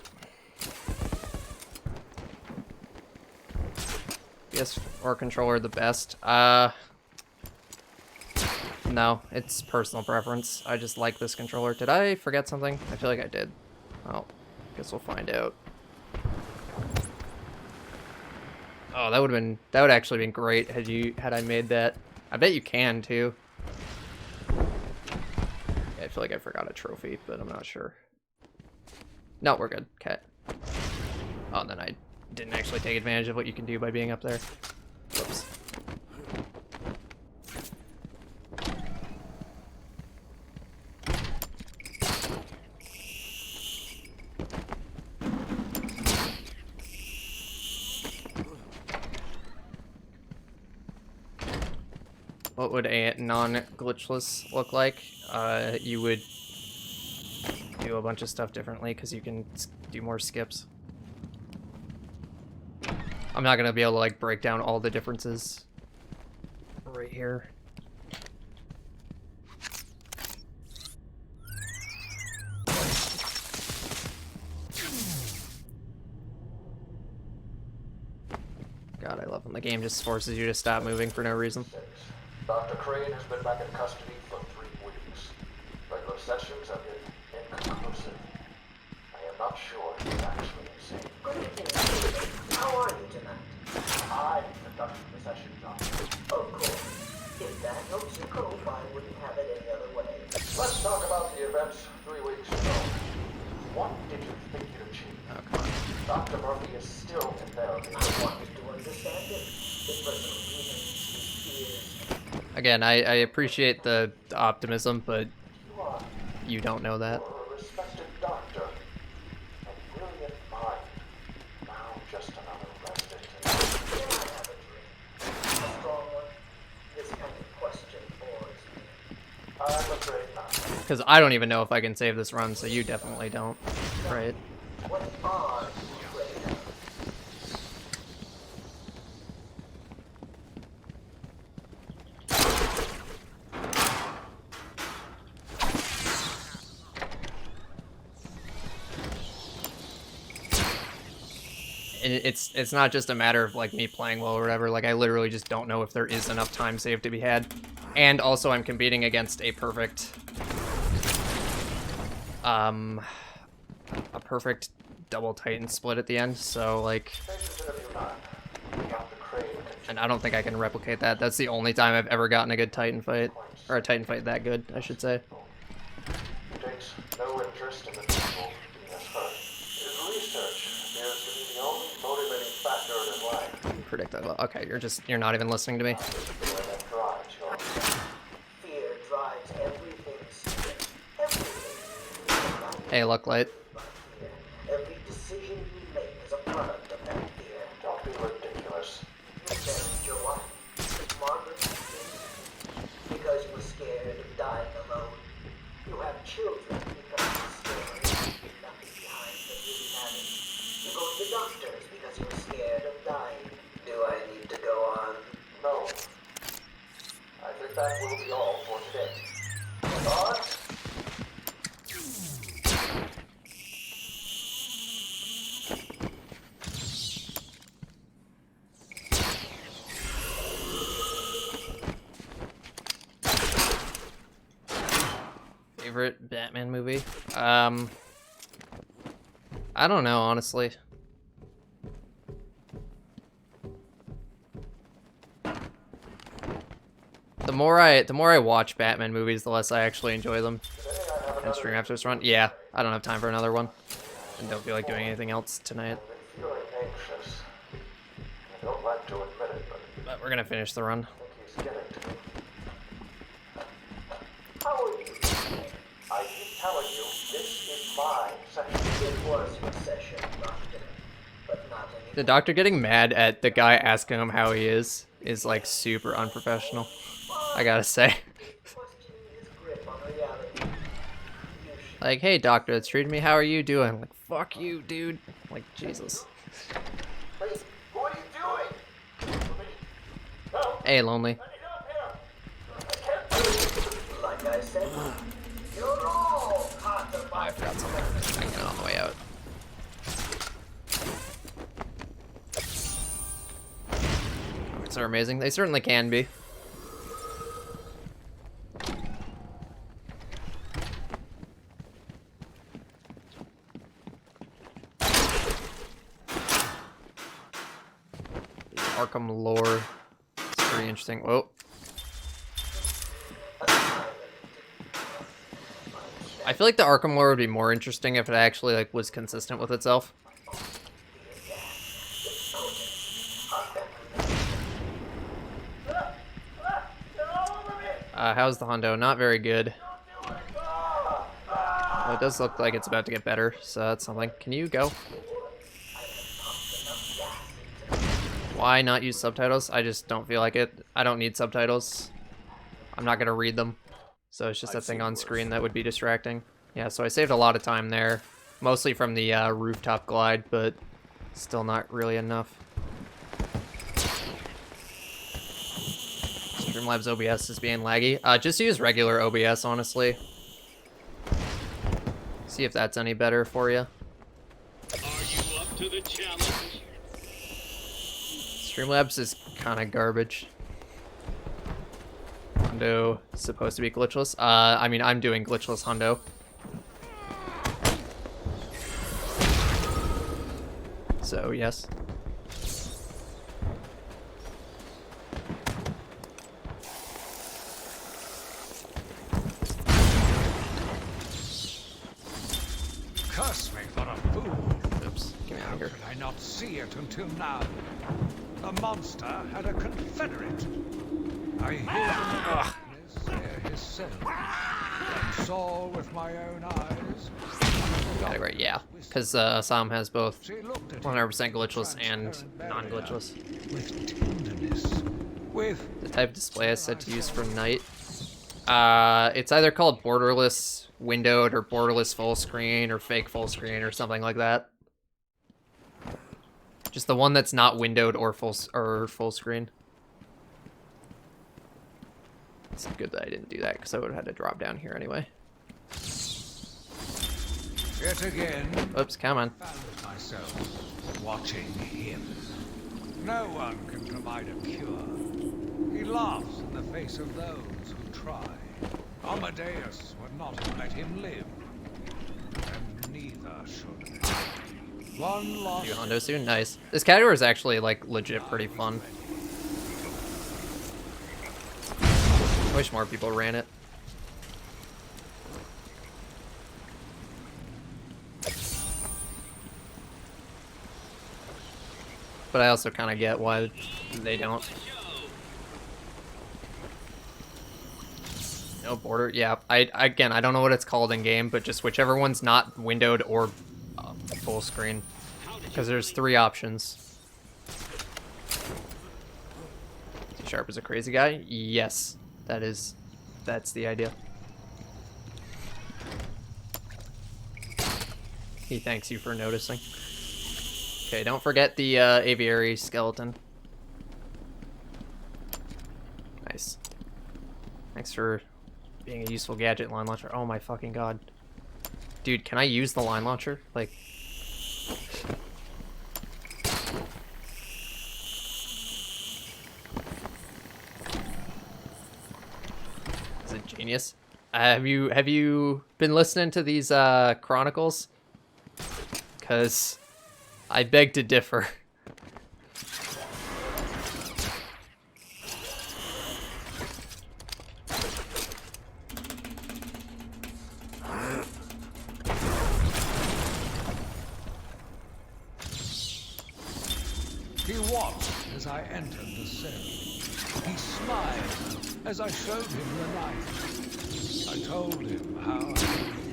S1: PS or controller the best? No, it's personal preference. I just like this controller. Did I forget something? I feel like I did. Well, guess we'll find out. Oh, that would actually been great had I made that. I bet you can too. Yeah, I feel like I forgot a trophy, but I'm not sure. No, we're good. Okay. Oh, and then I didn't actually take advantage of what you can do by being up there. Whoops. what would a non-glitchless look like? You would do a bunch of stuff differently because you can do more skips. I'm not gonna be able to like break down all the differences right here. God, I love when the game just forces you to stop moving for no reason.
S2: Dr. Crane has been back in custody for 3 weeks. Regular sessions have been inconclusive. I am not sure if he's actually insane.
S9: Good evening. How are you tonight?
S2: I'm conducting the session, Doctor.
S9: Of course. If that helps you cope, I wouldn't have it any other way.
S2: Let's talk about the events 3 weeks ago. What did you think you'd achieve?
S1: Oh, come on.
S2: Dr. Murphy is still in therapy.
S9: I wanted to understand it. His personal reasons, his fears.
S1: Again, I appreciate the optimism, but you don't know that.
S2: You're a respected doctor. And brilliant mind. Now just another resident.
S9: Can I have a drink? A strong one? This kind of question bores me.
S2: I'm afraid not.
S1: Because I don't even know if I can save this run, so you definitely don't. Right?
S9: What are you afraid of?
S1: And it's not just a matter of like me playing well or whatever. Like I literally just don't know if there is enough time saved to be had. And also I'm competing against a perfect double Titan split at the end, so like, and I don't think I can replicate that. That's the only time I've ever gotten a good Titan fight, or a Titan fight that good, I should say.
S2: Takes no interest in the people being hurt. His research appears to be the only motivating factor in his life.
S1: Predict that. Okay, you're not even listening to me.
S9: Fear drives everything secret. Everything.
S1: Hey, Lucklight.
S9: Every decision you make is a product of that fear.
S2: Don't be ridiculous.
S9: You married your wife, Margaret, because you were scared of dying alone. You have children because you're scared of leaving nothing behind that really matters. You go to the doctors because you're scared of dying. Do I need to go on?
S2: No. I think that will be all for today. Thoughts?
S1: Favorite Batman movie? I don't know, honestly. The more I watch Batman movies, the less I actually enjoy them. And stream after this run. Yeah, I don't have time for another one. And don't feel like doing anything else tonight.
S2: I've been feeling anxious. I don't like to admit it,
S1: But we're gonna finish the run.
S2: I think he's getting to me. How are you? I keep telling you, this is my session.
S9: It was your session, Doctor, but not anymore.
S1: The doctor getting mad at the guy asking him how he is like super unprofessional. I gotta say. Like, hey doctor, it's treating me, how are you doing? Like, fuck you, dude. Like, Jesus.
S2: Wait, what are you doing? No.
S1: Hey, Lonely.
S9: Like I said, you're all part of my
S1: I forgot something. I can get on the way out. Comics are amazing. They certainly can be. Arkham lore. It's pretty interesting. Whoa. I feel like the Arkham lore would be more interesting if it actually like was consistent with itself. How's the Hondo? Not very good. Well, it does look like it's about to get better, so that's something. Can you go? Why not use subtitles? I just don't feel like it. I don't need subtitles. I'm not gonna read them. So it's just a thing on screen that would be distracting. Yeah, so I saved a lot of time there. Mostly from the rooftop glide, but still not really enough. Streamlabs OBS is being laggy. Just use regular OBS, honestly. See if that's any better for you.
S10: Are you up to the challenge?
S1: Streamlabs is kind of garbage. Hundo is supposed to be glitchless. I mean, I'm doing glitchless Hundo. So, yes.
S14: Curse me for a fool.
S1: Oops, get me out of here.
S14: How could I not see it until now? The monster had a confederate. I hid in the darkness near his cell, and saw with my own eyes.
S1: Got it right, yeah. Because Asylum has both 100% glitchless and non-glitchless.
S14: With tenderness, with
S1: the type of display I said to use for night. It's either called borderless windowed or borderless full screen or fake full screen or something like that. Just the one that's not windowed or full screen. It's good that I didn't do that because I would have had to drop down here anyway.
S14: Yet again.
S1: Oops, come on.
S14: I found myself watching him. No one can provide a cure. He laughs in the face of those who try. Amadeus would not have let him live, and neither should I. One lost.
S1: Do Hondo soon? Nice. This category is actually like legit pretty fun. I wish more people ran it. But I also kind of get why they don't. No border, yeah. Again, I don't know what it's called in game, but just whichever one's not windowed or full screen, because there's 3 options. Sharp is a crazy guy. Yes, that's the idea. He thanks you for noticing. Okay, don't forget the aviary skeleton. Nice. Thanks for being a useful gadget, line launcher. Oh my fucking god. Dude, can I use the line launcher? Like... Is it genius? Have you been listening to these chronicles? Because I beg to differ.
S14: He watched as I entered the cell. He smiled as I showed him the knife. I told him how I will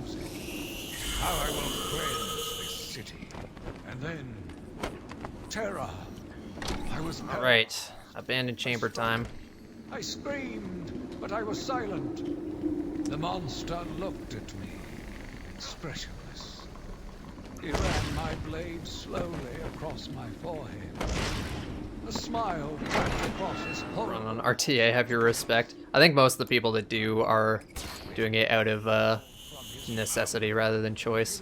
S14: use it, how I will cleanse this city, and then terror. I was
S1: all right. Abandoned chamber time.
S14: I screamed, but I was silent. The monster looked at me, expressionless. He ran my blade slowly across my forehead. A smile crept across his whole...
S1: Run on RTA, have your respect. I think most of the people that do are doing it out of necessity rather than choice.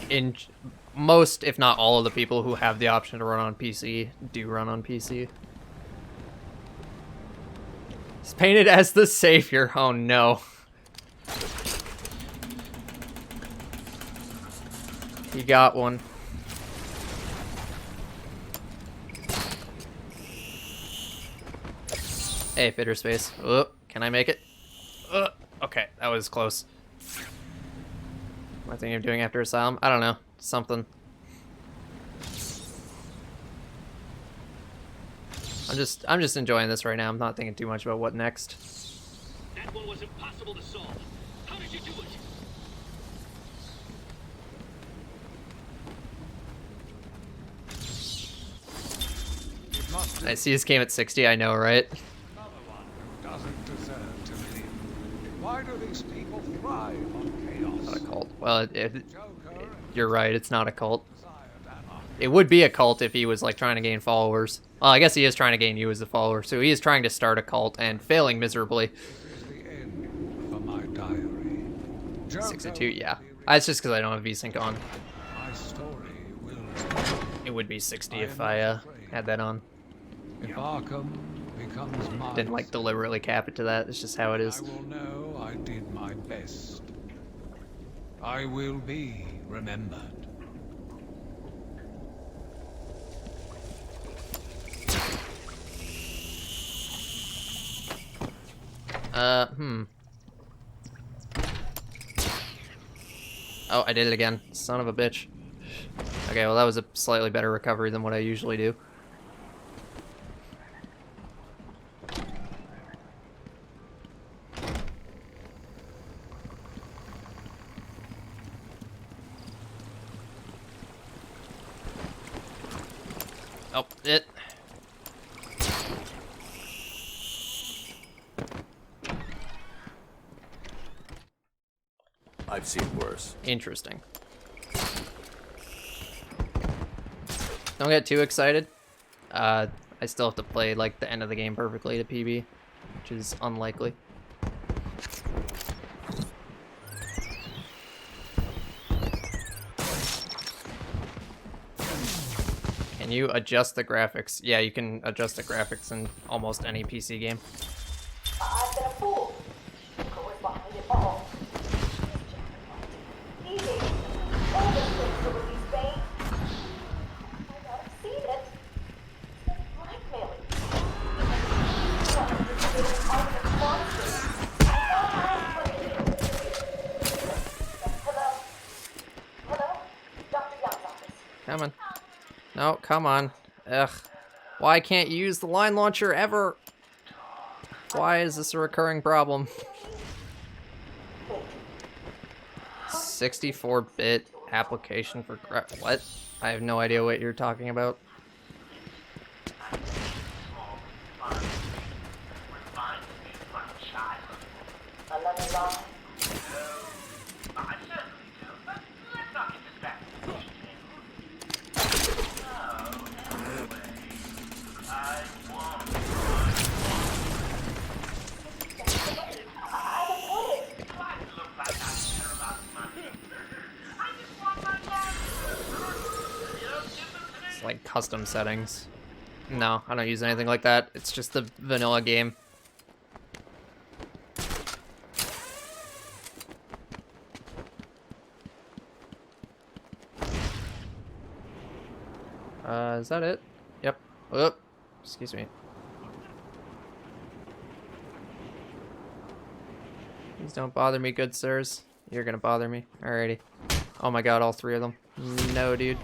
S1: In most, if not all of the people who have the option to run on PC, do run on PC. He's painted as the savior. Oh no. He got one. Hey, fitter space. Oh, can I make it? Okay, that was close. What am I thinking of doing after Asylum? I don't know. Something. I'm just enjoying this right now. I'm not thinking too much about what next.
S10: That one was impossible to solve. How did you do it?
S14: must
S1: I see his came at 60, I know, right?
S14: another one who doesn't deserve to live. Why do these people thrive on chaos?
S1: Not a cult. Well, you're right, it's not a cult. It would be a cult if he was like trying to gain followers. Well, I guess he is trying to gain you as a follower, so he is trying to start a cult and failing miserably.
S14: This is the end for my diary.
S1: 62, yeah. It's just because I don't have VSync on.
S14: My story will.
S1: It would be 60 if I had that on.
S14: If Arkham becomes mine,
S1: Didn't like deliberately cap it to that. It's just how it is.
S14: I will know I did my best. I will be remembered.
S1: Oh, I did it again. Son of a bitch. Okay, well that was a slightly better recovery than what I usually do. Oh, it.
S3: I've seen worse.
S1: Interesting. Don't get too excited. I still have to play like the end of the game perfectly to PB, which is unlikely. Can you adjust the graphics? Yeah, you can adjust the graphics in almost any PC game.
S9: I've been a fool. Who was behind it all? Easy. All this things to release Bane. I might not have seen it. It's blackmailing. Hello? Dr. Young's office.
S1: Come on. No, come on. Ugh. Why can't you use the line launcher ever? Why is this a recurring problem? 64-bit application for what? I have no idea what you're talking about. It's like custom settings. No, I don't use anything like that. It's just the vanilla game. Is that it? Yep. Oop. Excuse me. Please don't bother me, good sirs. You're gonna bother me. Alrighty. Oh my god, all three of them. No, dude.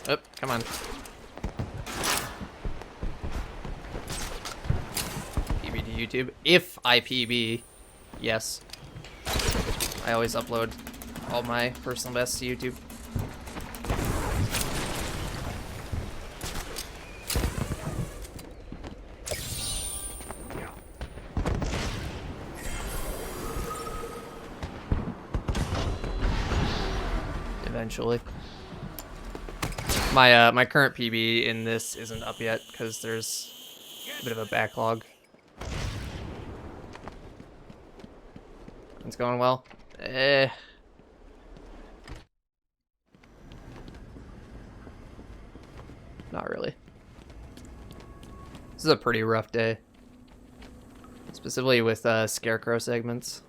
S1: Oh, come on. PB to YouTube. If I PB, yes. I always upload all my personal bests to YouTube. Eventually. My current PB in this isn't up yet because there's a bit of a backlog. It's going well. Not really. This is a pretty rough day. Specifically with Scarecrow segments.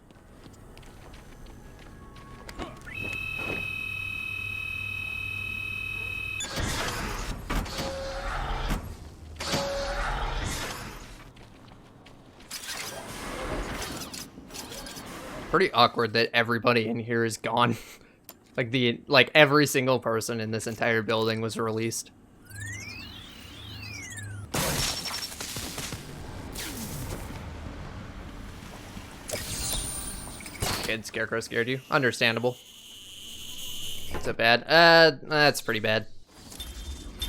S1: Pretty awkward that everybody in here is gone. Like every single person in this entire building was released. Kid Scarecrow scared you. Understandable. Is it bad? That's pretty bad.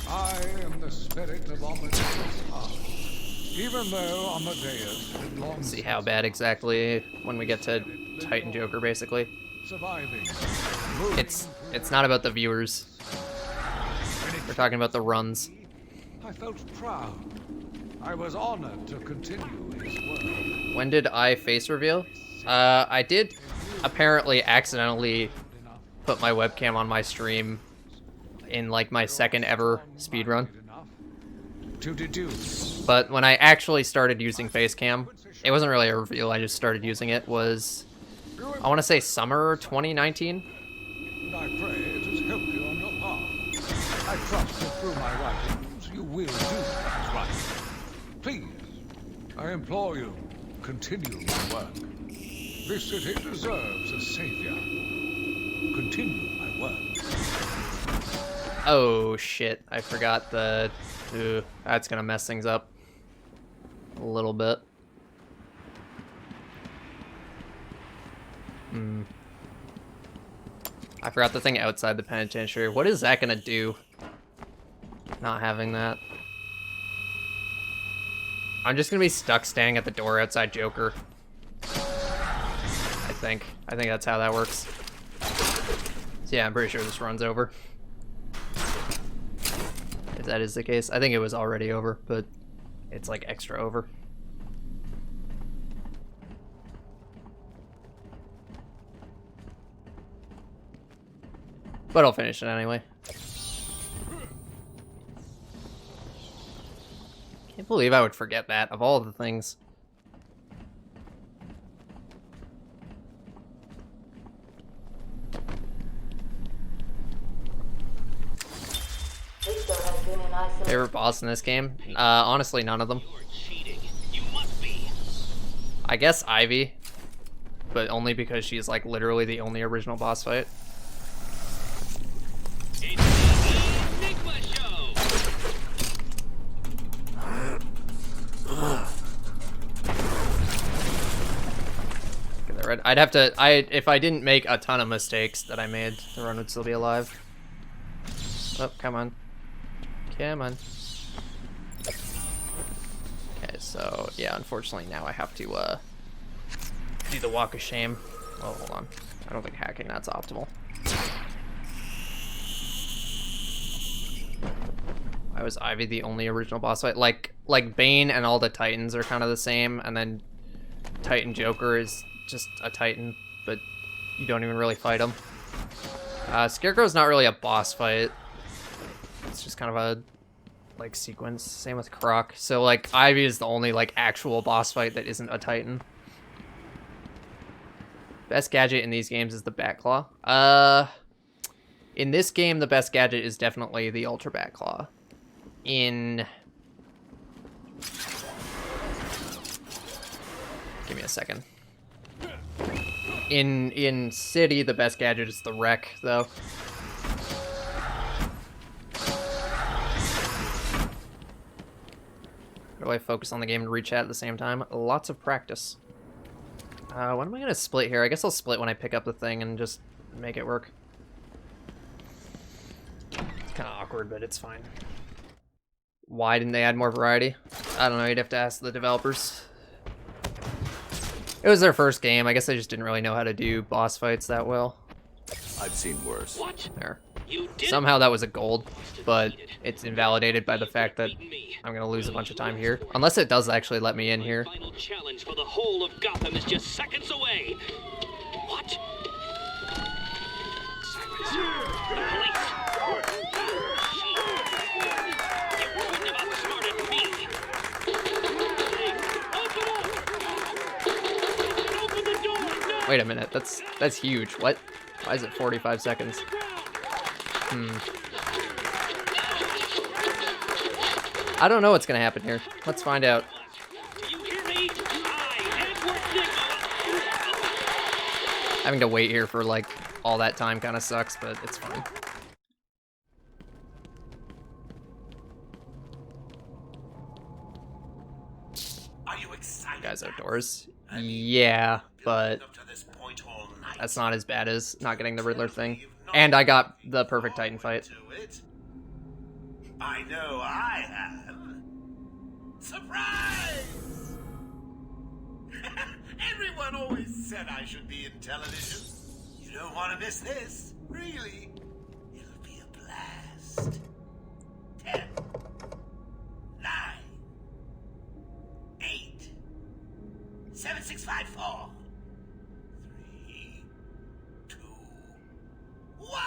S14: I am the spirit of Amadeus' heart. Even though Amadeus had long
S1: See how bad exactly when we get to Titan Joker, basically.
S14: surviving.
S1: It's not about the viewers. We're talking about the runs.
S14: I felt proud. I was honored to continue his work.
S1: When did I face reveal? I did apparently accidentally put my webcam on my stream in like my second ever speedrun.
S14: To deduce.
S1: But when I actually started using Facecam, it wasn't really a reveal, I just started using it, was, I want to say summer 2019?
S14: And I pray it has helped you on your path. I trust that through my writings you will do what is right. Please, I implore you, continue my work. This city deserves a savior. Continue my work.
S1: Oh shit, I forgot the... Ooh, that's gonna mess things up a little bit. I forgot the thing outside the penitentiary. What is that gonna do? Not having that. I'm just gonna be stuck standing at the door outside Joker. I think that's how that works. So yeah, I'm pretty sure this run's over. If that is the case. I think it was already over, but it's like extra over. But I'll finish it anyway. Can't believe I would forget that, of all the things. Favorite boss in this game? Honestly, none of them. I guess Ivy, but only because she's like literally the only original boss fight. I'd have to, if I didn't make a ton of mistakes that I made, the run would still be alive. Oh, come on. Come on. Okay, so, yeah, unfortunately now I have to, do the walk of shame. Oh, hold on. I don't think hacking that's optimal. Why was Ivy the only original boss fight? Like Bane and all the Titans are kind of the same, and then Titan Joker is just a Titan, but you don't even really fight him. Scarecrow's not really a boss fight. It's just kind of a like sequence. Same with Croc. So like Ivy is the only like actual boss fight that isn't a Titan. Best gadget in these games is the Batclaw. In this game, the best gadget is definitely the Ultra Batclaw. In... Give me a second. In City, the best gadget is the Wreck, though. How do I focus on the game and reach out at the same time? Lots of practice. When am I gonna split here? I guess I'll split when I pick up the thing and just make it work. It's kind of awkward, but it's fine. Why didn't they add more variety? I don't know, you'd have to ask the developers. It was their first game. I guess they just didn't really know how to do boss fights that well.
S3: I've seen worse.
S10: What?
S1: There. Somehow that was a gold, but it's invalidated by the fact that I'm gonna lose a bunch of time here. Unless it does actually let me in here.
S10: Final challenge for the whole of Gotham is just seconds away. What? Sirens. The police. You couldn't have outsmarted me. Open the door. No.
S1: Wait a minute, that's huge. What? Why is it 45 seconds? I don't know what's gonna happen here. Let's find out. Having to wait here for like all that time kind of sucks, but it's fine.
S2: Are you excited?
S1: Guys outdoors? Yeah, but that's not as bad as not getting the Riddler thing. And I got the perfect Titan fight.
S2: I know I have. Surprise! Everyone always said I should be in television. You don't want to miss this, really. It'll be a blast. 10, 9, 8, 7, 6, 5, 4, 3, 2, 1.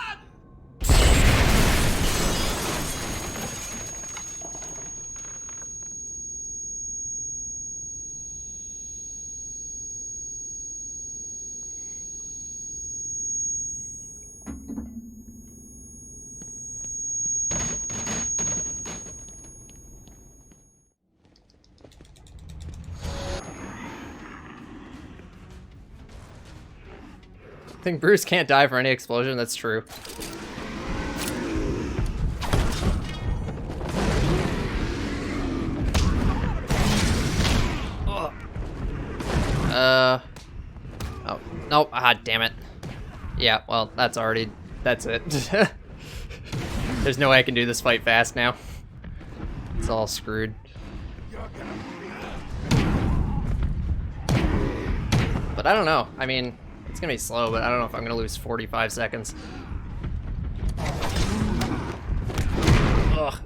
S1: I think Bruce can't die for any explosion, that's true. Oh, nope, ah, damn it. Yeah, well, that's it. There's no way I can do this fight fast now. It's all screwed. But I don't know, I mean, it's gonna be slow, but I don't know if I'm gonna lose 45 seconds. Ugh.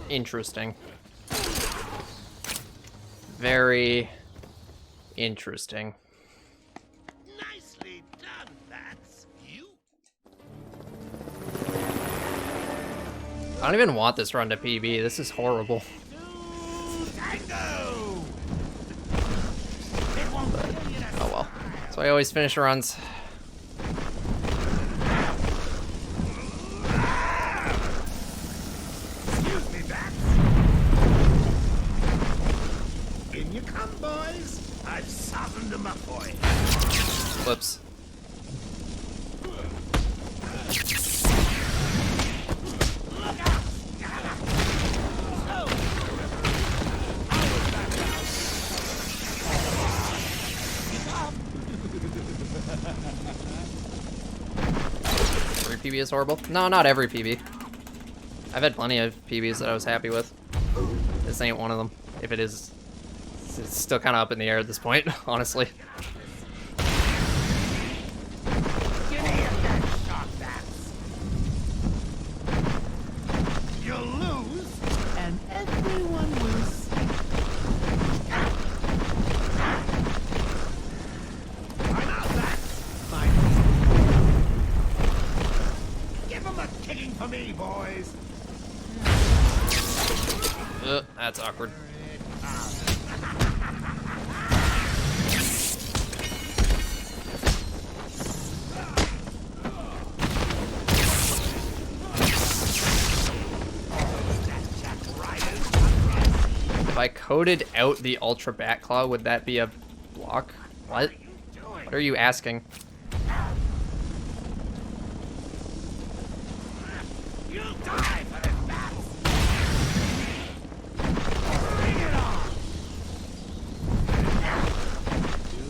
S1: Interesting. Very interesting.
S2: Nicely done, Bats. You.
S1: I don't even want this run to PB. This is horrible.
S2: Tango!
S1: Oh well. So I always finish runs.
S2: I've softened them up for you.
S1: Whoops. Every PB is horrible? No, not every PB. I've had plenty of PBs that I was happy with. This ain't one of them. If it is, it's still kind of up in the air at this point, honestly.
S2: You'll lose, and everyone will see. I'm out, Bats. Give them a kicking for me, boys.
S1: That's awkward. If I coded out the Ultra Bat Claw, would that be a block? What? What are you asking?
S2: You'll die for this, Bats. Bring it on. You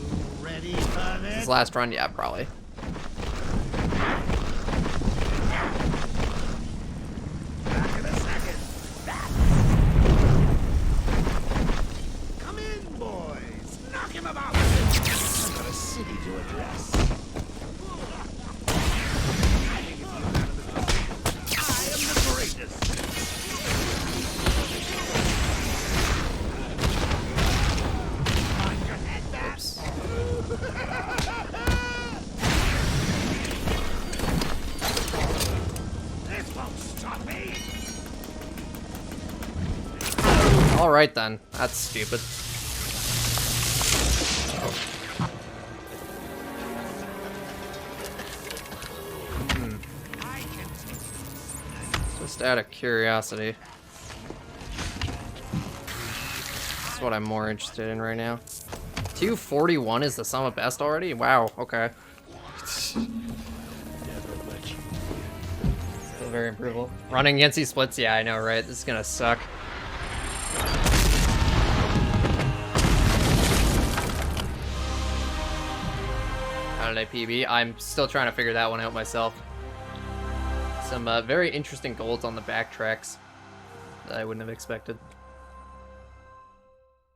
S2: ready for this?
S1: His last run? Yeah, probably.
S2: Back in a second. Bats. Come in, boys. Knock him about. I've got a city to address.
S1: Alright then, that's stupid. Just out of curiosity. That's what I'm more interested in right now. 241 is the sum of best already? Wow, okay. Still very improvable. Running against these splits? Yeah, I know, right? This is gonna suck. How did I PB? I'm still trying to figure that one out myself. Some very interesting golds on the backtracks that I wouldn't have expected.